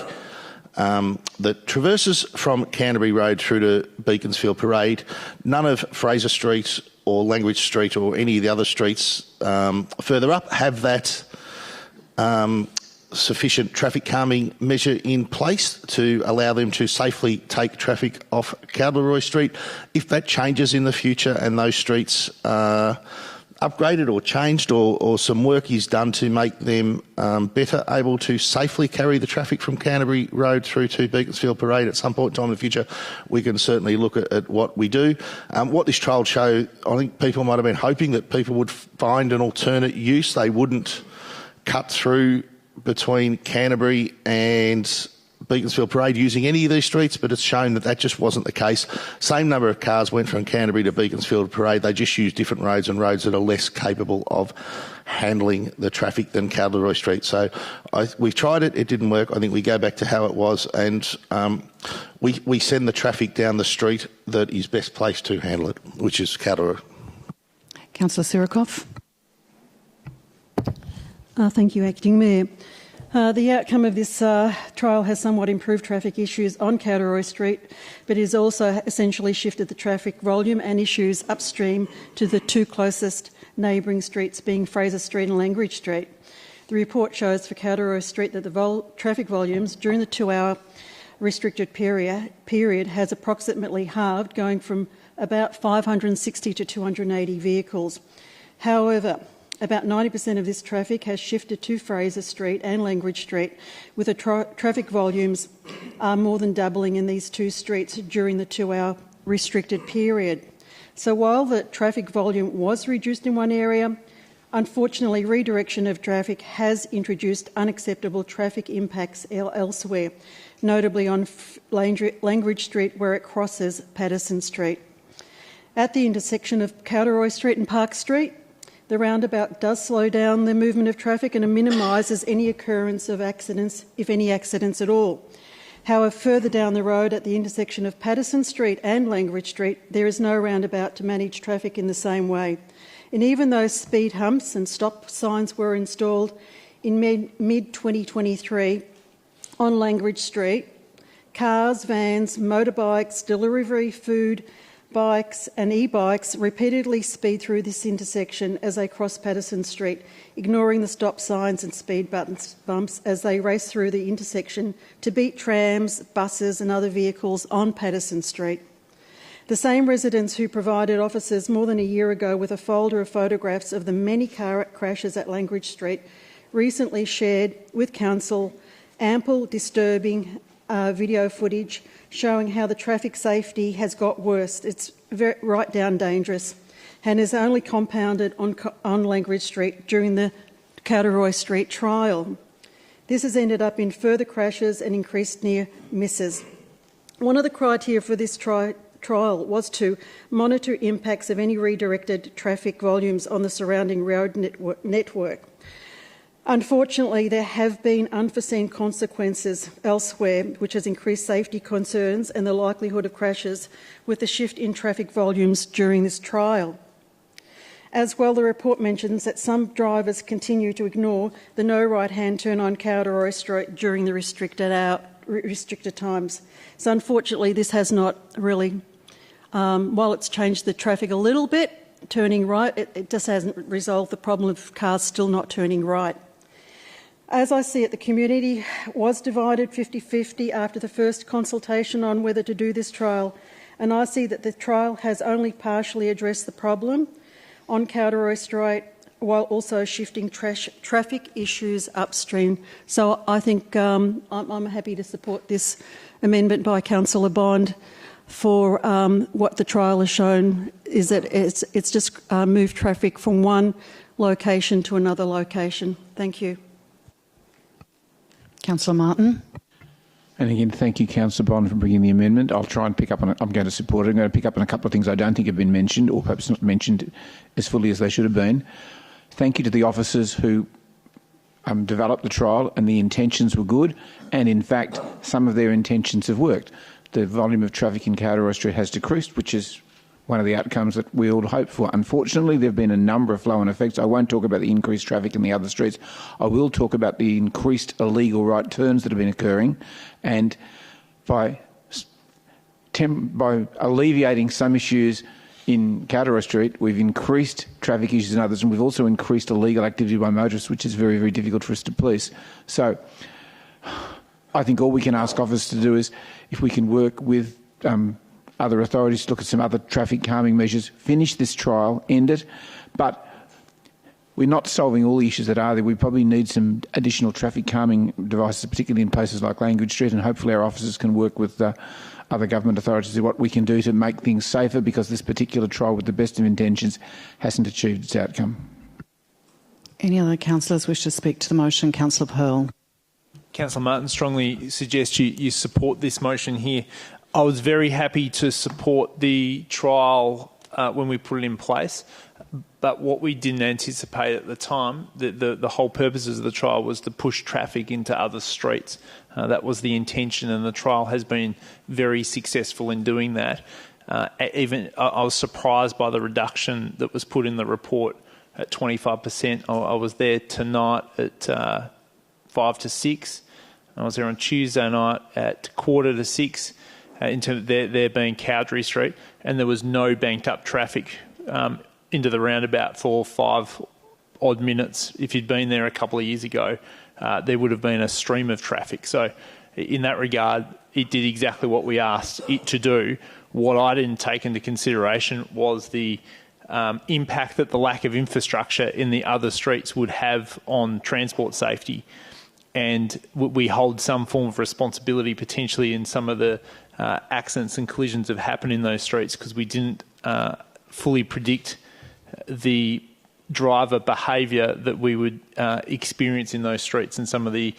S15: that traverses from Canterbury Road through to Beaconsfield Parade. None of Fraser Street or Langridge Street or any of the other streets further up have that sufficient traffic calming measure in place to allow them to safely take traffic off Cowderoy Street. If that changes in the future and those streets are upgraded or changed or some work is done to make them better able to safely carry the traffic from Canterbury Road through to Beaconsfield Parade at some point in time in the future, we can certainly look at what we do. What this trial showed, I think people might have been hoping that people would find an alternate use. They wouldn't cut through between Canterbury and Beaconsfield Parade using any of these streets, but it's shown that that just wasn't the case. Same number of cars went from Canterbury to Beaconsfield Parade. They just used different roads and roads that are less capable of handling the traffic than Cowderoy Street. So we've tried it. It didn't work. I think we go back to how it was, and we send the traffic down the street that is best placed to handle it, which is Cowderoy.
S1: Councillor Sirikoff.
S8: Thank you, Acting Mayor. The outcome of this trial has somewhat improved traffic issues on Cowderoy Street, but it has also essentially shifted the traffic volume and issues upstream to the two closest neighbouring streets, being Fraser Street and Langridge Street. The report shows for Cowderoy Street that the traffic volumes during the 2-hour restricted period has approximately halved, going from about 560 to 280 vehicles. However, about 90% of this traffic has shifted to Fraser Street and Langridge Street, with the traffic volumes more than doubling in these two streets during the 2-hour restricted period. So while the traffic volume was reduced in one area, unfortunately redirection of traffic has introduced unacceptable traffic impacts elsewhere, notably on Langridge Street where it crosses Patterson Street. At the intersection of Cowderoy Street and Park Street, the roundabout does slow down the movement of traffic and minimises any occurrence of accidents, if any accidents at all. However, further down the road at the intersection of Patterson Street and Langridge Street, there is no roundabout to manage traffic in the same way. And even though speed humps and stop signs were installed in mid-2023 on Langridge Street, cars, vans, motorbikes, delivery, food, bikes and e-bikes repeatedly speed through this intersection as they cross Patterson Street, ignoring the stop signs and speed bumps as they race through the intersection to beat trams, buses and other vehicles on Patterson Street. The same residents who provided officers more than a year ago with a folder of photographs of the many car crashes at Langridge Street recently shared with Council ample, disturbing video footage showing how the traffic safety has got worse. It's right down dangerous and is only compounded on Langridge Street during the Cowderoy Street trial. This has ended up in further crashes and increased near misses. One of the criteria for this trial was to monitor impacts of any redirected traffic volumes on the surrounding road network. Unfortunately, there have been unforeseen consequences elsewhere, which has increased safety concerns and the likelihood of crashes with the shift in traffic volumes during this trial. As well, the report mentions that some drivers continue to ignore the no right-hand turn on Cowderoy Street during the restricted times. So unfortunately, this has not really, while it's changed the traffic a little bit, turning right, it just hasn't resolved the problem of cars still not turning right. As I see it, the community was divided 50-50 after the first consultation on whether to do this trial, and I see that the trial has only partially addressed the problem on Cowderoy Street while also shifting traffic issues upstream. So I think I'm happy to support this amendment by Councillor Bond for what the trial has shown is that it's just moved traffic from one location to another location. Thank you.
S1: Councillor Martin.
S17: And again, thank you, Councillor Bond, for bringing the amendment. I'll try and pick up on it. I'm going to support it. I'm going to pick up on a couple of things I don't think have been mentioned, or perhaps not mentioned as fully as they should have been. Thank you to the officers who developed the trial, and the intentions were good, and in fact, some of their intentions have worked. The volume of traffic in Cowderoy Street has decreased, which is one of the outcomes that we all hope for. Unfortunately, there have been a number of flow-on effects. I won't talk about the increased traffic in the other streets. I will talk about the increased illegal right turns that have been occurring, and by alleviating some issues in Cowderoy Street, we've increased traffic issues in others, and we've also increased illegal activity by motorists, which is very, very difficult for us to police. So I think all we can ask officers to do is, if we can work with other authorities to look at some other traffic calming measures, finish this trial, end it. But we're not solving all the issues that are there. We probably need some additional traffic calming devices, particularly in places like Langridge Street, and hopefully our officers can work with other government authorities to see what we can do to make things safer, because this particular trial, with the best of intentions, hasn't achieved its outcome.
S1: Any other councillors wish to speak to the motion? Councillor Pearl.
S4: Councillor Martin, strongly suggest you support this motion here. I was very happy to support the trial when we put it in place, but what we didn't anticipate at the time, the whole purposes of the trial was to push traffic into other streets. That was the intention, and the trial has been very successful in doing that. I was surprised by the reduction that was put in the report at 25%. I was there tonight at 5 to 6. I was there on Tuesday night at 5:45. In terms of there being Cowderoy Street, and there was no banked up traffic into the roundabout for 5 odd minutes. If you'd been there a couple of years ago, there would have been a stream of traffic. So in that regard, it did exactly what we asked it to do. What I didn't take into consideration was the impact that the lack of infrastructure in the other streets would have on transport safety. And we hold some form of responsibility potentially in some of the accidents and collisions that have happened in those streets, because we didn't fully predict the driver behaviour that we would experience in those streets, and some of the,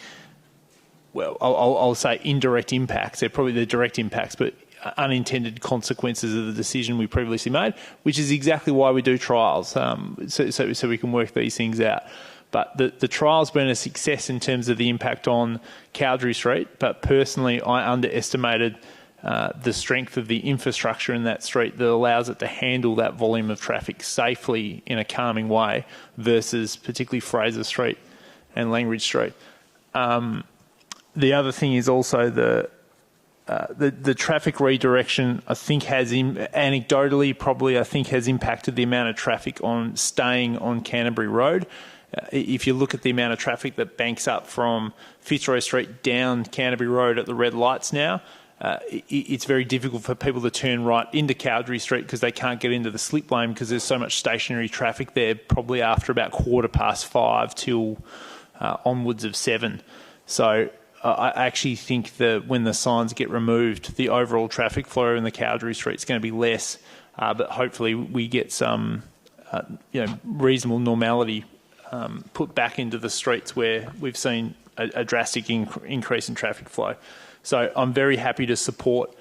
S4: well, I'll say indirect impacts. They're probably the direct impacts, but unintended consequences of the decision we previously made, which is exactly why we do trials, so we can work these things out. But the trial's been a success in terms of the impact on Cowderoy Street, but personally I underestimated the strength of the infrastructure in that street that allows it to handle that volume of traffic safely in a calming way versus particularly Fraser Street and Langridge Street. The other thing is also the traffic redirection, I think, has anecdotally probably has impacted the amount of traffic on staying on Canterbury Road. If you look at the amount of traffic that banks up from Fitzroy Street down Canterbury Road at the red lights now, it's very difficult for people to turn right into Cowderoy Street because they can't get into the slip lane because there's so much stationary traffic there, probably after about 5:15 till onwards of 7. So I actually think that when the signs get removed, the overall traffic flow in the Cowderoy Street is going to be less, but hopefully we get some reasonable normality put back into the streets where we've seen a drastic increase in traffic flow. So I'm very happy to support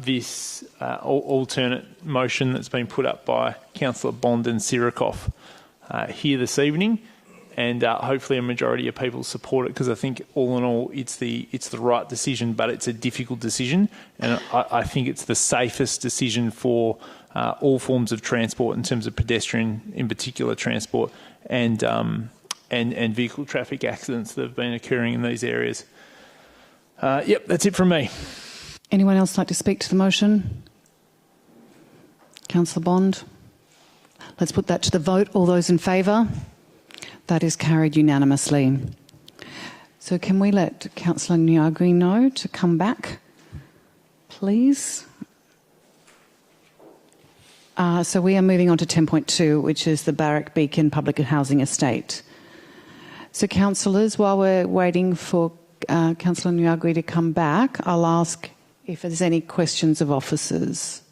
S4: this alternate motion that's been put up by Councillor Bond and Sirikoff here this evening, and hopefully a majority of people support it because I think all in all it's the right decision, but it's a difficult decision, and I think it's the safest decision for all forms of transport in terms of pedestrian, in particular, transport and vehicle traffic accidents that have been occurring in these areas. Yep, that's it from me.
S1: Anyone else like to speak to the motion? Councillor Bond? Let's put that to the vote. All those in favour? That is carried unanimously. So can we let Councillor Nyagri know to come back, please? So we are moving on to 10.2, which is the Barak-Beacon Public Housing Estate. So councillors, while we're waiting for Councillor Nyagri to come back, I'll ask if there's any questions of officers.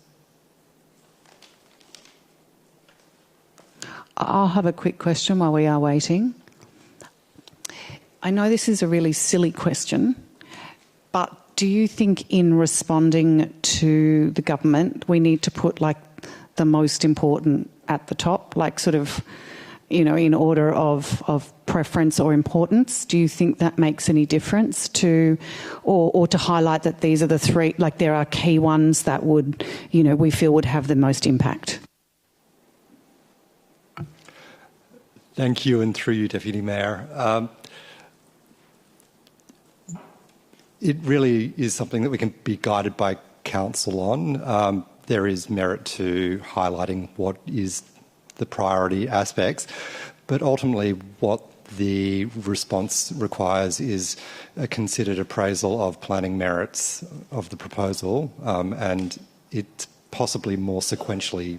S1: I'll have a quick question while we are waiting. I know this is a really silly question, but do you think in responding to the government we need to put like the most important at the top, like sort of, in order of preference or importance? Do you think that makes any difference to, or to highlight that these are the three, like there are key ones that would, we feel would have the most impact?
S10: Thank you, and through you, Deputy Mayor. It really is something that we can be guided by council on. There is merit to highlighting what is the priority aspects, but ultimately what the response requires is a considered appraisal of planning merits of the proposal, and it's possibly more sequentially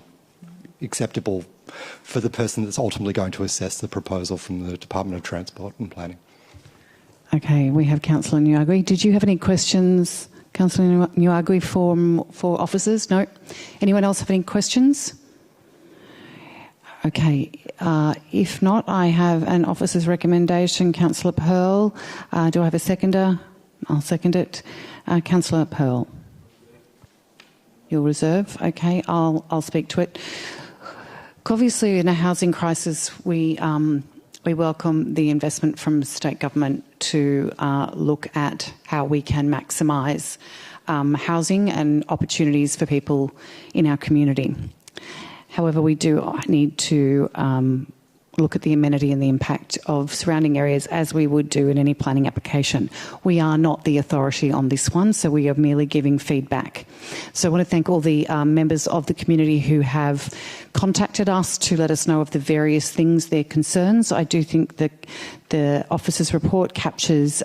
S10: acceptable for the person that's ultimately going to assess the proposal from the Department of Transport and Planning.
S1: Okay, we have Councillor Nyagri. Did you have any questions, Councillor Nyagri, for officers? No? Anyone else have any questions? Okay, if not, I have an officer's recommendation. Councillor Pearl. Do I have a seconder? I'll second it. Councillor Pearl. You'll reserve? Okay, I'll speak to it. Obviously, in a housing crisis, we welcome the investment from state government to look at how we can maximise housing and opportunities for people in our community. However, we do need to look at the amenity and the impact of surrounding areas as we would do in any planning application. We are not the authority on this one, so we are merely giving feedback. So I want to thank all the members of the community who have contacted us to let us know of the various things, their concerns. I do think that the officer's report captures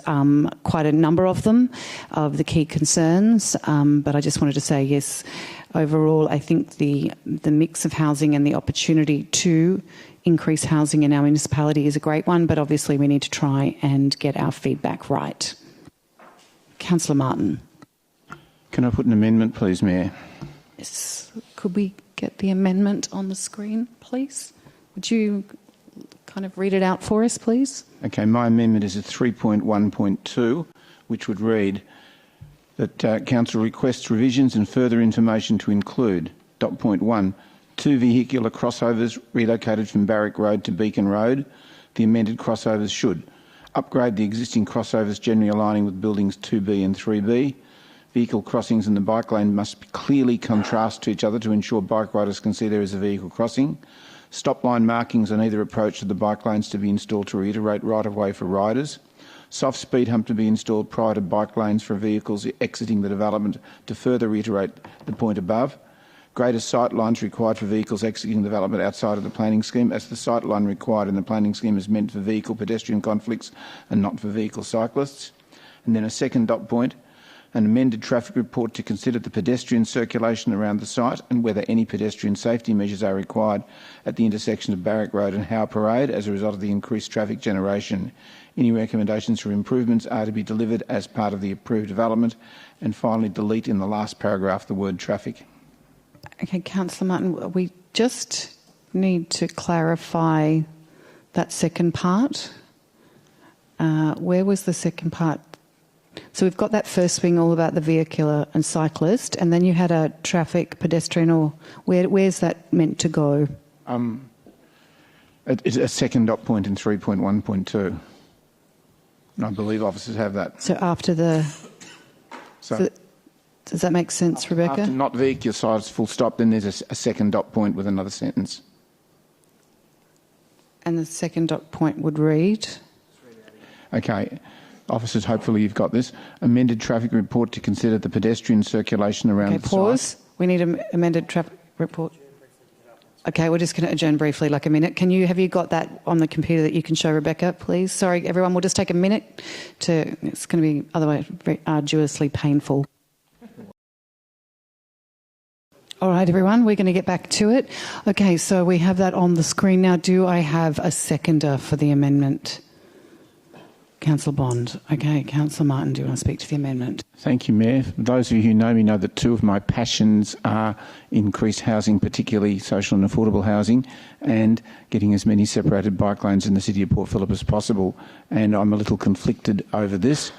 S1: quite a number of them, of the key concerns, but I just wanted to say, yes, overall, I think the mix of housing and the opportunity to increase housing in our municipality is a great one, but obviously we need to try and get our feedback right. Councillor Martin.
S17: Can I put an amendment, please, Mayor?
S1: Yes. Could we get the amendment on the screen, please? Would you kind of read it out for us, please?
S17: Okay, my amendment is at 3.1.2, which would read that Council requests revisions and further information to include, dot point 1, 2 vehicular crossovers relocated from Barak Road to Beacon Road. The amended crossovers should upgrade the existing crossovers, generally aligning with buildings 2B and 3B. Vehicle crossings in the bike lane must clearly contrast to each other to ensure bike riders can see there is a vehicle crossing. Stop line markings on either approach to the bike lanes to be installed to reiterate right-of-way for riders. Soft speed hump to be installed prior to bike lanes for vehicles exiting the development to further reiterate the point above. Greater sight lines required for vehicles exiting development outside of the planning scheme, as the sight line required in the planning scheme is meant for vehicle pedestrian conflicts and not for vehicle cyclists. And then a second dot point, an amended traffic report to consider the pedestrian circulation around the site and whether any pedestrian safety measures are required at the intersection of Barak Road and Howe Parade as a result of the increased traffic generation. Any recommendations for improvements are to be delivered as part of the approved development. And finally, delete in the last paragraph the word traffic.
S1: Okay, Councillor Martin, we just need to clarify that second part. Where was the second part? So we've got that first wing all about the vehicular and cyclist, and then you had a traffic, pedestrian, or where's that meant to go?
S17: It's a second dot point in 3.1.2. And I believe officers have that.
S1: So after the... So does that make sense, Rebecca?
S17: After not vehicular size full stop, then there's a second dot point with another sentence.
S1: And the second dot point would read...
S17: Okay. Officers, hopefully you've got this. Amended traffic report to consider the pedestrian circulation around the
S1: pause.
S17: site.
S1: We need an amended traffic report. Okay, we're just going to adjourn briefly, like a minute. Have you got that on the computer that you can show Rebecca, please? Sorry, everyone, we'll just take a minute it's going to be otherwise very arduously painful. All right, everyone, we're going to get back to it. Okay, so we have that on the screen now. Do I have a seconder for the amendment? Councillor Bond. Okay, Councillor Martin, do you want to speak to the amendment?
S17: Thank you, Mayor. Those of you who know me know that two of my passions are increased housing, particularly social and affordable housing, and getting as many separated bike lanes in the city of Port Phillip as possible. And I'm a little conflicted over this.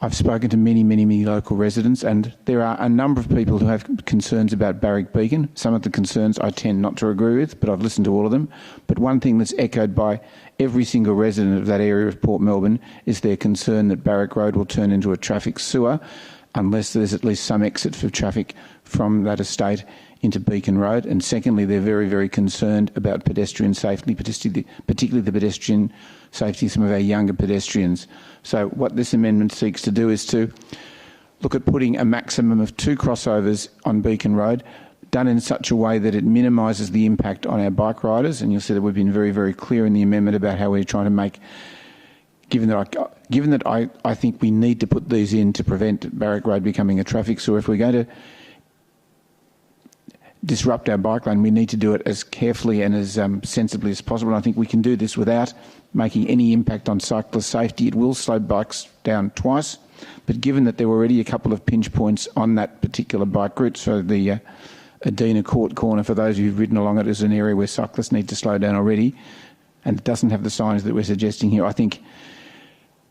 S17: I've spoken to many local residents, and there are a number of people who have concerns about Barak-Beacon. Some of the concerns I tend not to agree with, but I've listened to all of them. But one thing that's echoed by every single resident of that area of Port Melbourne is their concern that Barak Road will turn into a traffic sewer unless there's at least some exit for traffic from that estate into Beacon Road. And secondly, they're very concerned about pedestrian safety, particularly the pedestrian safety of some of our younger pedestrians. So what this amendment seeks to do is to look at putting a maximum of 2 crossovers on Beacon Road, done in such a way that it minimises the impact on our bike riders. And you'll see that we've been very clear in the amendment about how we're trying to make, given that I think we need to put these in to prevent Barak Road becoming a traffic sewer. If we're going to disrupt our bike lane, we need to do it as carefully and as sensibly as possible. And I think we can do this without making any impact on cyclist safety. It will slow bikes down twice, but given that there were already a couple of pinch points on that particular bike route, so the Adina Court corner, for those of you who've ridden along it, is an area where cyclists need to slow down already, and it doesn't have the signs that we're suggesting here. I think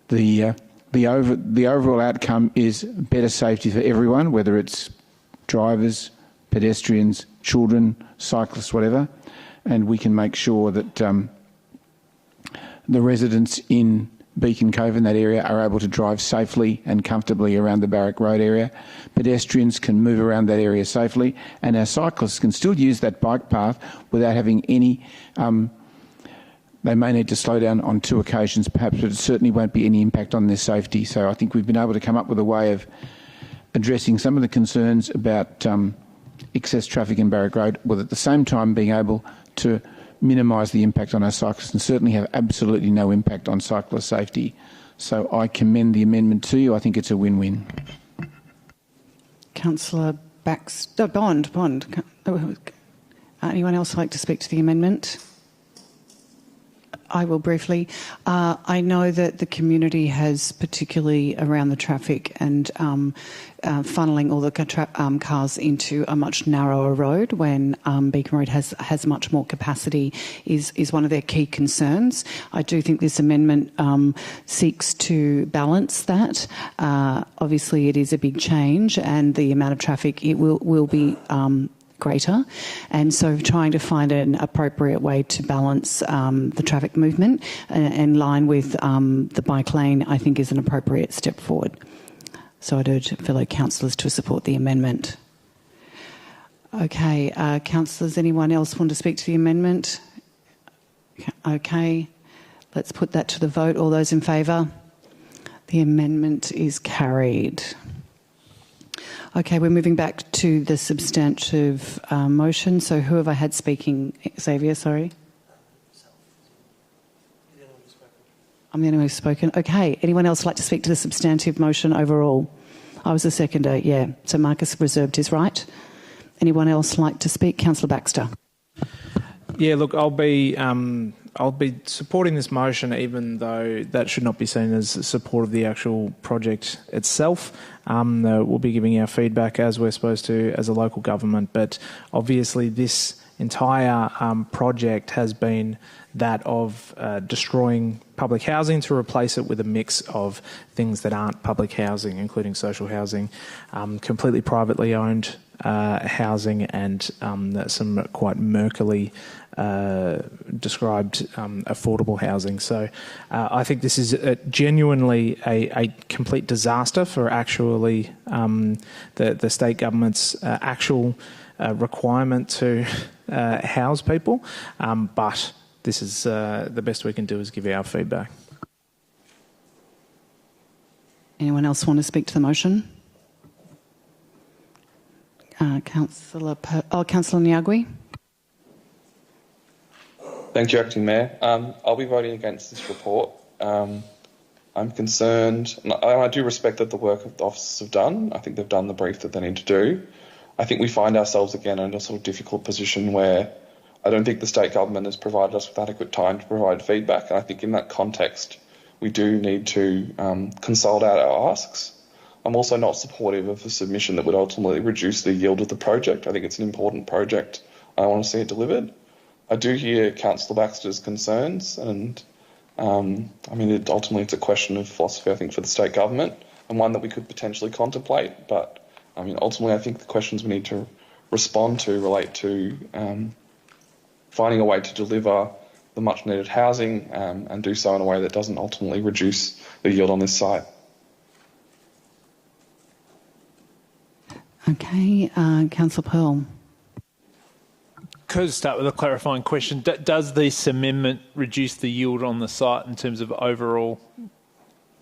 S17: the overall outcome is better safety for everyone, whether it's drivers, pedestrians, children, cyclists, whatever, and we can make sure that the residents in Beacon Cove in that area are able to drive safely and comfortably around the Barak Road area. Pedestrians can move around that area safely, and our cyclists can still use that bike path without having any... they may need to slow down on 2 occasions perhaps, but it certainly won't be any impact on their safety. So I think we've been able to come up with a way of addressing some of the concerns about excess traffic in Barak Road, while at the same time being able to minimise the impact on our cyclists and certainly have absolutely no impact on cyclist safety. So I commend the amendment to you. I think it's a win-win.
S1: Councillor Bond. Anyone else like to speak to the amendment? I will briefly. I know that the community has, particularly around the traffic and funneling all the cars into a much narrower road when Beacon Road has much more capacity is one of their key concerns. I do think this amendment seeks to balance that. Obviously, it is a big change, and the amount of traffic it will be greater, and so trying to find an appropriate way to balance the traffic movement in line with the bike lane, I think, is an appropriate step forward. So I'd urge fellow councillors to support the amendment. Okay, councillors, anyone else want to speak to the amendment? Okay, let's put that to the vote. All those in favour? The amendment is carried. Okay, we're moving back to the substantive motion. So who have I had speaking? Xavier, sorry. I'm the only one who's spoken. Okay, anyone else like to speak to the substantive motion overall? I was the seconder, yeah. So Marcus reserved his right. Anyone else like to speak? Councillor Baxter.
S14: Yeah, look, I'll be supporting this motion, even though that should not be seen as support of the actual project itself. We'll be giving our feedback as we're supposed to as a local government, but obviously this entire project has been that of destroying public housing to replace it with a mix of things that aren't public housing, including social housing, completely privately owned housing, and some quite murkily described affordable housing. So I think this is genuinely a complete disaster for actually the state government's actual requirement to house people, but this is the best we can do is give our feedback.
S1: Anyone else want to speak to the motion? Councillor Nyagui.
S16: Thank you, Acting Mayor. I'll be voting against this report. I'm concerned, and I do respect that the work of the officers have done. I think they've done the brief that they need to do. I think we find ourselves again in a sort of difficult position where I don't think the state government has provided us with adequate time to provide feedback. And I think in that context, we do need to consolidate our asks. I'm also not supportive of a submission that would ultimately reduce the yield of the project. I think it's an important project. I want to see it delivered. I do hear Councillor Baxter's concerns, and ultimately it's a question of philosophy, I think, for the state government, and one that we could potentially contemplate. But ultimately, I think the questions we need to respond to relate to finding a way to deliver the much-needed housing and do so in a way that doesn't ultimately reduce the yield on this site.
S1: Okay, Councillor Pearl.
S4: Could I start with a clarifying question? Does this amendment reduce the yield on the site in terms of overall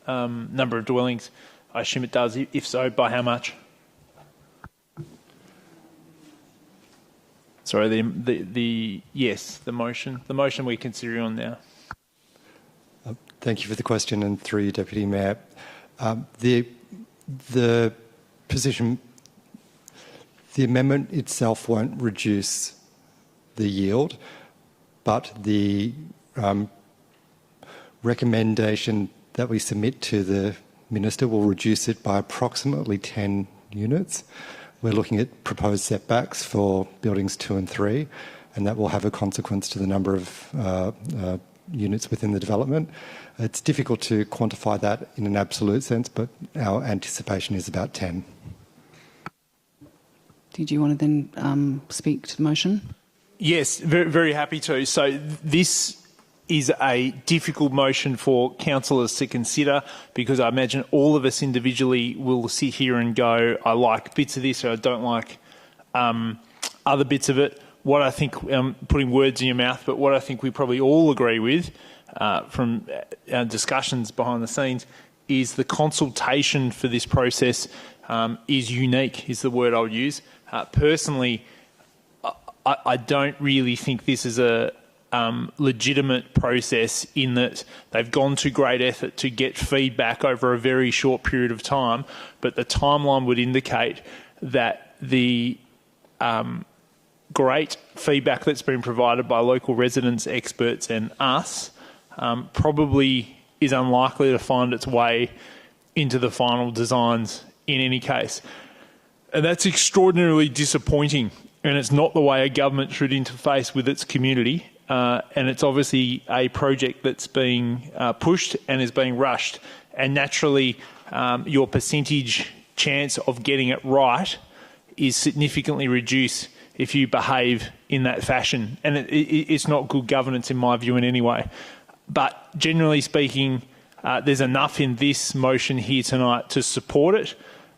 S4: number of dwellings? I assume it does. If so, by how much? Sorry, the motion we're considering on now.
S10: Thank you for the question, and through you, Deputy Mayor. The position, the amendment itself won't reduce the yield, but the recommendation that we submit to the Minister will reduce it by approximately 10 units. We're looking at proposed setbacks for buildings 2 and 3, and that will have a consequence to the number of units within the development. It's difficult to quantify that in an absolute sense, but our anticipation is about 10.
S1: Did you want to then speak to the motion?
S4: Yes, very, very happy to. So this is a difficult motion for councillors to consider, because I imagine all of us individually will sit here and go, I like bits of this or I don't like other bits of it. What I think, putting words in your mouth, but what I think we probably all agree with from our discussions behind the scenes is the consultation for this process is unique, is the word I would use. Personally, I don't really think this is a legitimate process, in that they've gone to great effort to get feedback over a very short period of time, but the timeline would indicate that the great feedback that's been provided by local residents, experts and us probably is unlikely to find its way into the final designs in any case. And that's extraordinarily disappointing, and it's not the way a government should interface with its community. And it's obviously a project that's being pushed and is being rushed. And naturally, your percentage chance of getting it right is significantly reduced if you behave in that fashion. And it's not good governance in my view in any way. But generally speaking, there's enough in this motion here tonight to support it.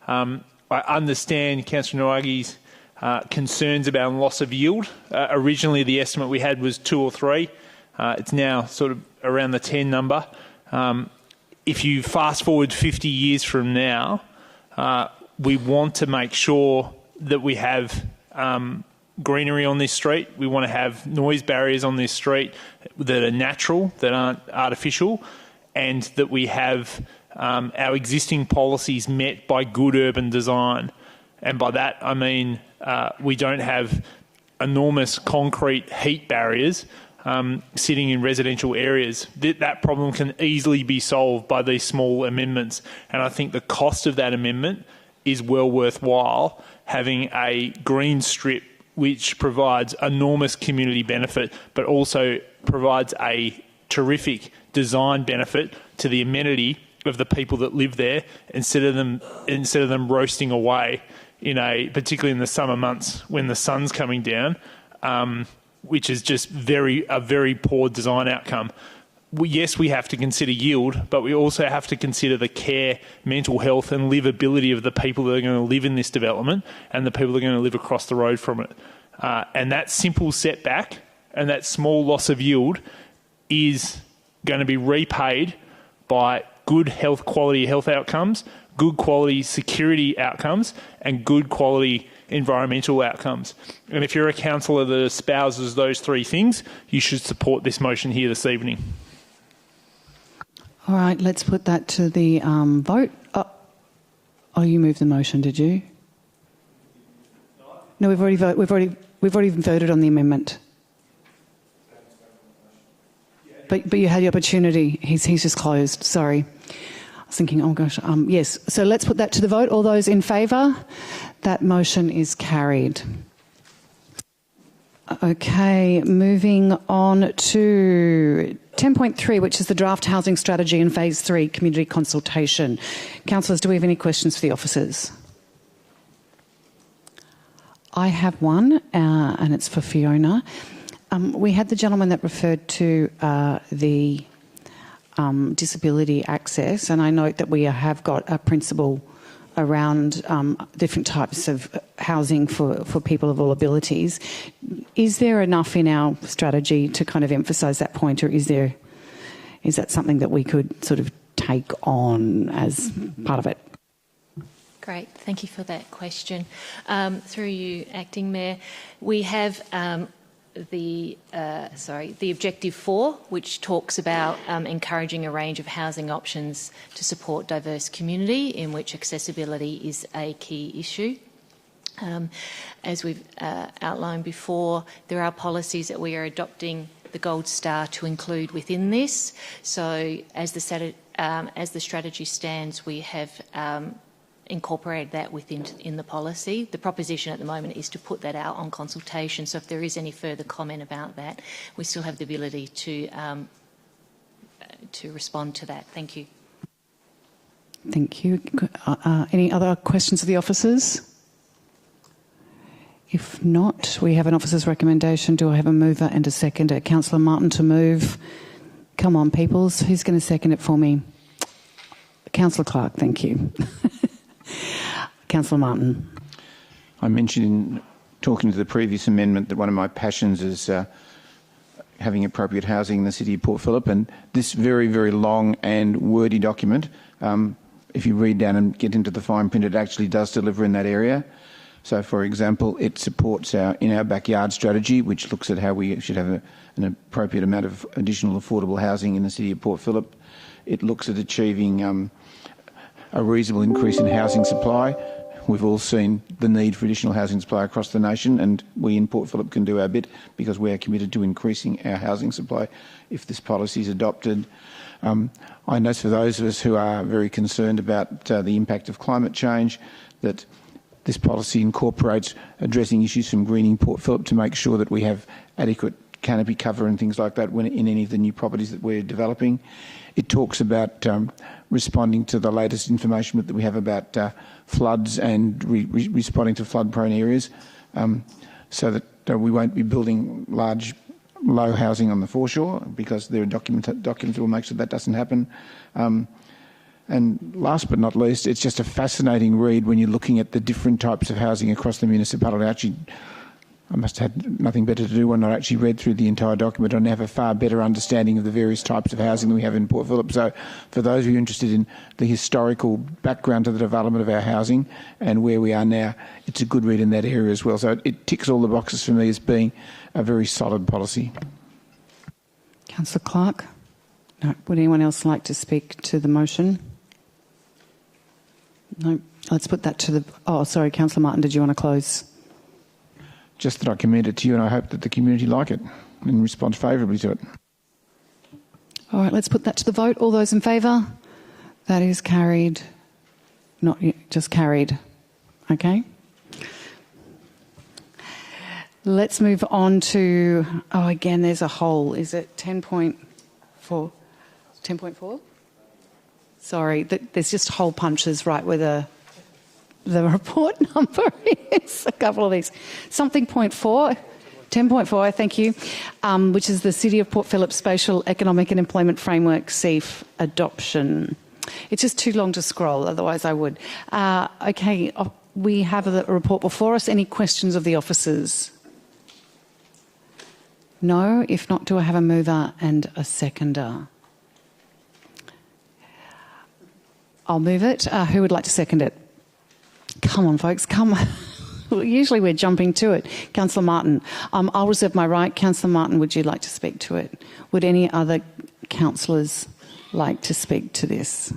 S4: I understand Councillor Nwagi's concerns about loss of yield. Originally, the estimate we had was 2 or 3. It's now sort of around the 10 number. If you fast forward 50 years from now, we want to make sure that we have greenery on this street. We want to have noise barriers on this street that are natural, that aren't artificial. and that we have our existing policies met by good urban design. And by that I mean we don't have enormous concrete heat barriers sitting in residential areas. That problem can easily be solved by these small amendments, and I think the cost of that amendment is well worthwhile. Having a green strip which provides enormous community benefit but also provides a terrific design benefit to the amenity of the people that live there, instead of them roasting away particularly in the summer months when the sun's coming down, which is just a very poor design outcome. Yes, we have to consider yield, but we also have to consider the care, mental health and livability of the people that are going to live in this development and the people that are going to live across the road from it. And that simple setback and that small loss of yield is going to be repaid by good quality health outcomes, good quality security outcomes and good quality environmental outcomes. And if you're a councillor that espouses those three things, you should support this motion here this evening.
S1: All right, let's put that to the vote. Oh, you moved the motion, did you? No, we've already voted on the amendment. But you had the opportunity. He's just closed. Sorry. I was thinking, oh gosh, yes. So let's put that to the vote. All those in favour? That motion is carried. Okay, moving on to 10.3, which is the draft housing strategy in phase 3, community consultation. Councillors, do we have any questions for the officers? I have one, and it's for Fiona. We had the gentleman that referred to the disability access, and I note that we have got a principle around different types of housing for people of all abilities. Is there enough in our strategy to kind of emphasise that point, or is that something that we could sort of take on as part of it?
S18: Great, thank you for that question. Through you, Acting Mayor, we have the Objective 4, which talks about encouraging a range of housing options to support diverse community, in which accessibility is a key issue. As we've outlined before, there are policies that we are adopting the Gold Star to include within this. So as the strategy stands, we have incorporated that in the policy. The proposition at the moment is to put that out on consultation, so if there is any further comment about that, we still have the ability to respond to that. Thank you.
S1: Thank you. Any other questions of the officers? If not, we have an officer's recommendation. Do I have a mover and a seconder? Councillor Martin to move. Come on, peoples. Who's going to second it for me? Councillor Clark, thank you. Councillor Martin.
S17: I mentioned in talking to the previous amendment that one of my passions is having appropriate housing in the city of Port Phillip, and this very, very long and wordy document, if you read down and get into the fine print, it actually does deliver in that area. So, for example, it supports in our backyard strategy, which looks at how we should have an appropriate amount of additional affordable housing in the city of Port Phillip. It looks at achieving a reasonable increase in housing supply. We've all seen the need for additional housing supply across the nation, and we in Port Phillip can do our bit because we are committed to increasing our housing supply if this policy is adopted. I note for those of us who are very concerned about the impact of climate change that this policy incorporates addressing issues from greening Port Phillip to make sure that we have adequate canopy cover and things like that in any of the new properties that we're developing. It talks about responding to the latest information that we have about floods and responding to flood-prone areas, so that we won't be building large, low housing on the foreshore, because there are documents that will make sure that doesn't happen. And last but not least, it's just a fascinating read when you're looking at the different types of housing across the municipality. I must have had nothing better to do when I actually read through the entire document and have a far better understanding of the various types of housing that we have in Port Phillip. So for those of you interested in the historical background to the development of our housing and where we are now, it's a good read in that area as well. So it ticks all the boxes for me as being a very solid policy.
S1: Councillor Clark. No. Would anyone else like to speak to the motion? No. Let's put that to the... Oh, sorry, Councillor Martin, did you want to close?
S17: Just that I commend it to you and I hope that the community like it and respond favourably to it.
S1: All right, let's put that to the vote. All those in favour? That is carried. Not yet, just carried. Okay. Let's move on to... Oh, again, there's a hole. Is it 10.4? 10.4? Sorry, there's just hole punches right where the report number is. A couple of these. Something 0.4, 10.4, thank you, which is the City of Port Phillip Spatial Economic and Employment Framework, CEF, adoption. It's just too long to scroll, otherwise I would. Okay, we have a report before us. Any questions of the officers? No? If not, do I have a mover and a seconder? I'll move it. Who would like to second it? Come on, folks, come on. Usually we're jumping to it. Councillor Martin. I'll reserve my right. Councillor Martin, would you like to speak to it? Would any other councillors like to speak to this?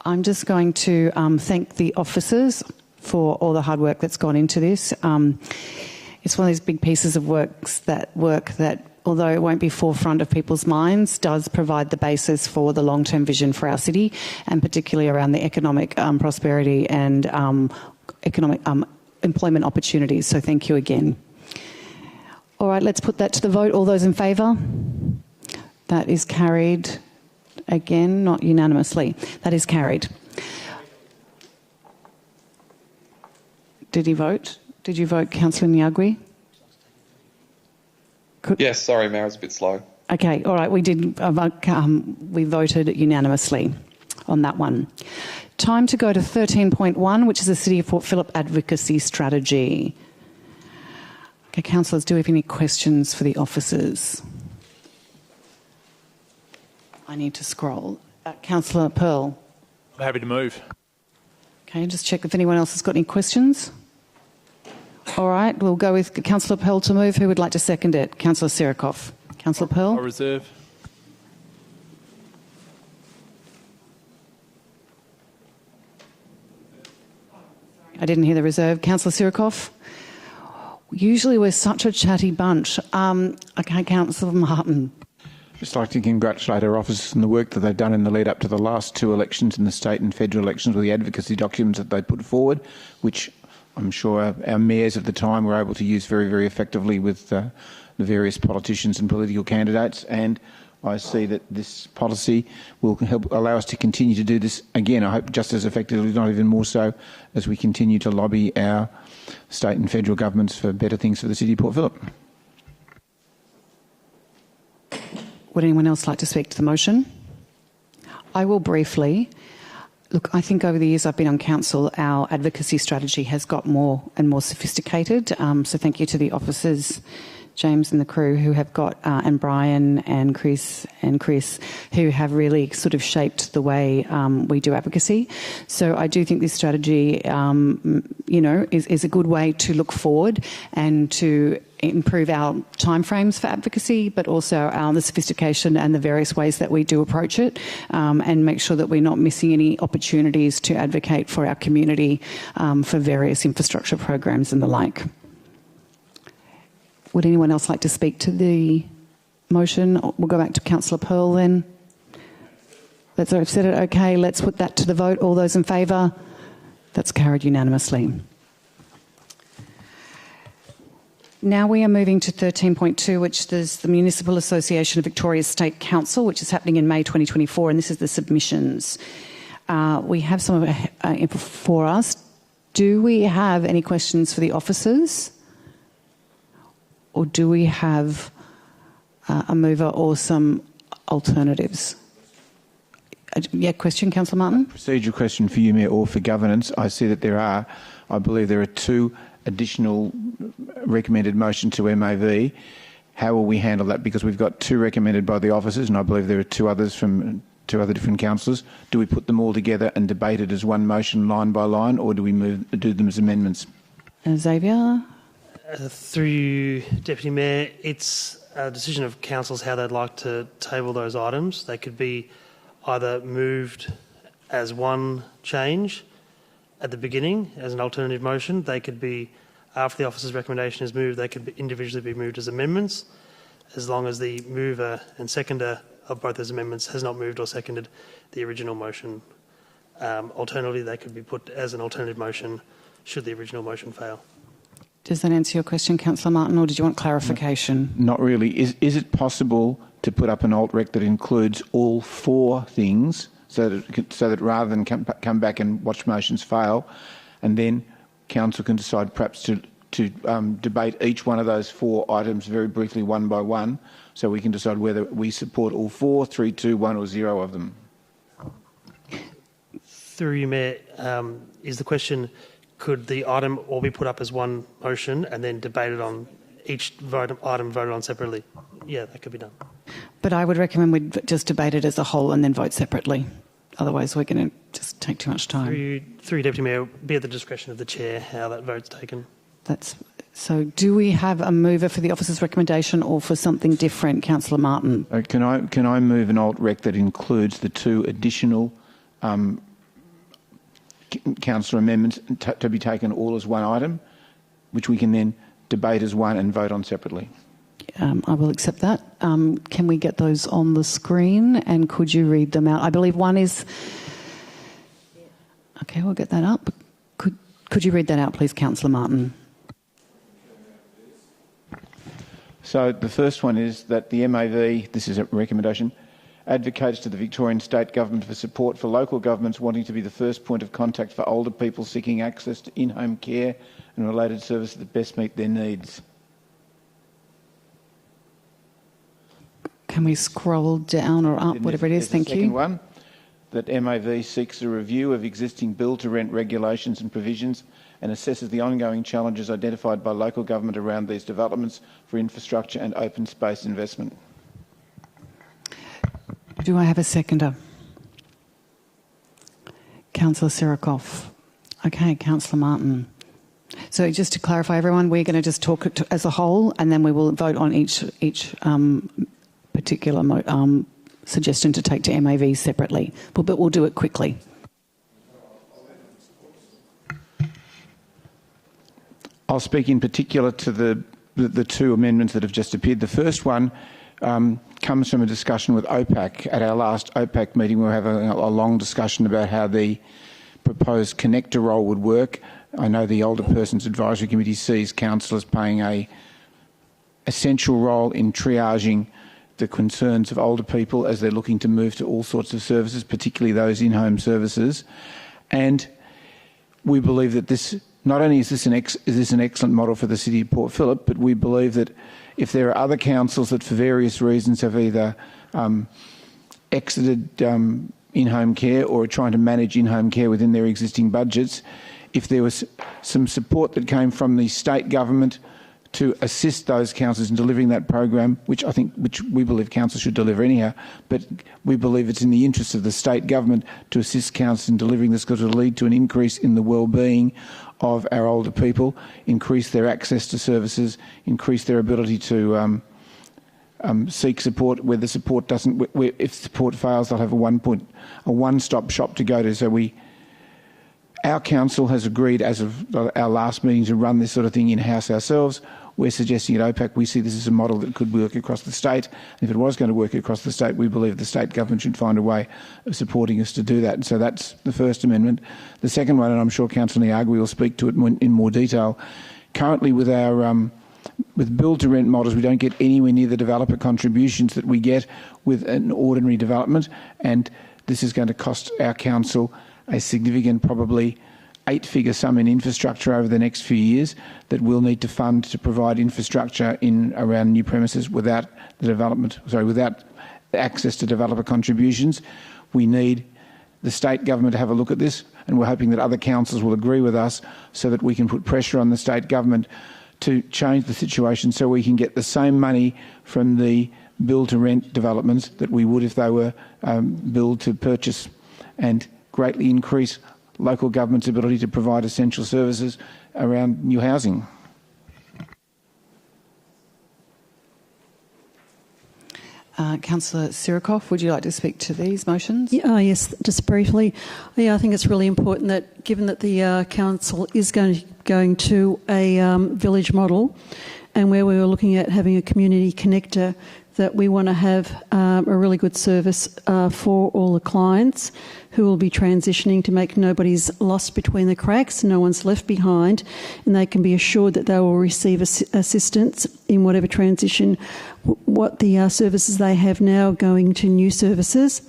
S1: I'm just going to thank the officers for all the hard work that's gone into this. It's one of these big pieces of work that, although it won't be forefront of people's minds, does provide the basis for the long-term vision for our city, and particularly around the economic prosperity and economic employment opportunities. So thank you again. All right, let's put that to the vote. All those in favour? That is carried. Again, not unanimously. That is carried. Did he vote? Did you vote, Councillor Nyagwi?
S16: Yes, sorry, Mayor, I was a bit slow.
S1: Okay, all right, we voted unanimously on that one. Time to go to 13.1, which is the City of Port Phillip Advocacy Strategy. Okay, councillors, do we have any questions for the officers? I need to scroll. Councillor Pearl.
S4: I'm happy to move.
S1: Okay, just check if anyone else has got any questions. All right, we'll go with Councillor Pearl to move. Who would like to second it? Councillor Sirikoff. Councillor Pearl?
S4: I reserve.
S1: I didn't hear the reserve. Councillor Sirikoff? Usually we're such a chatty bunch. Okay, Councillor Martin.
S17: Just like to congratulate our officers on the work that they've done in the lead up to the last two elections in the state and federal elections with the advocacy documents that they put forward, which I'm sure our mayors at the time were able to use very, very effectively with the various politicians and political candidates. And I see that this policy will help allow us to continue to do this again. I hope just as effectively, if not even more so, as we continue to lobby our state and federal governments for better things for the City of Port Phillip.
S1: Would anyone else like to speak to the motion? I will briefly. Look, I think over the years I've been on council, our advocacy strategy has got more and more sophisticated. So thank you to the officers, James and the crew who have got, and Brian and Chris, who have really sort of shaped the way we do advocacy. So I do think this strategy, is a good way to look forward and to improve our timeframes for advocacy, but also the sophistication and the various ways that we do approach it, and make sure that we're not missing any opportunities to advocate for our community for various infrastructure programs and the like. Would anyone else like to speak to the motion? We'll go back to Councillor Pearl then. I've said it. Okay, let's put that to the vote. All those in favour? That's carried unanimously. Now we are moving to 13.2, which is the Municipal Association of Victoria's State Council, which is happening in May 2024, and this is the submissions. We have some of it for us. Do we have any questions for the officers? Or do we have a mover or some alternatives? Question, Councillor Martin?
S17: Procedural question for you, Mayor, or for governance. I see that I believe there are two additional recommended motions to MAV. How will we handle that? Because we've got two recommended by the officers, and I believe there are two others from two other different councillors. Do we put them all together and debate it as one motion line by line, or do we do them as amendments?
S1: Xavier?
S19: Through you, Deputy Mayor, it's a decision of councils how they'd like to table those items. They could be either moved as one change at the beginning as an alternative motion. They could be, after the officer's recommendation is moved, they could individually be moved as amendments, as long as the mover and seconder of both those amendments has not moved or seconded the original motion. Alternatively, they could be put as an alternative motion should the original motion fail.
S1: Does that answer your question, Councillor Martin, or did you want clarification?
S17: Not really. Is it possible to put up an alt-rec that includes all four things so that rather than come back and watch motions fail, and then council can decide perhaps to debate each one of those four items very briefly one by one, so we can decide whether we support all four, 3, 2, 1 or 0 of them?
S19: Through you, Mayor, is the question, could the item all be put up as one motion and then debated on each item voted on separately? Yeah, that could be done.
S1: But I would recommend we just debate it as a whole and then vote separately. Otherwise, we're going to just take too much time.
S19: Through you, Deputy Mayor, be at the discretion of the Chair how that vote's taken.
S1: So do we have a mover for the officer's recommendation or for something different, Councillor Martin?
S17: Can I move an alt-rec that includes the two additional councillor amendments to be taken all as one item, which we can then debate as one and vote on separately?
S1: I will accept that. Can we get those on the screen and could you read them out? I believe one is... Okay, we'll get that up. Could you read that out, please, Councillor Martin?
S17: So the first one is that the MAV, this is a recommendation, advocates to the Victorian State Government for support for local governments wanting to be the first point of contact for older people seeking access to in-home care and related services that best meet their needs.
S1: Can we scroll down or up, whatever it is? Thank you.
S17: Second one, that MAV seeks a review of existing build-to-rent regulations and provisions and assesses the ongoing challenges identified by local government around these developments for infrastructure and open space investment.
S1: Do I have a seconder? Councillor Sirikoff. Okay, Councillor Martin. So just to clarify, everyone, we're going to just talk it as a whole and then we will vote on each particular suggestion to take to MAV separately, but we'll do it quickly.
S17: I'll speak in particular to the two amendments that have just appeared. The first one comes from a discussion with OPAC. At our last OPAC meeting, we were having a long discussion about how the proposed connector role would work. I know the Older Persons Advisory Committee sees councillors playing a essential role in triaging the concerns of older people as they're looking to move to all sorts of services, particularly those in-home services. And we believe that this, not only is this an excellent model for the City of Port Phillip, but we believe that if there are other councils that for various reasons have either exited in-home care or are trying to manage in-home care within their existing budgets, if there was some support that came from the state government to assist those councils in delivering that program, which we believe councils should deliver anyhow, but we believe it's in the interest of the state government to assist councils in delivering this, because it will lead to an increase in the well-being of our older people, increase their access to services, increase their ability to seek support where the support doesn't. If support fails, they'll have a one-stop shop to go to. So our council has agreed, as of our last meeting, to run this sort of thing in-house ourselves. We're suggesting at OPAC we see this as a model that could work across the state. If it was going to work across the state, we believe the state government should find a way of supporting us to do that. And so that's the first amendment. The second one, and I'm sure Councillor Niagui will speak to it in more detail, currently with our with build-to-rent models, we don't get anywhere near the developer contributions that we get with an ordinary development, and this is going to cost our council a significant, probably 8-figure sum in infrastructure over the next few years that we'll need to fund to provide infrastructure around new premises without without access to developer contributions. We need the state government to have a look at this, and we're hoping that other councils will agree with us so that we can put pressure on the state government to change the situation so we can get the same money from the build-to-rent developments that we would if they were build-to-purchase, and greatly increase local government's ability to provide essential services around new housing.
S1: Councillor Sirikoff, would you like to speak to these motions?
S8: Yes, just briefly. I think it's really important that, given that the council is going to a village model, and where we were looking at having a community connector, that we want to have a really good service for all the clients who will be transitioning, to make nobody's lost between the cracks, no one's left behind, and they can be assured that they will receive assistance in whatever transition, what the services they have now going to new services.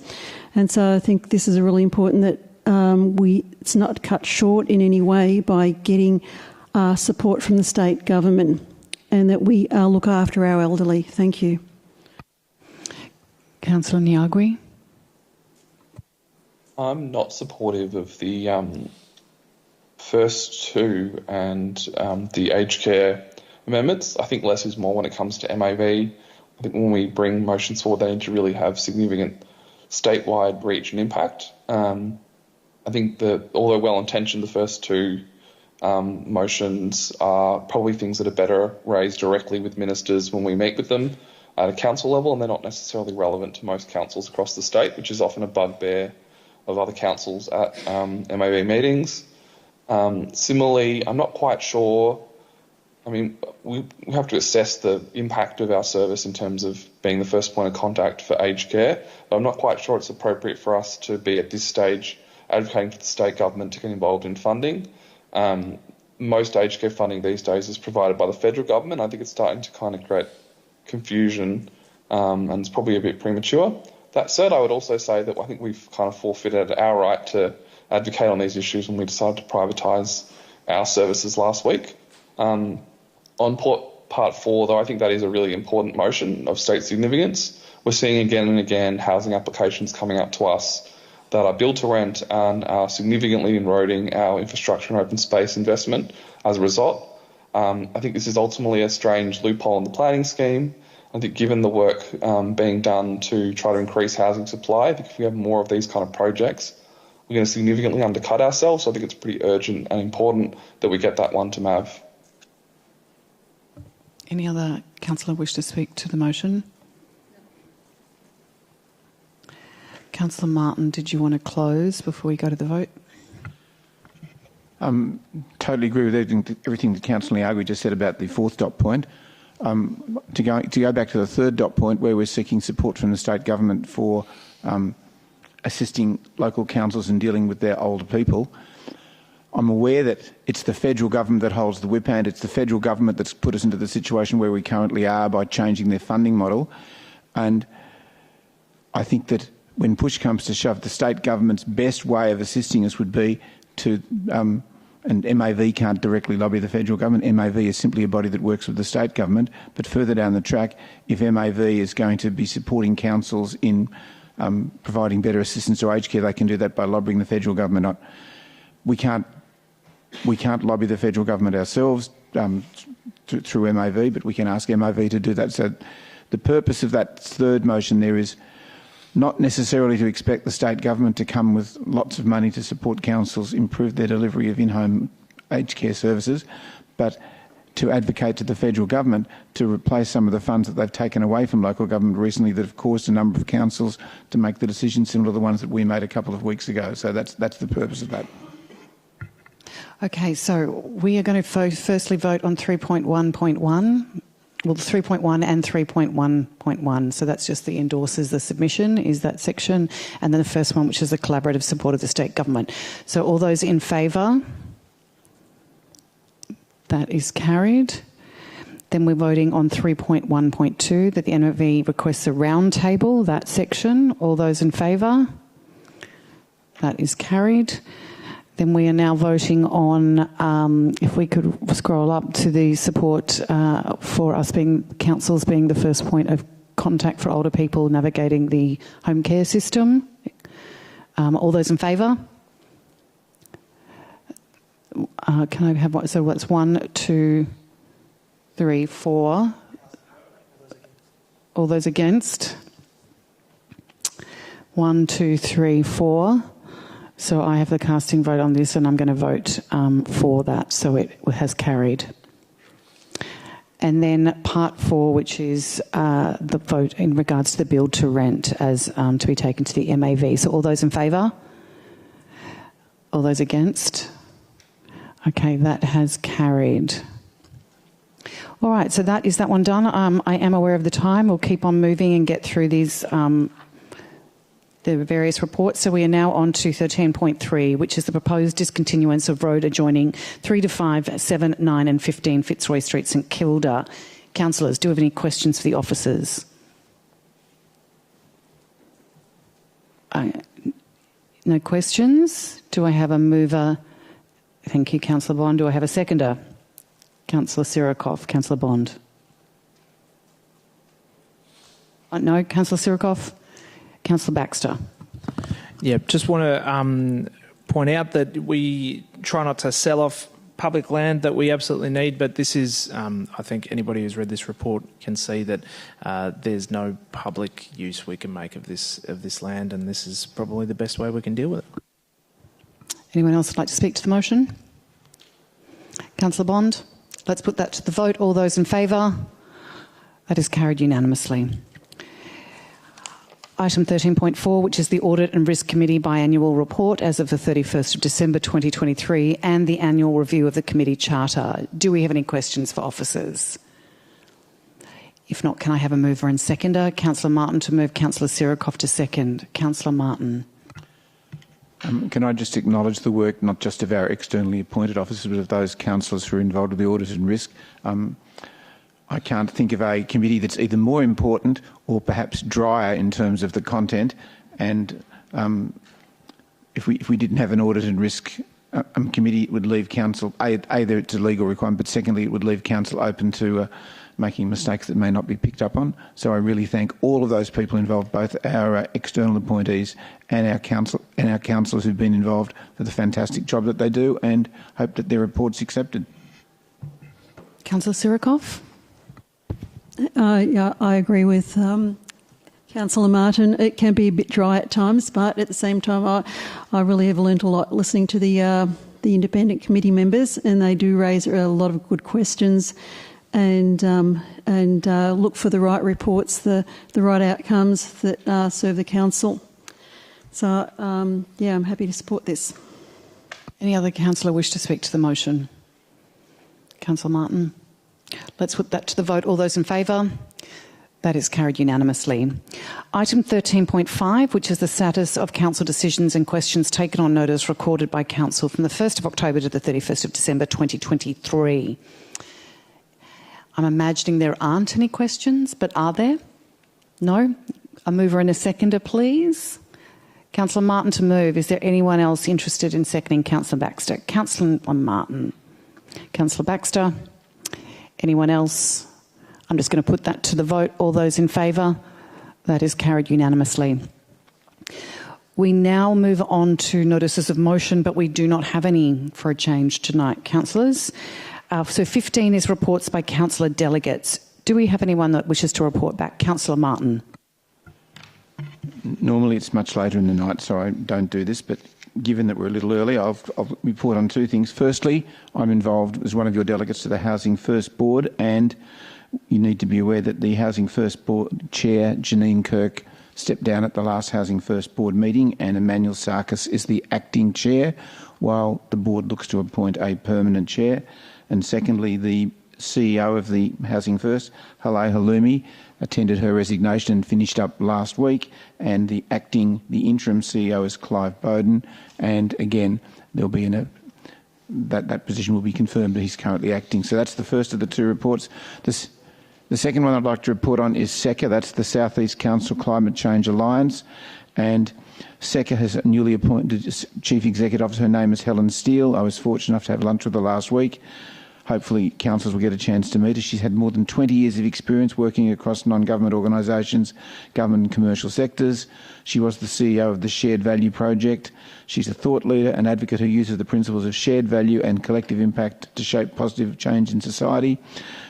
S8: And so I think this is really important that it's not cut short in any way by getting support from the state government, and that we look after our elderly. Thank you.
S1: Councillor Niagui.
S16: I'm not supportive of the first two and the aged care amendments. I think less is more when it comes to MAV. I think when we bring motions forward, they need to really have significant statewide reach and impact. I think that, although well-intentioned, the first two motions are probably things that are better raised directly with ministers when we meet with them at a council level, and they're not necessarily relevant to most councils across the state, which is often a bugbear of other councils at MAV meetings. Similarly, I'm not quite sure. I mean, we have to assess the impact of our service in terms of being the first point of contact for aged care, but I'm not quite sure it's appropriate for us to be at this stage advocating for the state government to get involved in funding. Most aged care funding these days is provided by the federal government. I think it's starting to kind of create confusion, and it's probably a bit premature. That said, I would also say that I think we've kind of forfeited our right to advocate on these issues when we decided to privatise our services last week. On Part 4, though, I think that is a really important motion of state significance. We're seeing again and again housing applications coming up to us that are built to rent and are significantly eroding our infrastructure and open space investment as a result. I think this is ultimately a strange loophole in the planning scheme. I think given the work being done to try to increase housing supply, I think if we have more of these kind of projects, we're going to significantly undercut ourselves. So I think it's pretty urgent and important that we get that one to MAV.
S1: Any other councillor wish to speak to the motion? Councillor Martin, did you want to close before we go to the vote?
S17: Totally agree with everything that Councillor Niagui just said about the fourth dot point. To go back to the third dot point, where we're seeking support from the state government for assisting local councils in dealing with their older people, I'm aware that it's the federal government that holds the whip hand. It's the federal government that's put us into the situation where we currently are by changing their funding model. And I think that when push comes to shove, the state government's best way of assisting us would be to and MAV can't directly lobby the federal government. MAV is simply a body that works with the state government. But further down the track, if MAV is going to be supporting councils in providing better assistance to aged care, they can do that by lobbying the federal government. We can't lobby the federal government ourselves through MAV, but we can ask MAV to do that. So the purpose of that third motion there is not necessarily to expect the state government to come with lots of money to support councils improve their delivery of in-home aged care services, but to advocate to the federal government to replace some of the funds that they've taken away from local government recently that have caused a number of councils to make the decisions similar to the ones that we made a couple of weeks ago. So that's the purpose of that.
S1: Okay, so we are going to firstly vote on 3.1.1. Well, 3.1 and 3.1.1. So that's just the endorses the submission, is that section. And then the first one, which is the collaborative support of the state government. So all those in favour? That is carried. Then we're voting on 3.1.2, that the NOV requests a round table, that section. All those in favour? That is carried. Then we are now voting on, if we could scroll up to the support for us councils being the first point of contact for older people navigating the home care system. All those in favour? Can I have what? So what's 1, 2, 3, 4? All those against? 1, 2, 3, 4. So I have the casting vote on this, and I'm going to vote for that, so it has carried. and then part 4, which is the vote in regards to the build to rent as to be taken to the MAV. So all those in favour? All those against? Okay, that has carried. All right, so that is that one done. I am aware of the time. We'll keep on moving and get through these the various reports. So we are now on to 13.3, which is the proposed discontinuance of road adjoining 3 to 5, 7, 9 and 15 Fitzroy Street, St Kilda. Councillors, do you have any questions for the officers? No questions. Do I have a mover? Thank you, Councillor Bond. Do I have a seconder? Councillor Sirikoff. Councillor Bond. No, Councillor Sirikoff. Councillor Baxter.
S14: Yeah, just want to point out that we try not to sell off public land that we absolutely need, but this is, I think anybody who's read this report can see that there's no public use we can make of this land, and this is probably the best way we can deal with it.
S1: Anyone else would like to speak to the motion? Councillor Bond. Let's put that to the vote. All those in favour? That is carried unanimously. Item 13.4, which is the Audit and Risk Committee biannual report as of the 31st of December 2023 and the annual review of the committee charter. Do we have any questions for officers? If not, can I have a mover and seconder? Councillor Martin to move, Councillor Sirikoff to second. Councillor Martin.
S17: Can I just acknowledge the work not just of our externally appointed officers but of those councillors who are involved with the audit and risk? I can't think of a committee that's either more important or perhaps drier in terms of the content. And if we didn't have an audit and risk committee, it would leave council, either it's a legal requirement, but secondly, it would leave council open to making mistakes that may not be picked up on. So I really thank all of those people involved, both our external appointees and our councillors who've been involved, for the fantastic job that they do, and hope that their report's accepted.
S1: Councillor Sirikoff.
S8: Yeah, I agree with Councillor Martin. It can be a bit dry at times, but at the same time, I really have learnt a lot listening to the independent committee members, and they do raise a lot of good questions, and look for the right reports, the right outcomes that serve the council. So, yeah, I'm happy to support this.
S1: Any other councillor wish to speak to the motion? Councillor Martin. Let's put that to the vote. All those in favour? That is carried unanimously. Item 13.5, which is the status of council decisions and questions taken on notice recorded by council from the 1st of October to the 31st of December 2023. I'm imagining there aren't any questions, but are there? No? A mover and a seconder, please. Councillor Martin to move. Is there anyone else interested in seconding Councillor Baxter? Councillor Martin. Councillor Baxter. Anyone else? I'm just going to put that to the vote. All those in favour? That is carried unanimously. We now move on to notices of motion, but we do not have any for a change tonight, councillors. So 15 is reports by councillor delegates. Do we have anyone that wishes to report back? Councillor Martin.
S17: Normally it's much later in the night, so I don't do this, but given that we're a little early, I'll report on two things. Firstly, I'm involved as one of your delegates to the Housing First Board, and you need to be aware that the Housing First Board Chair, Janine Kirk, stepped down at the last Housing First Board meeting, and Emmanuel Sarkis is the acting chair, while the board looks to appoint a permanent chair. And secondly, the CEO of the Housing First, Haleh Halloumi, attended her resignation and finished up last week, and the interim CEO is Clive Bowden, and again there'll be that position will be confirmed, but he's currently acting. So that's the first of the two reports. The second one I'd like to report on is SECA, that's the South East Council Climate Change Alliance, and SECA has a newly appointed Chief Executive Officer. Her name is Helen Steele. I was fortunate enough to have lunch with her last week. Hopefully councillors will get a chance to meet her. She's had more than 20 years of experience working across non-government organisations, government and commercial sectors. She was the CEO of the Shared Value Project. She's a thought leader and advocate who uses the principles of shared value and collective impact to shape positive change in society.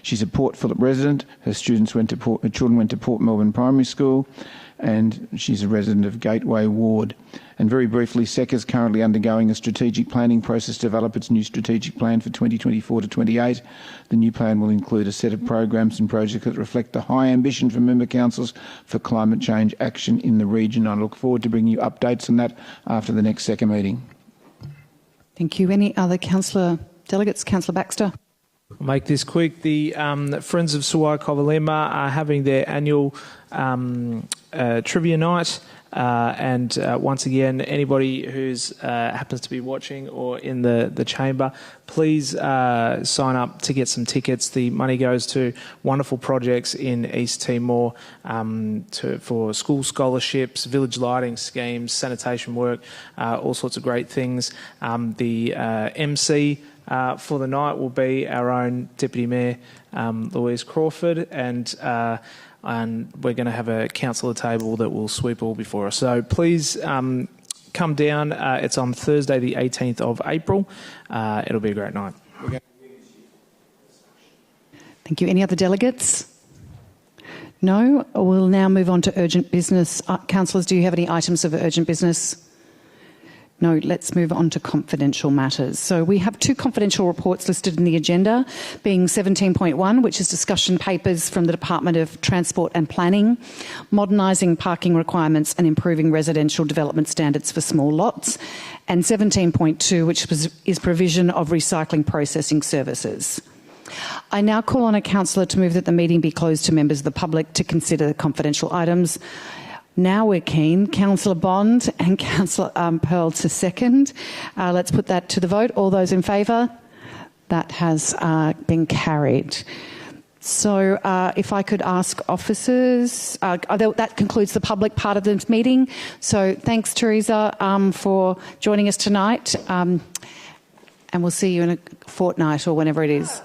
S17: She's a Port Phillip resident. Her children went to Port Melbourne Primary School. and she's a resident of Gateway Ward. And very briefly, SEC is currently undergoing a strategic planning process to develop its new strategic plan for 2024 to 28. The new plan will include a set of programs and projects that reflect the high ambition for member councils for climate change action in the region. I look forward to bringing you updates on that after the next SEC meeting.
S1: Thank you. Any other councillor delegates? Councillor Baxter.
S14: I'll make this quick. The Friends of Suwai Kovalima are having their annual trivia night. And once again, anybody who's happens to be watching or in the chamber, please sign up to get some tickets. The money goes to wonderful projects in East Timor for school scholarships, village lighting schemes, sanitation work, all sorts of great things. The MC for the night will be our own Deputy Mayor, Louise Crawford, and we're going to have a councillor table that will sweep all before us. So please come down. It's on Thursday the 18th of April. It'll be a great night.
S1: Thank you. Any other delegates? No? We'll now move on to urgent business. Councillors, do you have any items of urgent business? No, let's move on to confidential matters. So we have two confidential reports listed in the agenda, being 17.1, which is discussion papers from the Department of Transport and Planning, modernising parking requirements and improving residential development standards for small lots, and 17.2, which is provision of recycling processing services. I now call on a councillor to move that the meeting be closed to members of the public to consider the confidential items. Now we're keen. Councillor Bond and Councillor Pearl to second. Let's put that to the vote. All those in favour? That has been carried. So if I could ask officers, that concludes the public part of this meeting. So thanks, Teresa, for joining us tonight. And we'll see you in a fortnight or whenever it is.